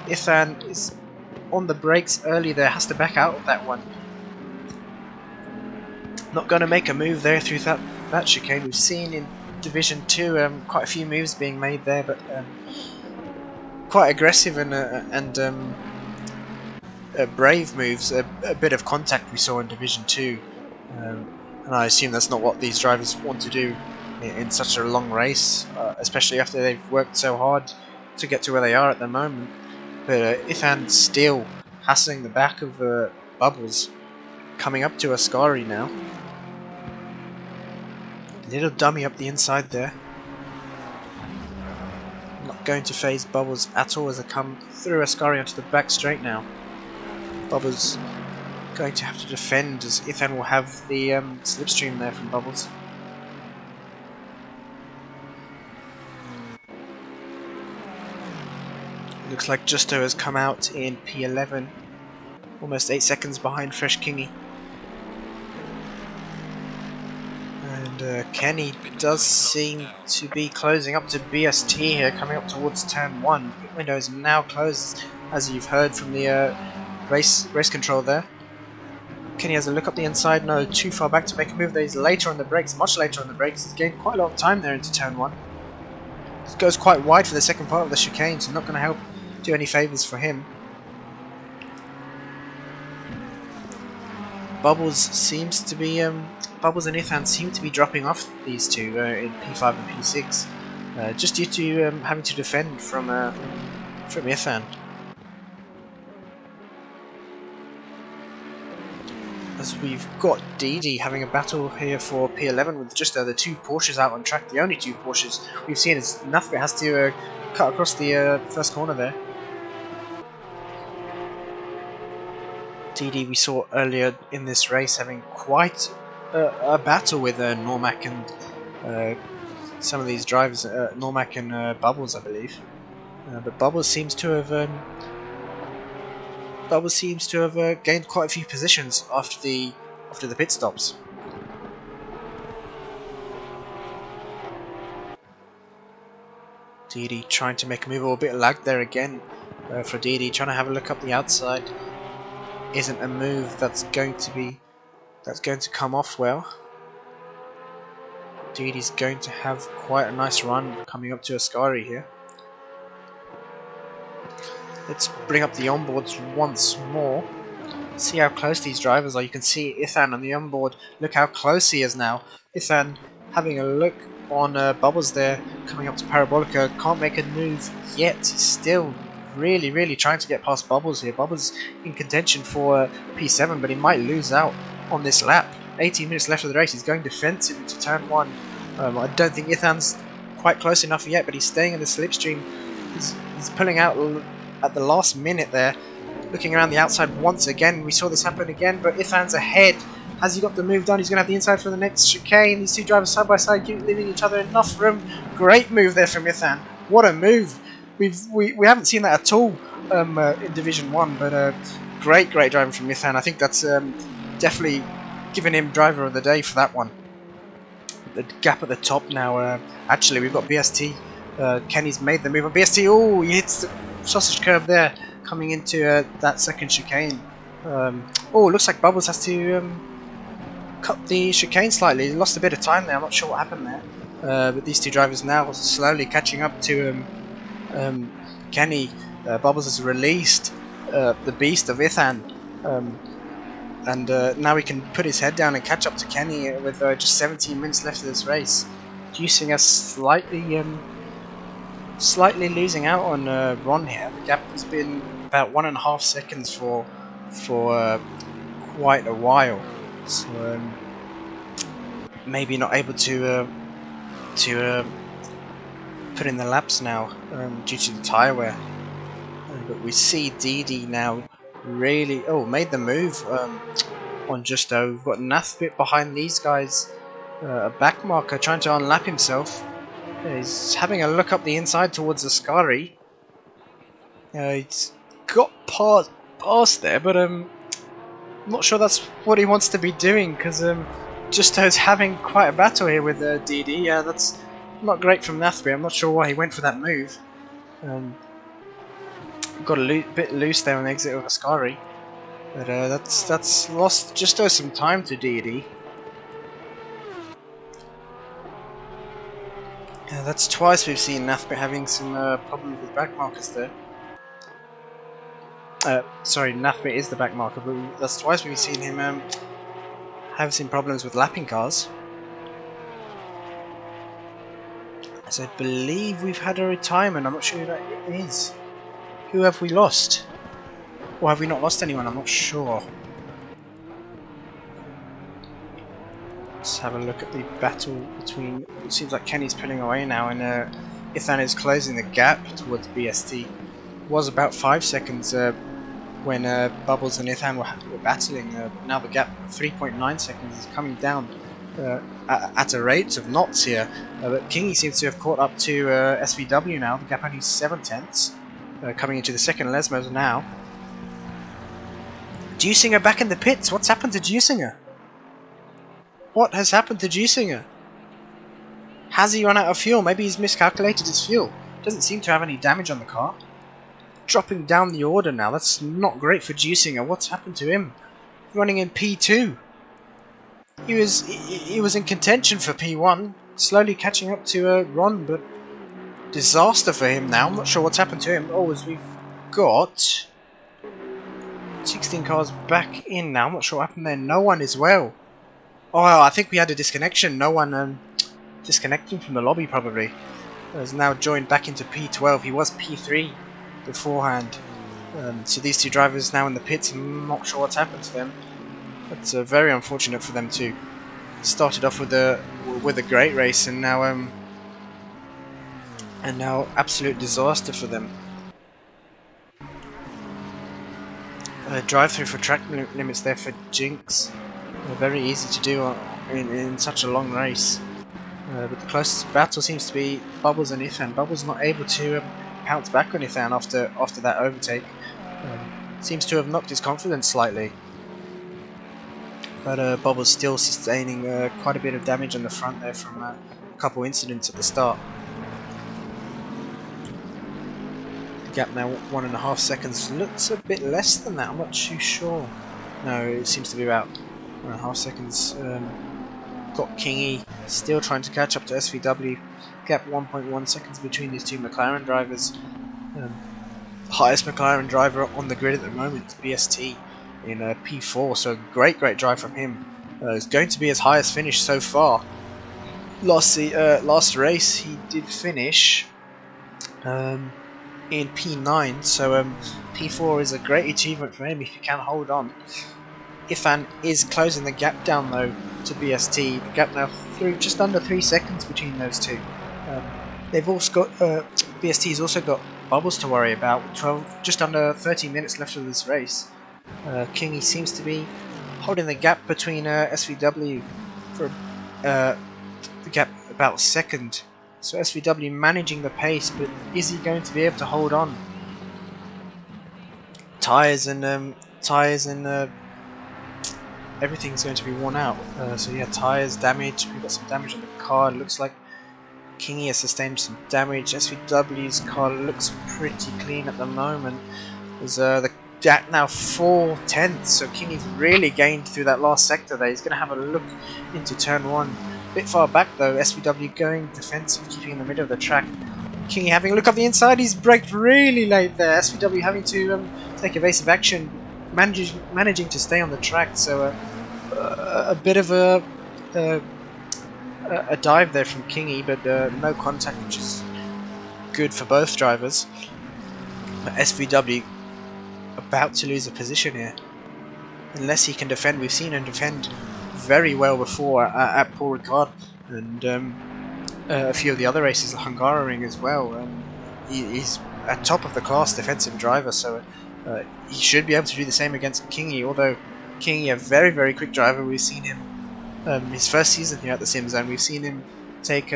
Ithan is on the brakes early there, has to back out of that one. Not going to make a move there through that chicane. We've seen in Division 2 quite a few moves being made there, but quite aggressive and brave moves. A bit of contact we saw in Division 2. And I assume that's not what these drivers want to do in such a long race, especially after they've worked so hard to get to where they are at the moment. But Ithan still hassling the back of Bubbles, coming up to Ascari now. Little dummy up the inside there. Not going to phase Bubbles at all as they come through Ascari onto the back straight now. Bubbles going to have to defend as Ithan will have the slipstream there from Bubbles. Looks like Justo has come out in P11, almost 8 seconds behind Fresh Kingy. And Kenny does seem to be closing up to BST here, coming up towards turn 1. Pit window is now closed, as you've heard from the race control there. Kenny has a look up the inside, no, too far back to make a move there. He's later on the brakes, much later on the brakes. He's gained quite a lot of time there into turn 1. It goes quite wide for the second part of the chicane, so not going to help do any favours for him. Bubbles seems to be Bubbles and Ithan seem to be dropping off these two in P5 and P6, just due to having to defend from Ithan. As we've got Didi having a battle here for P11 with just the two Porsches out on track, the only two Porsches we've seen, as Nafka has to cut across the first corner there. Didi we saw earlier in this race having quite a battle with Normac and some of these drivers, Normac and Bubbles I believe, but Bubbles seems to have gained quite a few positions after the pit stops. Didi trying to make a move, a bit of lag there again for Didi, trying to have a look up the outside. Isn't a move that's going to come off well. Didi's going to have quite a nice run coming up to Ascari here. Let's bring up the onboards once more. See how close these drivers are. You can see Ithan on the onboard. Look how close he is now. Ithan having a look on Bubbles there, coming up to Parabolica. Can't make a move yet. He's still really trying to get past Bubbles here. Bubbles in contention for P7, but he might lose out on this lap. 18 minutes left of the race. He's going defensive into turn 1. I don't think Ithan's quite close enough yet, but he's staying in the slipstream. He's pulling out at the last minute there, looking around the outside once again. We saw this happen again, but Ithan's ahead. Has he got the move done? He's going to have the inside for the next chicane. These two drivers side by side, leaving each other enough room. Great move there from Ithan. What a move! We haven't seen that at all in Division 1, but great driving from Ithan. I think that's definitely giving him driver of the day for that one. The gap at the top now. Actually, we've got BST. Kenny's made the move on BST. Oh, he hits the sausage curve there, coming into that second chicane. Oh, looks like Bubbles has to cut the chicane slightly. He lost a bit of time there. I'm not sure what happened there. But these two drivers now slowly catching up to Kenny. Bubbles has released the beast of Ithan, and now he can put his head down and catch up to Kenny with just 17 minutes left of this race. Juicing us slightly losing out on Ron here. The gap has been about 1.5 seconds for quite a while, so maybe not able to put in the laps now due to the tyre wear. But we see Didi now really made the move on Justo. We've got Nathbit behind these guys, a back marker trying to unlap himself. He's having a look up the inside towards Ascari. He's got past there, but I'm not sure that's what he wants to be doing, because Justo's having quite a battle here with DD. That's not great from Nathby. I'm not sure why he went for that move. Got a bit loose there on the exit of Ascari, but that's lost Justo some time to DD. That's twice we've seen Nathby having some problems with back markers there. Sorry, Nathby is the back marker, but that's twice we've seen him have some problems with lapping cars. As I believe we've had a retirement. I'm not sure who that is. Who have we lost? Or have we not lost anyone? I'm not sure. Let's have a look at the battle between... It seems like Kenny's pulling away now, and Ithan is closing the gap towards BST. It was about 5 seconds when Bubbles and Ithan were battling. Now the gap, 3.9 seconds, is coming down at a rate of knots here. But Kingy seems to have caught up to SVW now. The gap only 7 tenths. Coming into the second Lesmos now. Juicinger back in the pits. What's happened to Juicinger? What has happened to Juicinger? Has he run out of fuel? Maybe he's miscalculated his fuel. Doesn't seem to have any damage on the car. Dropping down the order now. That's not great for Juicinger. What's happened to him? Running in P2. He was in contention for P1. Slowly catching up to Ron, but disaster for him now. I'm not sure what's happened to him. As we've got 16 cars back in now. I'm not sure what happened there. No one as well. I think we had a disconnection. No one disconnecting from the lobby probably. Has now joined back into P12. He was P3 beforehand. So these two drivers now in the pits. I'm not sure what's happened to them. It's very unfortunate for them too. Started off with a great race, and now absolute disaster for them. Drive through for track limits there for Jinx. Very easy to do in such a long race. But the closest battle seems to be Bubbles and Ithan. Bubbles not able to pounce back on Ithan after that overtake. Seems to have knocked his confidence slightly. But Bubbles still sustaining quite a bit of damage on the front there from a couple incidents at the start. The gap now 1.5 seconds. Looks a bit less than that. I'm not too sure. No, it seems to be about 1.5 seconds. Got Kingy still trying to catch up to SVW. Gap 1.1 seconds between these two McLaren drivers. Highest McLaren driver on the grid at the moment is BST in P4, so great drive from him. It's going to be his highest finish so far. Last race he did finish in P9, so P4 is a great achievement for him if he can hold on. Ithan is closing the gap down though to BST. The gap now through just under 3 seconds between those two. They've also got BST's also got Bubbles to worry about. Just under 30 minutes left of this race. Kingy seems to be holding the gap between SVW for the gap about a second. So SVW managing the pace, but is he going to be able to hold on? Tyres and everything's going to be worn out. So yeah, tyres damage. We've got some damage on the car. It looks like Kingy has sustained some damage. SVW's car looks pretty clean at the moment. There's the at now 4 tenths, so Kingy's really gained through that last sector there. He's going to have a look into turn 1. A bit far back though, SVW going defensive, keeping in the middle of the track. Kingy having a look up the inside, he's braked really late there. SVW having to take evasive action, managing to stay on the track, so a bit of a dive there from Kingy, but no contact, which is good for both drivers. But SVW about to lose a position here, unless he can defend. We've seen him defend very well before at Paul Ricard and a few of the other races, the Hungaroring as well. He's at top of the class defensive driver, so he should be able to do the same against Kingy, although Kingy a very, very quick driver. We've seen him his first season here at the SimZone, we've seen him take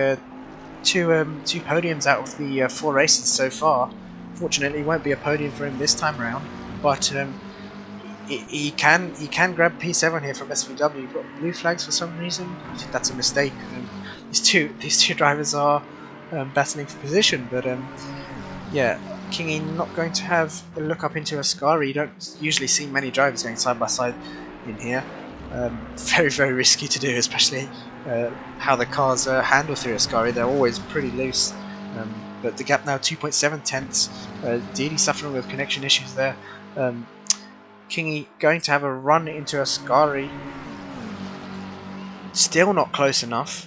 two podiums out of the 4 races so far. Fortunately, it won't be a podium for him this time around, but he can grab P7 here from SVW. Got blue flags for some reason. I think that's a mistake. These two drivers are battling for position, but yeah, Kingy not going to have a look up into Ascari. You don't usually see many drivers going side by side in here. Very, very risky to do, especially how the cars handle through Ascari. They're always pretty loose. But the gap now 2.7 tenths. Didi suffering with connection issues there. Kingy going to have a run into Ascari. Still not close enough.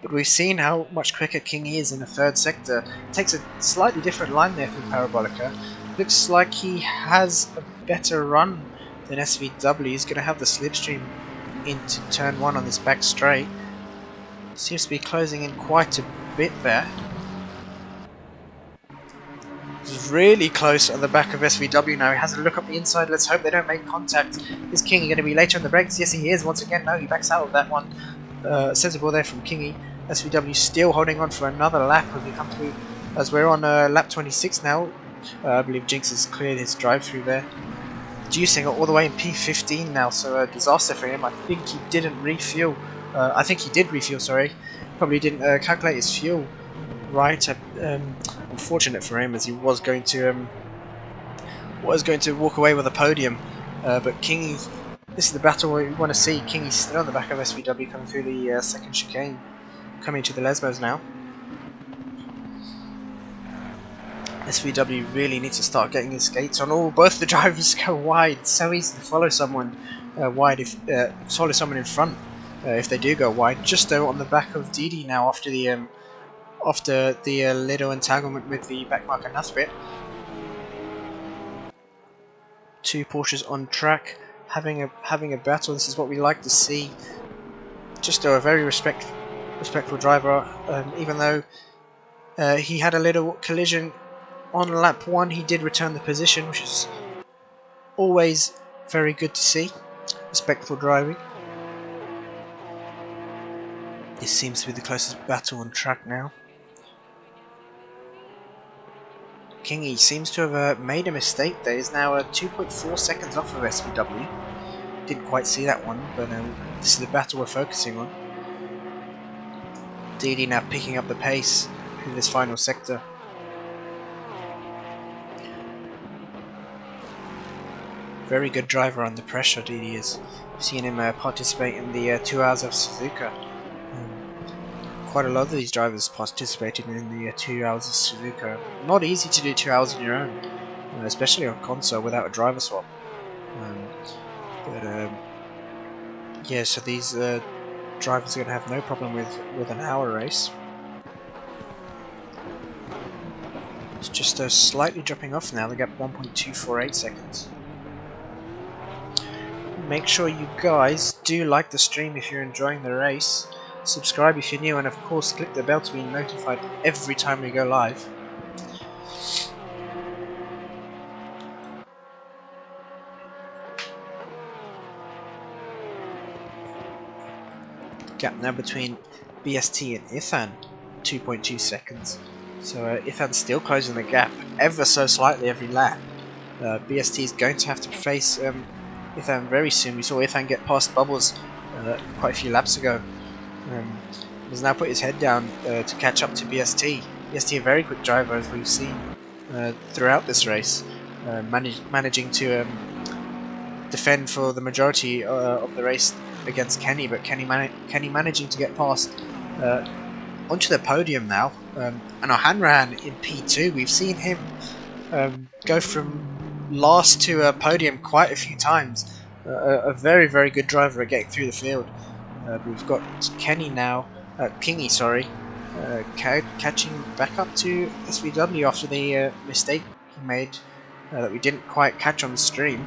But we've seen how much quicker Kingy is in the 3rd sector. Takes a slightly different line there from Parabolica. Looks like he has a better run than SVW. He's going to have the slipstream into turn 1 on this back straight. Seems to be closing in quite a bit there. He's really close on the back of SVW now. He has a look up the inside. Let's hope they don't make contact. Is Kingy going to be later on the brakes? Yes, he is. Once again, no, he backs out of that one. Sensible there from Kingy. SVW still holding on for another lap as we come through, as we're on lap 26 now. I believe Jinx has cleared his drive-through there. Juicing all the way in P15 now, so a disaster for him. I think he didn't refuel. I think he did refuel, sorry. Probably didn't calculate his fuel right. Unfortunate for him, as he was going to walk away with a podium. But Kingy, this is the battle we want to see. Kingy's still on the back of SVW coming through the 2nd chicane, coming to the Lesbos now. SVW really needs to start getting his skates on. Oh, both the drivers go wide. So easy to follow someone wide if follow someone in front if they do go wide. Just on the back of Didi now after the little entanglement with the backmarker Nuthbit. 2 Porsches on track, having a battle. This is what we like to see. Just a very respectful driver. Even though he had a little collision on lap 1, he did return the position, which is always very good to see. Respectful driving. This seems to be the closest battle on track now. Kingy seems to have made a mistake there. He's now 2.4 seconds off of SVW. Didn't quite see that one, but this is the battle we're focusing on. Didi now picking up the pace in this final sector. Very good driver under pressure, Didi is. I've seen him participate in the 2 hours of Suzuka. Quite a lot of these drivers participated in the 2 hours of Suzuka. Not easy to do 2 hours on your own, especially on Corsa without a driver swap. Yeah, so these drivers are going to have no problem with an hour race. It's just slightly dropping off now. They got 1.248 seconds. Make sure you guys do like the stream if you're enjoying the race. Subscribe if you're new, and of course click the bell to be notified every time we go live. Gap now between BST and Ithan, 2.2 seconds. So Ithan's still closing the gap ever so slightly every lap. BST is going to have to face Ithan very soon. We saw Ithan get past Bubbles quite a few laps ago. He's now put his head down to catch up to BST. BST a very quick driver, as we've seen throughout this race. managing to defend for the majority of the race against Kenny, but Kenny managing to get past onto the podium now. And Hanrahan in P2, we've seen him go from last to a podium quite a few times. A very, very good driver at getting through the field. We've got Kenny now, Kingy, sorry, catching back up to SVW after the mistake he made that we didn't quite catch on the stream.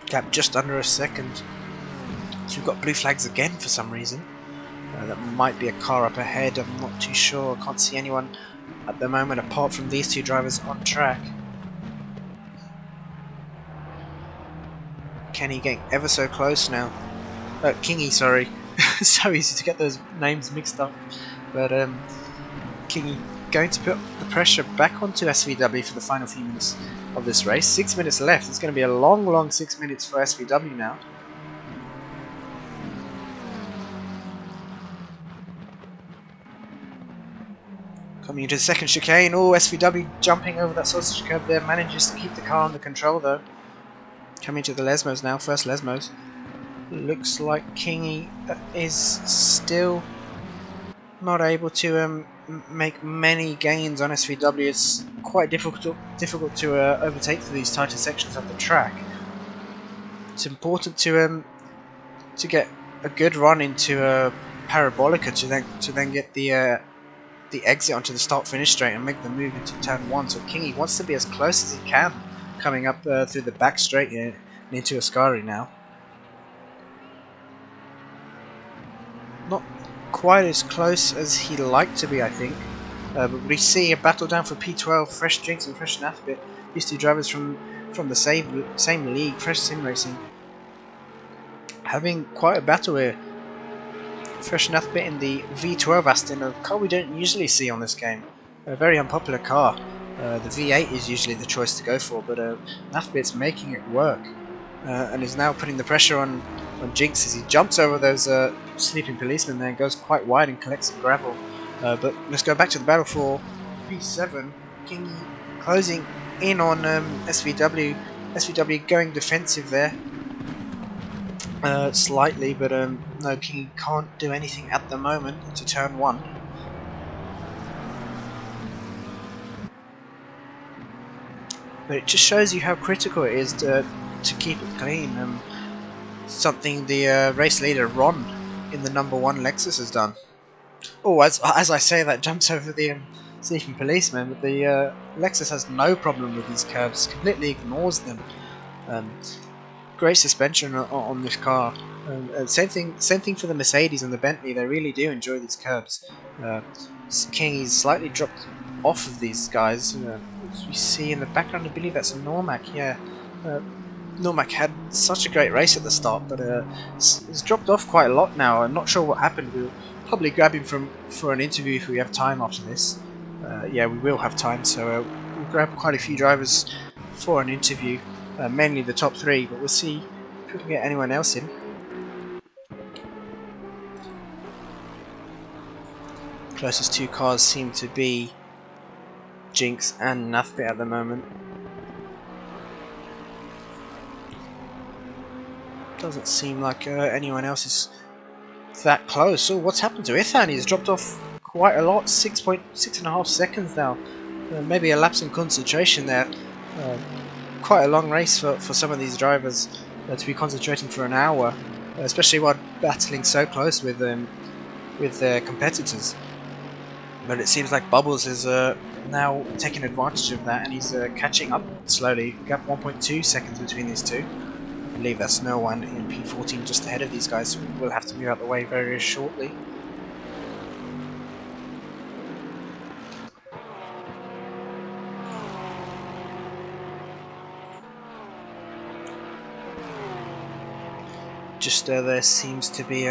Gap just under a second. So we've got blue flags again for some reason. That might be a car up ahead, I'm not too sure. I can't see anyone at the moment apart from these two drivers on track. Kenny getting ever so close now. Kingy, sorry. So easy to get those names mixed up. But Kingy going to put the pressure back onto SVW for the final few minutes of this race. 6 minutes left. It's going to be a long, long 6 minutes for SVW now. Coming into the second chicane. Oh, SVW jumping over that sausage curb there. Manages to keep the car under control though. Coming to the Lesmos now. First Lesmos. Looks like Kingy is still not able to make many gains on SVW. It's quite difficult to overtake through these tighter sections of the track. It's important to get a good run into Parabolica to then get the exit onto the start-finish straight and make the move into turn 1. So Kingy wants to be as close as he can, coming up through the back straight and into Ascari now. Not quite as close as he'd like to be, I think. But we see a battle down for P12, Fresh Jinx and Fresh Nathbit. These two drivers from the same league, Fresh Sim Racing, having quite a battle here. Fresh Nathbit in the V12 Aston, a car we don't usually see on this game. A very unpopular car. The V8 is usually the choice to go for, but Nathbit's making it work. And is now putting the pressure on Jinx as he jumps over those sleeping policemen there and goes quite wide and collects some gravel. But let's go back to the battle for P7. Kingy closing in on SVW. SVW going defensive there. Slightly, but no, Kingy can't do anything at the moment into turn 1. But it just shows you how critical it is to keep it clean. Something the race leader Ron in the number 1 Lexus has done. Oh, as I say that, jumps over the sleeping policeman, but the Lexus has no problem with these curves, completely ignores them. Great suspension on this car. Same thing for the Mercedes and the Bentley. They really do enjoy these curves. Kingy's slightly dropped off of these guys. As we see in the background, I believe that's a Normac. Yeah, Normac had such a great race at the start, but it's dropped off quite a lot now. I'm not sure what happened. We'll probably grab him for an interview if we have time after this. Yeah, we will have time, so we'll grab quite a few drivers for an interview. Mainly the top 3, but we'll see if we can get anyone else in. Closest 2 cars seem to be Jinx and Nathbit at the moment. Doesn't seem like anyone else is that close. So what's happened to Ithan? He's dropped off quite a lot, 6.5 seconds now. Maybe a lapse in concentration there. Quite a long race for some of these drivers to be concentrating for an hour, especially while battling so close with their competitors. But it seems like Bubbles is now taking advantage of that, and he's catching up slowly. Gap 1.2 seconds between these two. I believe that's no one in P14 just ahead of these guys, so we'll have to move out the way very shortly. Just there seems to be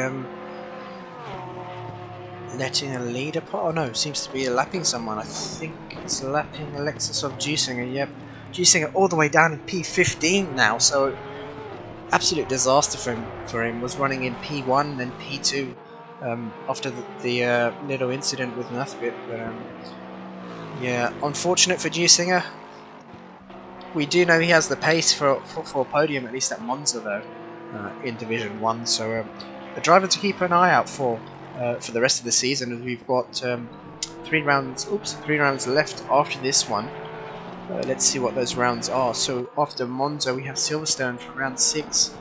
letting a lead apart. Oh no, seems to be lapping someone. I think it's lapping the Lexus of Juicinger. Yep, Juicinger all the way down in P15 now. So absolute disaster for him. Was running in P1 then P2 after the little incident with Nathbit. But Yeah, unfortunate for Singer. We do know he has the pace for a podium, at least at Monza though, in Division 1. So a driver to keep an eye out for the rest of the season, as we've got 3 rounds left after this one. Let's see what those rounds are. So after Monza we have Silverstone for round 6,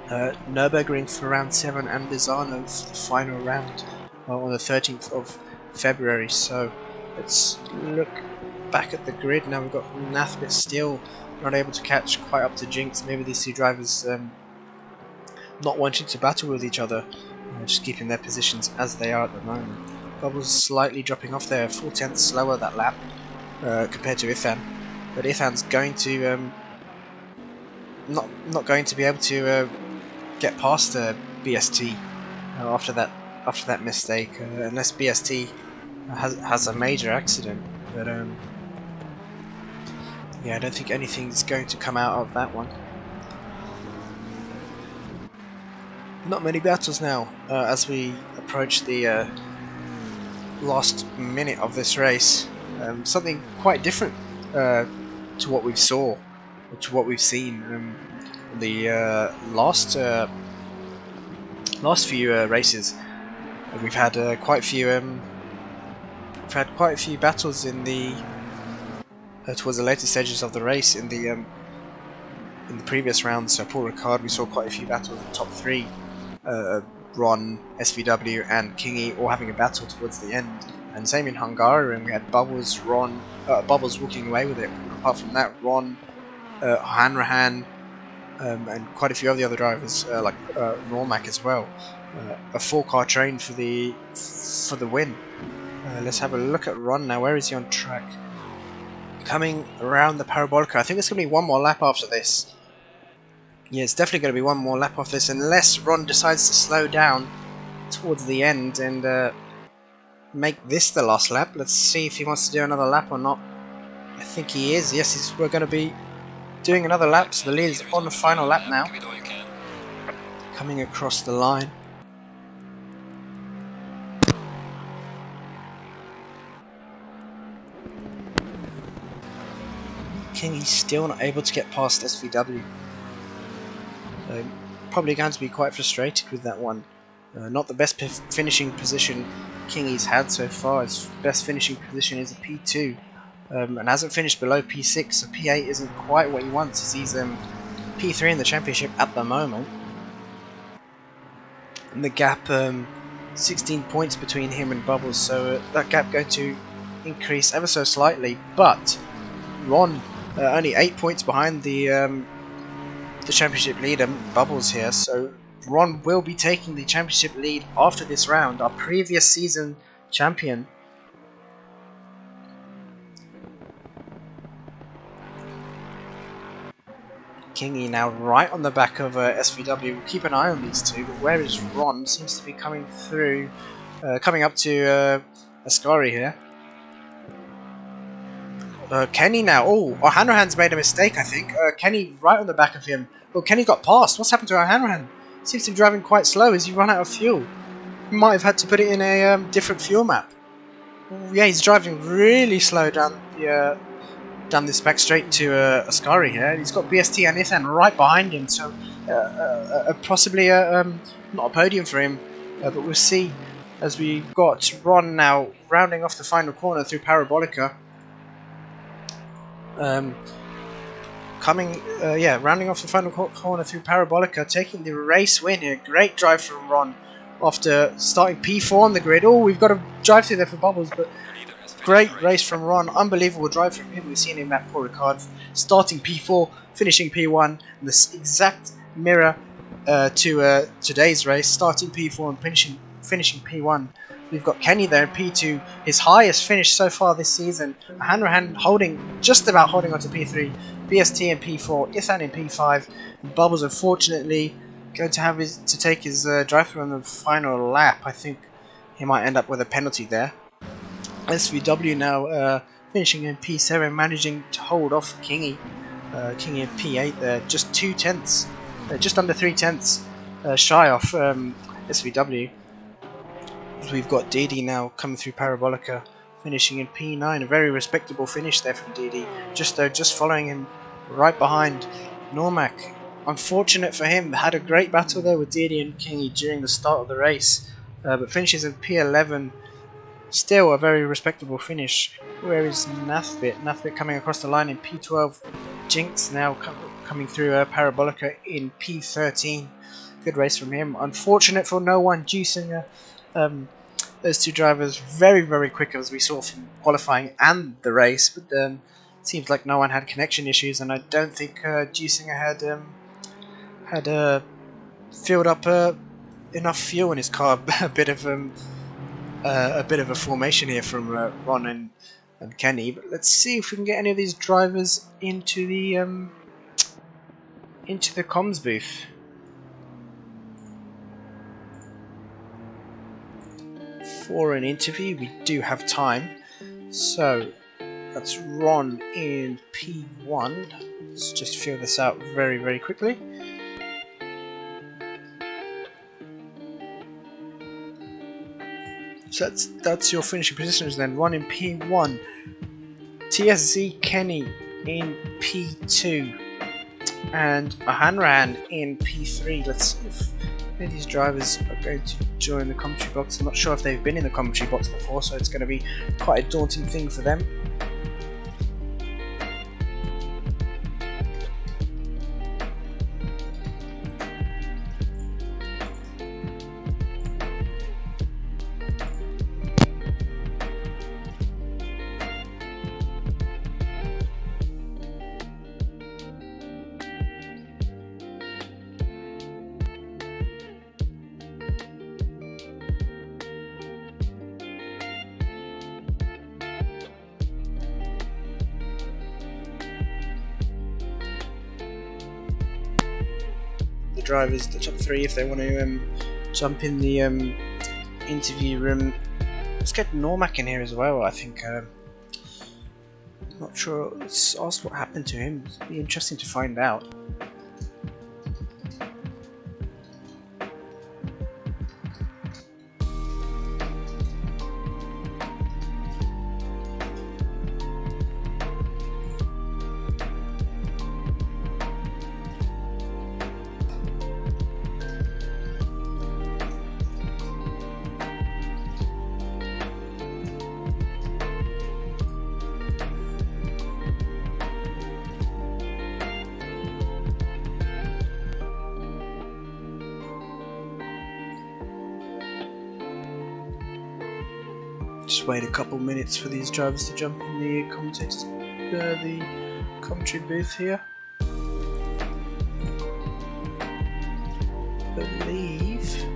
Nürburgring for round 7, and Misano for the final round on the 13th of February. So let's look back at the grid. Now we've got Nathbit still not able to catch quite up to Jinx. Maybe these two drivers not wanting to battle with each other, just keeping their positions as they are at the moment. Bubbles slightly dropping off there, 4/10 slower that lap compared to Ifan, but Ifan's going to not going to be able to get past BST after that mistake, unless BST has a major accident. But yeah, I don't think anything's going to come out of that one. Not many battles now as we approach the last minute of this race. Something quite different to what we've seen the last few races. We've had quite a few battles in the towards the later stages of the race. In the previous rounds, so Paul Ricard, we saw quite a few battles in the top 3. Ron, SVW, and Kingy all having a battle towards the end. And same in Hungary, and we had Bubbles, Bubbles walking away with it. Apart from that, Ron, Hanrahan, and quite a few of the other drivers, like Normac as well. A 4-car train for the win. Let's have a look at Ron now. Where is he on track? Coming around the Parabolica. I think there's going to be one more lap after this. Yeah, it's definitely going to be one more lap after this, unless Ron decides to slow down towards the end and make this the last lap. Let's see if he wants to do another lap or not. I think he is. Yes, we're going to be doing another lap, so the lead is on the final lap now. Coming across the line. Kingy's still not able to get past SVW. Probably going to be quite frustrated with that one. Not the best finishing position Kingy's had so far. His best finishing position is a P2, and hasn't finished below P6, so P8 isn't quite what he wants, as he's P3 in the championship at the moment. And the gap, 16 points between him and Bubbles, so that gap going to increase ever so slightly. But Ron only 8 points behind the championship leader, Bubbles here, so Ron will be taking the championship lead after this round. Our previous season champion. Kingy now right on the back of SVW. We'll keep an eye on these two, but where is Ron? Seems to be coming through, coming up to Ascari here. Kenny now. Oh, O'Hanrahan's made a mistake, I think. Kenny right on the back of him. Oh, Kenny got past. What's happened to O'Hanrahan? Seems to be driving quite slow. Has he run out of fuel? He might have had to put it in a different fuel map. Yeah, he's driving really slow down this back straight to Ascari here. He's got BST and Ithan right behind him, so possibly not a podium for him. But we'll see as we got Ron now rounding off the final corner through Parabolica. Rounding off the final corner through Parabolica, taking the race win here. Great drive from Ron after starting P4 on the grid. Oh, we've got a drive through there for Bubbles, but great race from Ron. Unbelievable drive from him. We've seen him at Paul Ricard starting P4, finishing P1, and this exact mirror to today's race, starting P4 and finishing P1. We've got Kenny there in P2, his highest finish so far this season. Hanrahan just about holding on to P3, BST in P4, Ithan in P5. And Bubbles, unfortunately, going to have to take his drive-through on the final lap. I think he might end up with a penalty there. SVW now finishing in P7, managing to hold off Kingy. Kingy in P8 there, just 2 tenths, just under 3 tenths shy off SVW. We've got Didi now coming through Parabolica finishing in P9. A very respectable finish there from DD. Just following him right behind. Normac, unfortunate for him, had a great battle there with DD and Kingy during the start of the race, but finishes in P11. Still a very respectable finish. Where is Nathbit? Nathbit coming across the line in P12. Jinx now coming through Parabolica in P13. Good race from him. Unfortunate for no one. Juicinger. Those two drivers very, very quick, as we saw from qualifying and the race, but seems like no one had connection issues, and I don't think Juicinger had filled up enough fuel in his car. A bit of a formation here from Ron and Kenny. But let's see if we can get any of these drivers into the comms booth. For an interview, we do have time. So that's Ron in P1. Let's just fill this out very, very quickly. So that's your finishing positions then. Ron in P1, TSZ Kenny in P2, and Hanran in P3. Let's see if any of these drivers are going to join the commentary box. I'm not sure if they've been in the commentary box before, so it's going to be quite a daunting thing for them. Drivers, the top three, if they want to jump in the interview room. Let's get Normac in here as well. I think not sure. Let's ask what happened to him. It'd be interesting to find out. Just wait a couple minutes for these drivers to jump in the commentary booth here. I believe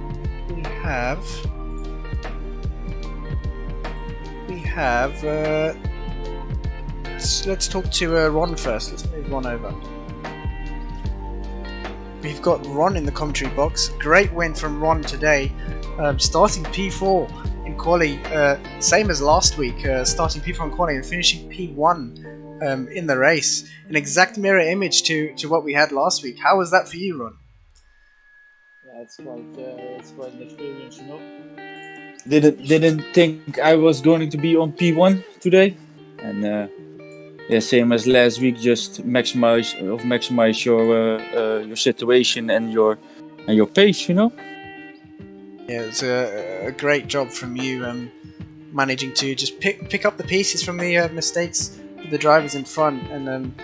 we have. Let's talk to Ron first. Let's move Ron over. We've got Ron in the commentary box. Great win from Ron today, starting P4. In quali, same as last week, starting P4 in quali and finishing P1 in the race. An exact mirror image to what we had last week. How was that for you, Ron? Yeah, it's quite an experience, you know. Didn't think I was going to be on P1 today, and yeah, same as last week. Just maximize your situation and your pace, you know. Yeah, it's a great job from you, managing to just pick up the pieces from the mistakes of the drivers in front, and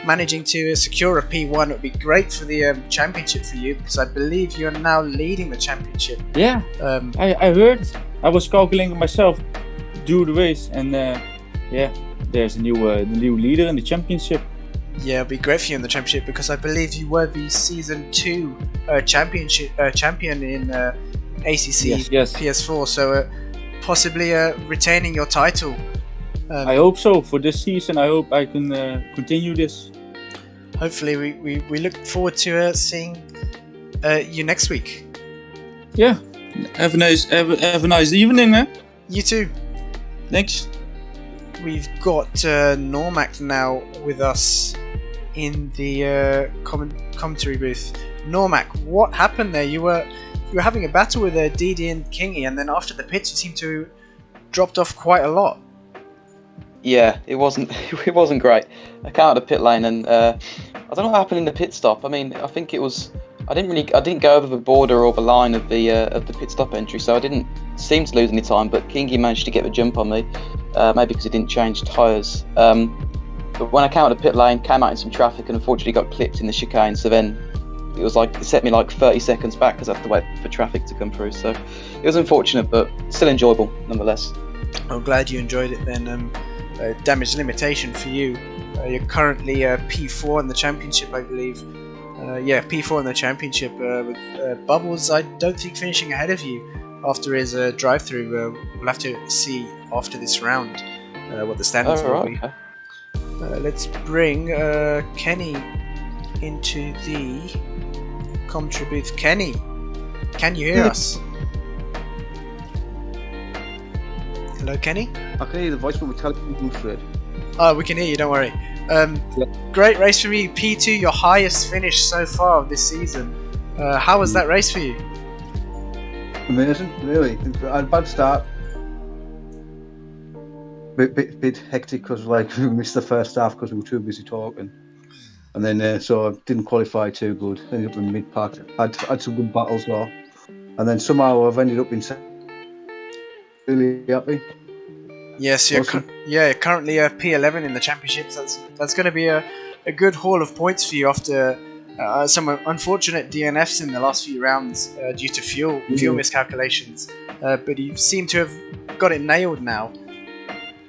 managing to secure a P1. It would be great for the championship for you, because I believe you're now leading the championship. Yeah, I heard. I was calculating myself do the race, and yeah, there's a new leader in the championship. Yeah, it'd be great for you in the championship, because I believe you were the season 2 champion in ACC yes. PS4, so possibly retaining your title. I hope so for this season. I hope I can continue this. Hopefully, we look forward to seeing you next week. Yeah, have a nice evening, eh? You too. Thanks. We've got Normac now with us in the commentary booth. Normac, what happened there? You were having a battle with DD and Kingy, and then after the pits you seemed to dropped off quite a lot. Yeah, it wasn't it wasn't great. I came out of the pit lane and I don't know what happened in the pit stop. I mean, I think it was I didn't go over the border or the line of the pit stop entry, so I didn't seem to lose any time. But Kingy managed to get the jump on me, maybe because he didn't change tyres. But when I came out of the pit lane, came out in some traffic and unfortunately got clipped in the chicane. So then it set me like 30 seconds back because I had to wait for traffic to come through. So it was unfortunate, but still enjoyable nonetheless. I'm glad you enjoyed it then. Damage limitation for you. You're currently P4 in the championship, I believe. Yeah, P4 in the championship with Bubbles. I don't think finishing ahead of you after his drive-through. We'll have to see after this round what the standings will be. Okay. Let's bring Kenny into the commentary booth. Kenny, can you hear us? Hello, Kenny? I can hear the voice, but we're telling thread. Oh, we can hear you, don't worry. Great race for you. P2, your highest finish so far of this season. How was that race for you? Amazing, really. I had a bad start. Bit hectic because we missed the first half because we were too busy talking. And then, so I didn't qualify too good. Ended up in mid-pack. Had some good battles though. And then somehow I've ended up in really happy. Yes, you're currently P11 in the championships. That's going to be a good haul of points for you after some unfortunate DNFs in the last few rounds due to fuel miscalculations. But you seem to have got it nailed now.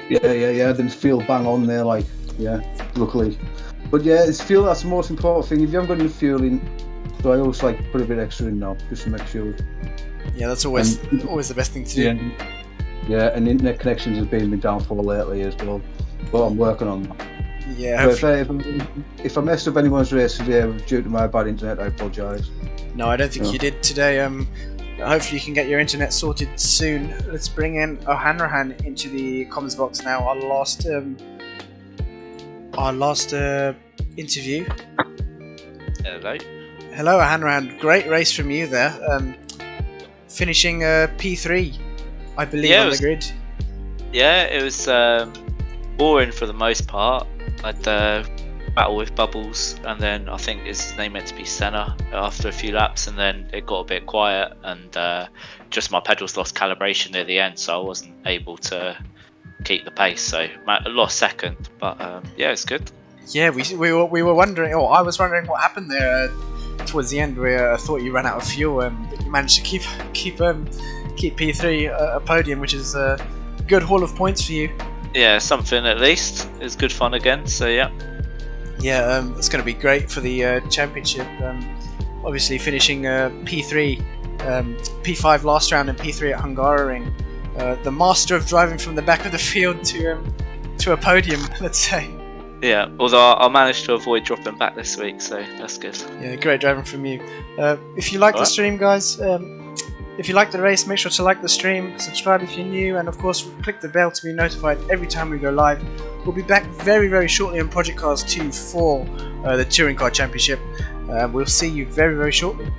Yeah. I didn't feel bang on there, luckily. But yeah, it's fuel. That's the most important thing. If you haven't got any fuel in, so I always put a bit extra in now just to make sure. Yeah, that's always the best thing to do. Yeah, and internet connections have been my downfall lately as well. But I'm working on that. Yeah. If I messed up anyone's race today due to my bad internet, I apologise. No, I don't think you did today. Hopefully you can get your internet sorted soon. Let's bring in O'Hanrahan into the comments box now. Our last interview. Hello, O'Hanrahan. Great race from you there. Finishing P3, I believe, on the grid. Yeah, it was boring for the most part. I'd battle with Bubbles, and then I think his name meant to be Senna after a few laps, and then it got a bit quiet, and just my pedals lost calibration near the end, so I wasn't able to keep the pace. So I lost second, but yeah, it's good. Yeah, we were wondering, or I was wondering what happened there towards the end, where I thought you ran out of fuel, but you managed to keep P3 a podium, which is a good haul of points for you. Yeah, something at least. It's good fun again, so yeah. Yeah, it's going to be great for the championship. Obviously finishing P3, P5 last round and P3 at Hungaroring. The master of driving from the back of the field to a podium, let's say. Yeah, although I managed to avoid dropping back this week, so that's good. Yeah, great driving from you. If you like the stream, guys, if you like the race, make sure to like the stream, subscribe if you're new, and of course click the bell to be notified every time we go live. We'll be back very, very shortly on Project Cars 2 for the Touring Car Championship. We'll see you very, very shortly.